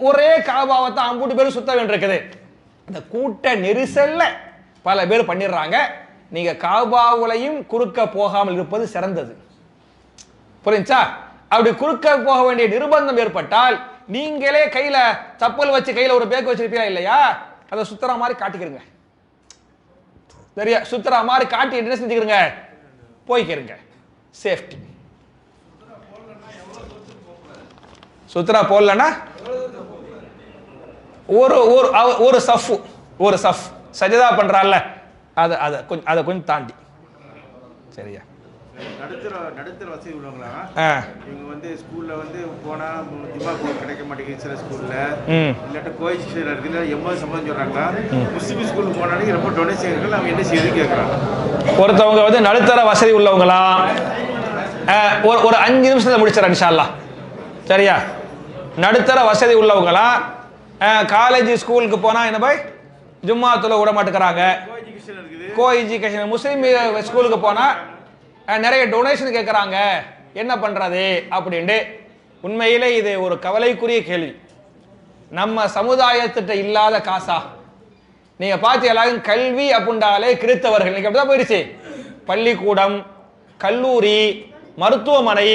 ஒரே காபாவை தான் 50 பேர் சுத்த வேண்டியிருக்குது. இந்த கூட்ட நெரிசல்ல பல பேர் பண்ணிடுறாங்க. நீங்க காபாவுலையும் குறுக்க போகாமல் இருப்பது சிறந்தது. புரிஞ்சா? அப்படி குறுக்க போக வேண்டிய நிர்பந்தம் ஏற்பட்டால் நீங்களே கையில சப்பல் வச்சு கையில ஒரு பேக் வச்சிருப்பீங்களா இல்லையா, அதை சுத்தரா மாதிரி காட்டிக்கிறங்க. சரியா? சுத்தரா மாதிரி காட்டி என்ன செஞ்சுக்கிறங்க, போய்க்கிறங்க, சேஃப்டி. சுத்தரா போடலன்னா ஒரு சஃப், ஒரு சஃப் சஜதா பண்றால அதை கொஞ்சம் தாண்டி. சரியா? நடுத்தர வசதி உள்ளவங்களா இவங்க ஸ்கூல்ல போனா ஜும்மா கிடைக்க மாட்டேங்குது சில ஸ்கூல்ல, இல்லாட்ட கோயில் ஸ்கூல்ல இருக்குல்ல 80 சம்பளம் சொல்றாங்க. முஸ்லிம் ஸ்கூலுக்கு போனாலும் ரொம்ப டொனேஷன் அவங்க என்ன செய்யுது கேட்கறாங்க. ஒருத்தவங்க நடுத்தர வசதி உள்ளவங்களா ஒரு 5 நிமிஷத்துல முடிச்சிடறேன் இன்ஷா அல்லாஹ். சரியா? நடுத்தர வசதி உள்ளவங்களா காலேஜ் ஸ்கூலுக்கு போனா என்ன பாய் ஜும்மா தொழ விட மாட்டேங்கிறாங்க. கோ எஜுகேஷன் முஸ்லீம் ஸ்கூலுக்கு போனா நிறைய டொனேஷன் கேட்கறாங்க, என்ன பண்றது அப்படின்ட்டு. உண்மையிலே இது ஒரு கவலைக்குரிய கேள்வி. நம்ம சமுதாயத்திட்ட இல்லாத காசா? நீங்க பார்த்து எல்லாரும் கல்வி அப்படின்றாலே கிறித்தவர்கள் இன்னைக்கு அப்படிதான் போயிடுச்சு. பள்ளிக்கூடம், கல்லூரி, மருத்துவமனை,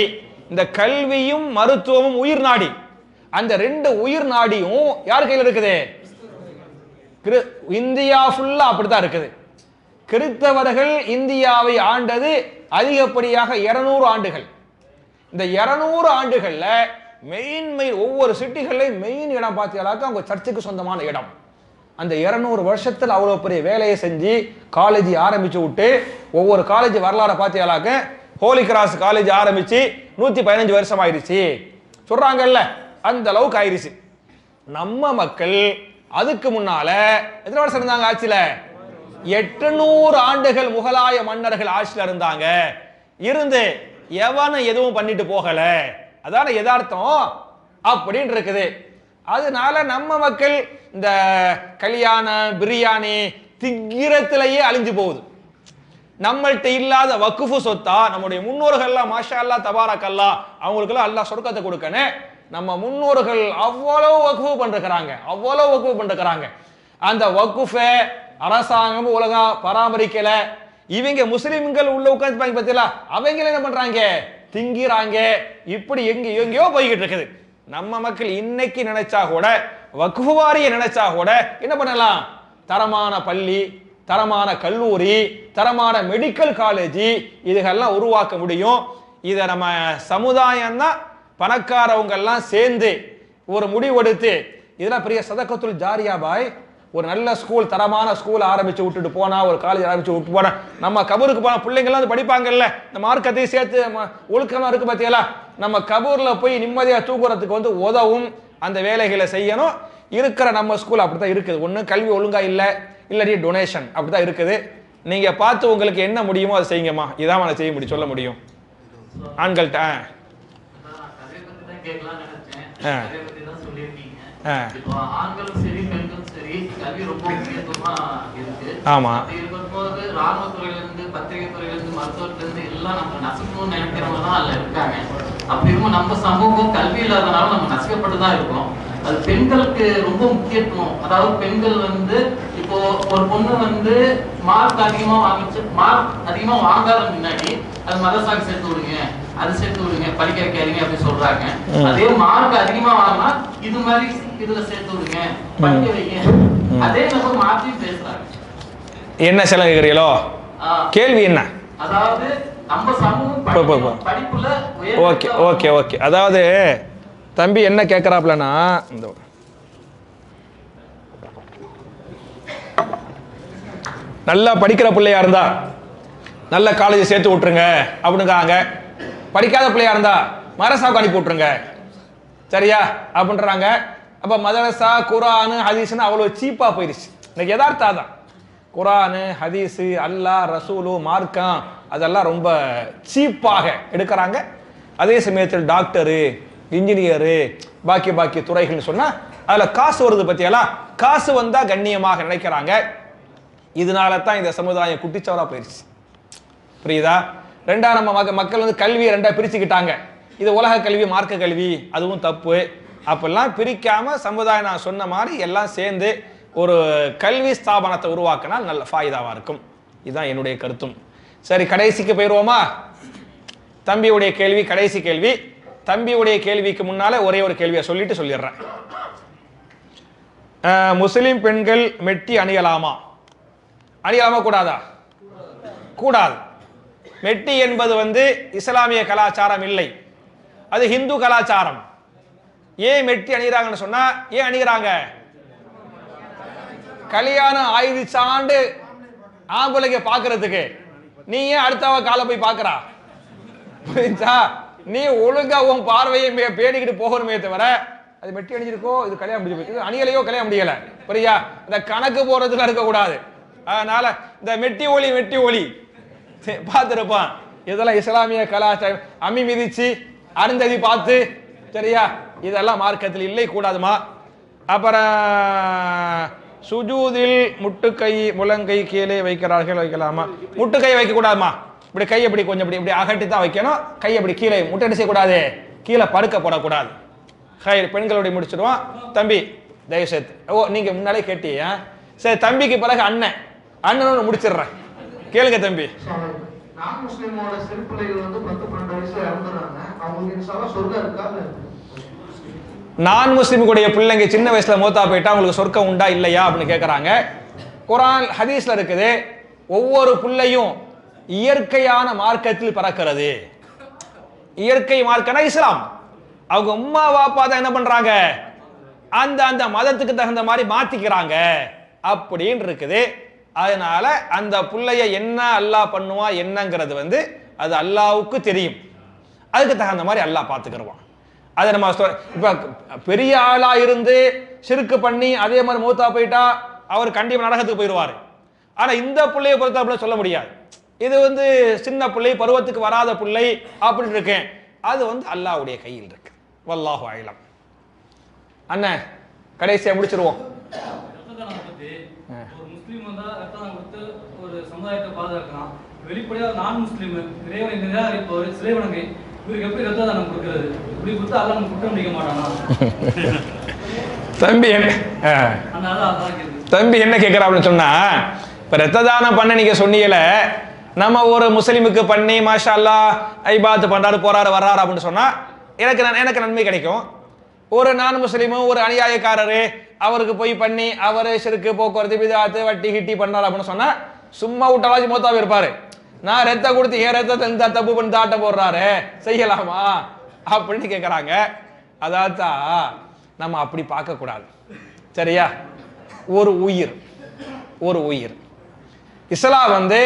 இந்த கல்வியும் மருத்துவமும் உயிர் நாடி. அந்த 2 உயிர் நாடியும் யார் கையில் இருக்குது? இந்தியா ஃபுல்லா அப்படித்தான் இருக்குது. கிறித்தவர்கள் இந்தியாவை ஆண்டது அதிகப்படியாக 200 ஆண்டுகள். இந்த 200 ஆண்டுகள்ல மெயின் ஒவ்வொரு சிட்டிகள்லையும் மெயின் இடம் பார்த்தீங்கன்னாக்கா அவங்க சர்ச்சுக்கு சொந்தமான இடம். அந்த 200 வருஷத்துல அவ்வளவு பெரிய வேலையை செஞ்சு காலேஜ் ஆரம்பிச்சு விட்டு, ஒவ்வொரு காலேஜ் வரலாறு பார்த்தீங்கன்னாக்க ஹோலி கிராஸ் காலேஜ் ஆரம்பிச்சு 115 வருஷம் ஆயிடுச்சு சொல்றாங்கல்ல, அந்த அளவுக்கு ஆயிடுச்சு. நம்ம மக்கள் அதுக்கு முன்னால எத்தனை வருஷம் இருந்தாங்க ஆட்சியில? 800 ஆண்டுகள் முகலாய மன்னர்கள் ஆட்சியில இருந்தாங்க. இருந்து எவனும் எதுவும் பண்ணிட்டு போகல. அதான யதார்த்தம் அப்படின்னு இருக்குது. அதனால நம்ம மக்கள் இந்த கல்யாணம், பிரியாணி திங்கிறதுலயே அழிஞ்சு போகுது. நம்மள்கிட்ட இல்லாத வக்குஃபு சொத்தா நம்முடைய முன்னோர்கள்லாம் மாஷா அல்லா தபாரக் அல்லா அவங்களுக்கெல்லாம் அல்லாஹ் சொர்க்கத்தை கொடுக்கணும். நம்ம முன்னோர்கள் அவ்வளவு வக்குஃபு பண்ணிருக்கிறாங்க. அந்த வக்குஃபை அரசாங்கம் உலகம் பராமரிக்கல. இவங்க முஸ்லிம்கள் உள்ள உட்காந்து பார்த்தீங்களா, அவங்க என்ன பண்றாங்க? திங்கிறாங்க. இப்படி எங்கேயோ போய்கிட்டு இருக்குது. நம்ம மக்கள் இன்னைக்கு நினைச்சா கூட, வக்ஃபு வாரிய நினைச்சா கூட என்ன பண்ணலாம்? தரமான பள்ளி, தரமான கல்லூரி, தரமான மெடிக்கல் காலேஜ் இதுகெல்லாம் உருவாக்க முடியும். இதை நம்ம சமுதாயம் தான் பணக்காரவங்க எல்லாம் சேர்ந்து ஒரு முடிவெடுத்து, இதெல்லாம் பெரிய சதக்கத்துல் ஜாரியா பாய். ஒரு நல்ல ஸ்கூல், தரமான ஸ்கூல் ஆரம்பிச்சு விட்டுட்டு போனா, ஒரு காலேஜ் ஆரம்பிச்சு விட்டு போனா, நம்ம கபூருக்கு போன பிள்ளைங்கள்லாம் படிப்பாங்கல்ல, இந்த மார்க்கத்தையும் சேர்த்து ஒழுக்கமா இருக்கு பார்த்தீங்களா, நம்ம கபூர்ல போய் நிம்மதியா தூங்குறதுக்கு உதவும். அந்த வேலைகளை செய்யணும். இருக்கிற நம்ம ஸ்கூல் அப்படித்தான் இருக்குது. ஒண்ணு கல்வி ஒழுங்கா இல்லை, இல்லாட்டி டொனேஷன் அப்படித்தான் இருக்குது. நீங்க பார்த்து உங்களுக்கு என்ன முடியுமோ அதை செய்யுங்கம்மா. இதான் நான் செய்ய முடியும், சொல்ல முடியும் ஆண்கள்கிட்ட. ஆண்களும் சரி பெண்களும் சரி கல்வி ரொம்ப முக்கியத்துவமா இருக்கு. ஆமா, இருக்கும்போது ராணுவத்துறையில இருந்து, பத்திரிகை துறையில இருந்து, மருத்துவத்துல இருந்து எல்லாம் நம்ம நசுக்கணும்னு நினைக்கிறவங்க தான் அதுல இருக்காங்க. அப்படி இருக்கும் நம்ம சமூகம் கல்வி இல்லாதனால நம்ம நசுக்கப்பட்டுதான் இருக்கோம். அது பெண்களுக்கு ரொம்ப முக்கியத்துவம். அதாவது பெண்கள் இப்போ ஒரு பொண்ணு மார்க் அதிகமா வாங்காத முன்னாடி அது மதரசாக்கு சேர்த்து விடுங்க, அது சேர்த்து விடுங்க, படிக்க வைக்காதீங்க அப்படி சொல்றாங்க. அதே மார்க் அதிகமா வாங்கினா இது மாதிரி இதுல சேர்த்து விடுங்க, படிக்க வைங்க, அதே நம்ம மாற்றி பேசுறாங்க. என்ன செலவு கேக்குறீங்களோ? கேள்வி என்ன? அதாவது நம்ம சமூகம் படிப்புல ஓகே ஓகே ஓகே. அதாவது தம்பி என்ன கேட்கறாப்லன்னா, இந்த நல்லா படிக்கிற பிள்ளையா இருந்தா நல்ல காலேஜ் சேர்த்து விட்டுருங்க அப்படிங்கிறாங்க. படிக்காத பிள்ளையா இருந்தா மதரசாவுக்கு அனுப்பி விட்டுருங்க, சரியா அப்படின்றாங்க. அப்ப மதரசா, குரானு, ஹதீஸ்னு அவ்வளவு சீப்பா போயிடுச்சு. இன்னைக்கு யதார்த்தம் தான். குரானு, ஹதீஸு, அல்லாஹ், ரசூலு, மார்க்கம் அதெல்லாம் ரொம்ப சீப்பாக எடுக்கிறாங்க. அதே சமயத்தில் டாக்டரு, இன்ஜினியரு, பாக்கி துறைகள்னு சொன்னா அதுல காசு வருது பத்தியெல்லாம். காசு வந்தா கண்ணியமாக நினைக்கிறாங்க. இதனால தான் இந்த சமுதாயம் குட்டிச்சவரா போயிடுச்சு. புரியுதா? ரெண்டா நம்ம மக்கள் கல்வியை ரெண்டா பிரிச்சுக்கிட்டாங்க. இது உலக கல்வி, மார்க்க கல்வி, அதுவும் தப்பு. அப்பெல்லாம் பிரிக்காம சமுதாயம் நான் சொன்ன மாதிரி எல்லாம் சேர்ந்து ஒரு கல்வி ஸ்தாபனத்தை உருவாக்கினால் நல்ல ஃபாயிதாவா இருக்கும். இதுதான் என்னுடைய கருத்தும். சரி, கடைசிக்கு போயிடுவோமா? தம்பியுடைய கேள்வி கடைசி கேள்வி. தம்பியுடைய கேள்விக்கு முன்னால ஒரே ஒரு கேள்வியை சொல்லிட்டு சொல்லிடுறேன். முஸ்லிம் பெண்கள் மெட்டி அணியலாமா? அணியலாமா கூடாதா? கூடாது. மெட்டி என்பது இஸ்லாமிய கலாச்சாரம் இல்லை, அது ஹிந்து கலாச்சாரம். ஏன் மெட்டி அணிகிறாங்கன்னு சொன்னா, ஏன் அணிகிறாங்க? கல்யாணம் ஆயிடுச்சாண்டு ஆம்பளைங்க பாக்குறதுக்கு. நீ ஏன் அடுத்தவ காலை போய் பாக்குறா? புரிஞ்சா? நீ ஒழுங்கா உன் பார்வையை பேடிக்கிட்டு போகணுமே தவிர, அது மெட்டி அணிஞ்சிருக்கோ, இது கல்யாணம் முடிஞ்சு, இது அணியலையோ கல்யாணம் முடியல, புரியா? இந்த கணக்கு போறதுல இருக்கக்கூடாது. அதனால இந்த மெட்டி ஒளி பார்த்துருப்பான். இதெல்லாம் இஸ்லாமிய கலாச்சாரம். அம்மி மிதிச்சு அருந்ததி பார்த்து, சரியா? இதெல்லாம் மார்க்கத்தில் இல்லை, கூடாதுமா. அப்புறம் சுஜூதில் முட்டுக்கை முழங்கை கீழே வைக்கிறார்கள், வைக்கலாமா? முட்டுக்கை வைக்க கூடாதுமா. இப்படி கை அப்படி கொஞ்சம் இப்படி அகட்டி தான் வைக்கணும். கை அப்படி கீழே முட்டை செய்யக்கூடாது, கீழே படுக்க போடக்கூடாது. ஹை, பெண்களுடைய முடிச்சிடுவான். தம்பி தயவுசெய்து. ஓ நீங்க முன்னாலே கேட்டியா? சரி, தம்பிக்கு பிறகு அண்ணன் முடிச்சிடுறேன். கேளுங்க தம்பி. நான் முஸ்லிமோட சிறு பிள்ளைகள் வந்து 10-12 வயசுல இறந்துறாங்க. அவங்களுக்கு இன்ஷால்லா சொர்க்கம் இருக்கா? நான் முஸ்லிமுடைய பிள்ளைங்க சின்ன வயசுல மூத்தா போயிட்டா அவங்களுக்கு சொர்க்கம் உண்டா இல்லையா அப்படின்னு கேட்கறாங்க. குர்ஆன் ஹதீஸ்ல இருக்குது, ஒவ்வொரு பிள்ளையும் இயற்கையான மார்க்கத்தில் பிறக்கிறது. இயற்கை மார்க்கம்னா இஸ்லாம். அவங்க உம்மா வாப்பா தான் என்ன பண்றாங்க, அந்த அந்த மதத்துக்கு தகுந்த மாதிரி மாத்திக்கிறாங்க அப்படின்னு இருக்குது. அதனால அந்த பிள்ளைய என்ன அல்லாஹ் பண்ணுவா என்னங்கிறது வந்து அது அல்லாஹ்வுக்கு தெரியும். அதுக்கு தகுந்த மாதிரி அல்லாஹ் பார்த்துக்கிடுவான். அதை நம்ம இப்ப பெரிய ஆளா இருந்து ஷிர்க் பண்ணி அதே மாதிரி மூத்தா போயிட்டா அவர் கண்டிப்பா நரகத்துக்கு போயிடுவாரு. ஆனா இந்த பிள்ளையை பொறுத்த சொல்ல முடியாது. இது வந்து சின்ன பிள்ளை, பருவத்துக்கு வராத பிள்ளை அப்படின்னு இருக்கேன். அது வந்து அல்லாஹ்வுடைய கையில் இருக்கு. வல்லாஹு அலம். அண்ணன் கடைசியா முடிச்சிருவோம். ஒரு முஸ்லீம் வந்தா ரத்தம் கொடுத்து ஒரு சமுதாயத்தை பாதுகாக்கலாம். வெளிப்படையா நான் முஸ்லீம் இறைவனை நிராகரிப்பவர் சிலை வணங்கி இவருக்கு எப்படி ரத்த தானம் கொடுக்கிறது? இப்படி கொடுத்தா அல்லாஹ் நம்ம குற்றம் பிடிக்க மாட்டானா? தம்பி என்ன கேட்கிற அப்படின்னு சொன்னா, இப்ப ரத்த தானம் பண்ண நீங்க சொன்னீங்கல, நம்ம ஒரு முஸ்லிமுக்கு பண்ணி மாஷா அல்லாஹ் ஐபாத் பண்றாரு போறாரு வர்றாரு அப்படின்னு சொன்னா எனக்கு நன்மை கிடைக்கும். ஒரு நான் முஸ்லீமும் ஒரு அநியாயக்காரரு அவருக்கு போய் பண்ணி அவர் ஷிர்க், போக்குவரத்து, பிதாத்து, வட்டி கிட்டி பண்ணாரு அப்படின்னு சொன்னா சும்மா விட்டாலாச்சு மூத்தாவே இருப்பாரு. நான் ரத்த கொடுத்து என் ரத்தத்தை இந்த தப்பு பண்ணி தாட்டம் போடுறாரு செய்யலாமா அப்படின்னு கேட்கறாங்க. அதான் நம்ம அப்படி பார்க்க கூடாது. சரியா? ஒரு உயிர் இஸ்லாம் வந்து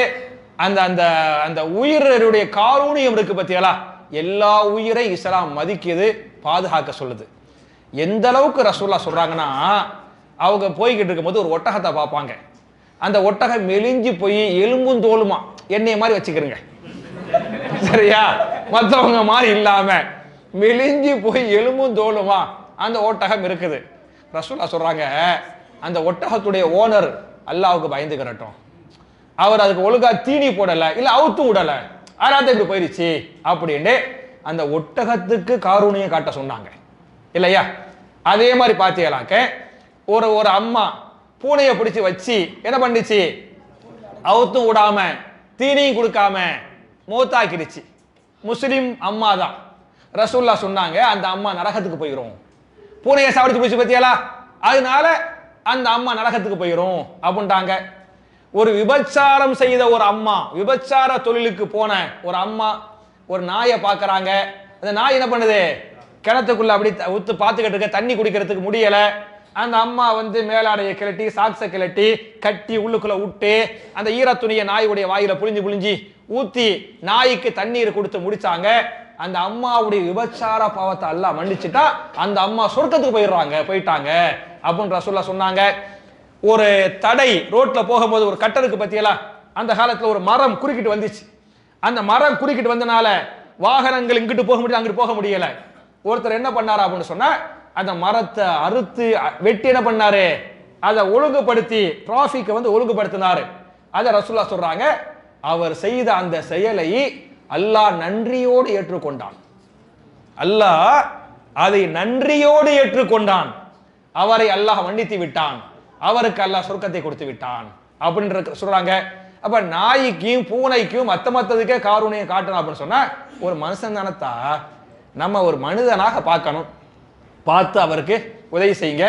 அந்த அந்த அந்த உயிரினுடைய காரூணியம் இருக்கு பத்தியலா, எல்லா உயிரை இஸ்லாம் மதிக்குது, பாதுகாக்க சொல்லுது. எந்த அளவுக்கு ரசூலுல்லாஹ் சொல்றாங்கன்னா, அவங்க போய்கிட்டு இருக்கும்போது ஒரு ஒட்டகத்தை பார்ப்பாங்க. அந்த ஒட்டகம் மெலிஞ்சு போய் எலும்பும் தோலுமா, என்னைய மாதிரி வச்சுக்கிறங்க. சரியா? மற்றவங்க மாதிரி இல்லாம மெலிஞ்சு போய் எலும்பும் தோலுமா அந்த ஒட்டகம் இருக்குது. ரசூலுல்லாஹ் சொல்றாங்க, அந்த ஒட்டகத்துடைய ஓனர் அல்லாஹ்வுக்கு பயந்துக்கிறட்டும். அவர் அதுக்கு ஒழுங்கா தீனி போடல, இல்ல அவுத்தும் விடல, அதனால இப்படி போயிருச்சு அப்படின்னு அந்த ஒட்டகத்துக்கு காரூணியம் காட்ட சொன்னாங்க இல்லையா? அதே மாதிரி பாத்தீங்களாக்க ஒரு அம்மா பூனையை பிடிச்சு வச்சு என்ன பண்ணிச்சு, அவுத்தும் விடாம தீனியும் கொடுக்காம மூத்தாக்கிடுச்சு. முஸ்லிம் அம்மா தான். ரசூலுல்லாஹ் சொன்னாங்க, அந்த அம்மா நரகத்துக்கு போயிடும். பூனையை சாப்பிடுச்சு பிடிச்சு பத்தியாலா, அதனால அந்த அம்மா நரகத்துக்கு போயிடும் அப்படின்ட்டாங்க. ஒரு விபச்சாரம் செய்த ஒரு அம்மா, விபச்சார தொழிலுக்கு போன ஒரு அம்மா ஒரு நாயை பார்க்கறாங்க. அந்த நாய் என்ன பண்ணுது, கிணத்துக்குள்ள அப்படி உத்து பார்த்துக்கிட்டு இருக்க, தண்ணி குடிக்கிறதுக்கு முடியல. அந்த அம்மா வந்து மேலாடையை கிளட்டி சாக்ஸை கிளட்டி கட்டி உள்ளுக்குள்ள விட்டு அந்த ஈர துணியை நாயுடைய வாயில புளிஞ்சு ஊத்தி நாய்க்கு தண்ணீர் கொடுத்து முடிச்சாங்க. அந்த அம்மாவுடைய விபச்சார பாவத்தை அல்லாஹ் மன்னிச்சுட்டா அந்த அம்மா சொர்க்கத்துக்கு போயிட்டாங்க அப்படின்னு ரசூலுல்லாஹ் சொன்னாங்க. ஒரு தடை ரோட்ல போகும்போது ஒரு கட்டருக்கு பத்தியெல்லாம் அந்த காலத்துல ஒரு மரம் குறுக்கிட்டு வந்துச்சு. அந்த மரம் குறுக்கிட்டு வந்தனால வாகனங்கள் இங்கிட்டு போக முடியல, அங்கிட்டு போக முடியல. ஒருத்தர் என்ன பண்ணாரு அப்படின்னு சொன்னா, அந்த மரத்தை அறுத்து வெட்டி என்ன பண்ணாரு, அதை ஒழுங்குபடுத்தி டிராபிக்கை வந்து ஒழுங்குபடுத்தினாரு. அதை ரசூலுல்லாஹ் சொல்றாங்க, அவர் செய்த அந்த செயலை அல்லாஹ் நன்றியோடு ஏற்றுக்கொண்டான். அல்லாஹ் அதை நன்றியோடு ஏற்றுக்கொண்டான். அவரை அல்லாஹ் மன்னித்து விட்டான். அவருக்கு அல்லாஹ் சொர்க்கத்தை கொடுத்து விட்டான் அப்படின்னு சொல்றாங்க. அப்ப நாய்க்கும் பூனைக்கும் மத்ததுக்கே காரூணியம் காட்டணும் அப்படின்னு சொன்னா, ஒரு மனுஷன் தானத்தா நம்ம ஒரு மனிதனாக பார்க்கணும். பார்த்து அவருக்கு உதவி செய்யுங்க.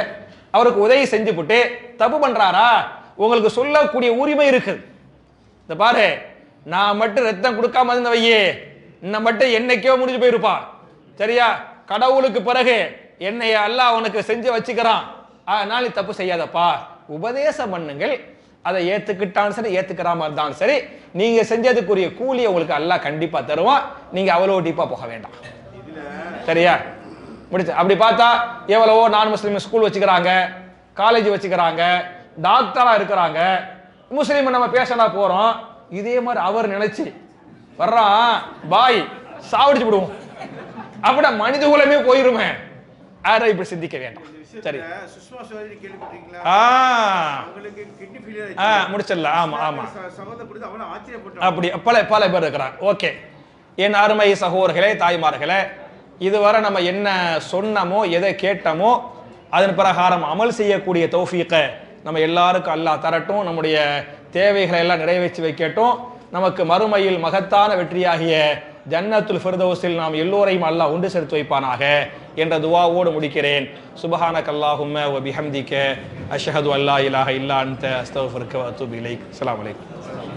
அவருக்கு உதவி செஞ்சு போட்டு தப்பு பண்றாரா, உங்களுக்கு சொல்லக்கூடிய உரிமை இருக்கு. இந்த பாரு, நான் மட்டும் ரத்தம் கொடுக்காம இருந்த வையே, இன்ன மட்டும் என்னைக்கோ முடிஞ்சு போயிருப்பா. சரியா? கடவுளுக்கு பிறகு என்னைய அல்லாஹ் உனக்கு செஞ்சு வச்சுக்கிறான், அதனால நீ தப்பு செய்யாதப்பா. உபதேசம் பண்ணுங்கள். அதை ஏத்துக்கிட்டாலும் சரி ஏத்துக்கிறாம இருந்தாலும் சரி, நீங்க செஞ்சதுக்குரிய கூலியை உங்களுக்கு அல்லாஹ் கண்டிப்பா தருவான். நீங்க அவ்வளோ டீப்பா போக வேண்டாம். சரியா? முடிச்சு அப்படி பார்த்தா எவ்வளவோ நான் முஸ்லீம் ஸ்கூல் வச்சுக்கிறாங்க, காலேஜ் வச்சுக்கிறாங்க, டாக்டரா இருக்கிறாங்க. முஸ்லீம் நம்ம பேசனா போறோம், இதே மாதிரி அவர் நினைச்சு வர்றான், பாய் சாவடிச்சு விடுவோம், அப்படின்னா மனித குலமே போயிருமே. யாரை இப்படி சிந்திக்க வேண்டாம். சரி, சுஷ்மா ஸ்வராஜ் கேள்விப்பட்டீங்களா? அவங்களுக்கு கிட்னி ஃபெயிலியர் ஆயிடுச்சு. முடிச்சிடலாம். ஆமா ஆமா, சகோதரப்படுது அவன ஆச்சரியப்பட்டான். அப்படி பல பேர் இருக்கிறாங்க. ஓகே, என் அருமை சகோதரர்களே, தாய்மார்களே, இதுவரை நம்ம என்ன சொன்னமோ எதை கேட்டமோ அதன் பிரகாரம் அமல் செய்யக்கூடிய தௌஃபீக்கை நம்ம எல்லாருக்கும் அல்லாஹ் தரட்டும். நம்முடைய தேவைகளை எல்லாம் நிறைவேற்றி வைக்கட்டும். நமக்கு மறுமையில் மகத்தான வெற்றியாகிய ஜன்னத்துல் ஃபிர்தௌஸில் நாம் எல்லோரையும் அல்லாஹ் ஒன்று சேர்த்து வைப்பானாக என்ற துஆவோடு முடிக்கிறேன். சுப்ஹானக அல்லாஹும்ம வ பிஹம்திக அஷ்ஹது அல்லா இலாஹ இல்லா அன்த அஸ்தக்ஃபிருக வ அத்தூபு இலைக். அஸ்ஸலாமு அலைக்கும்.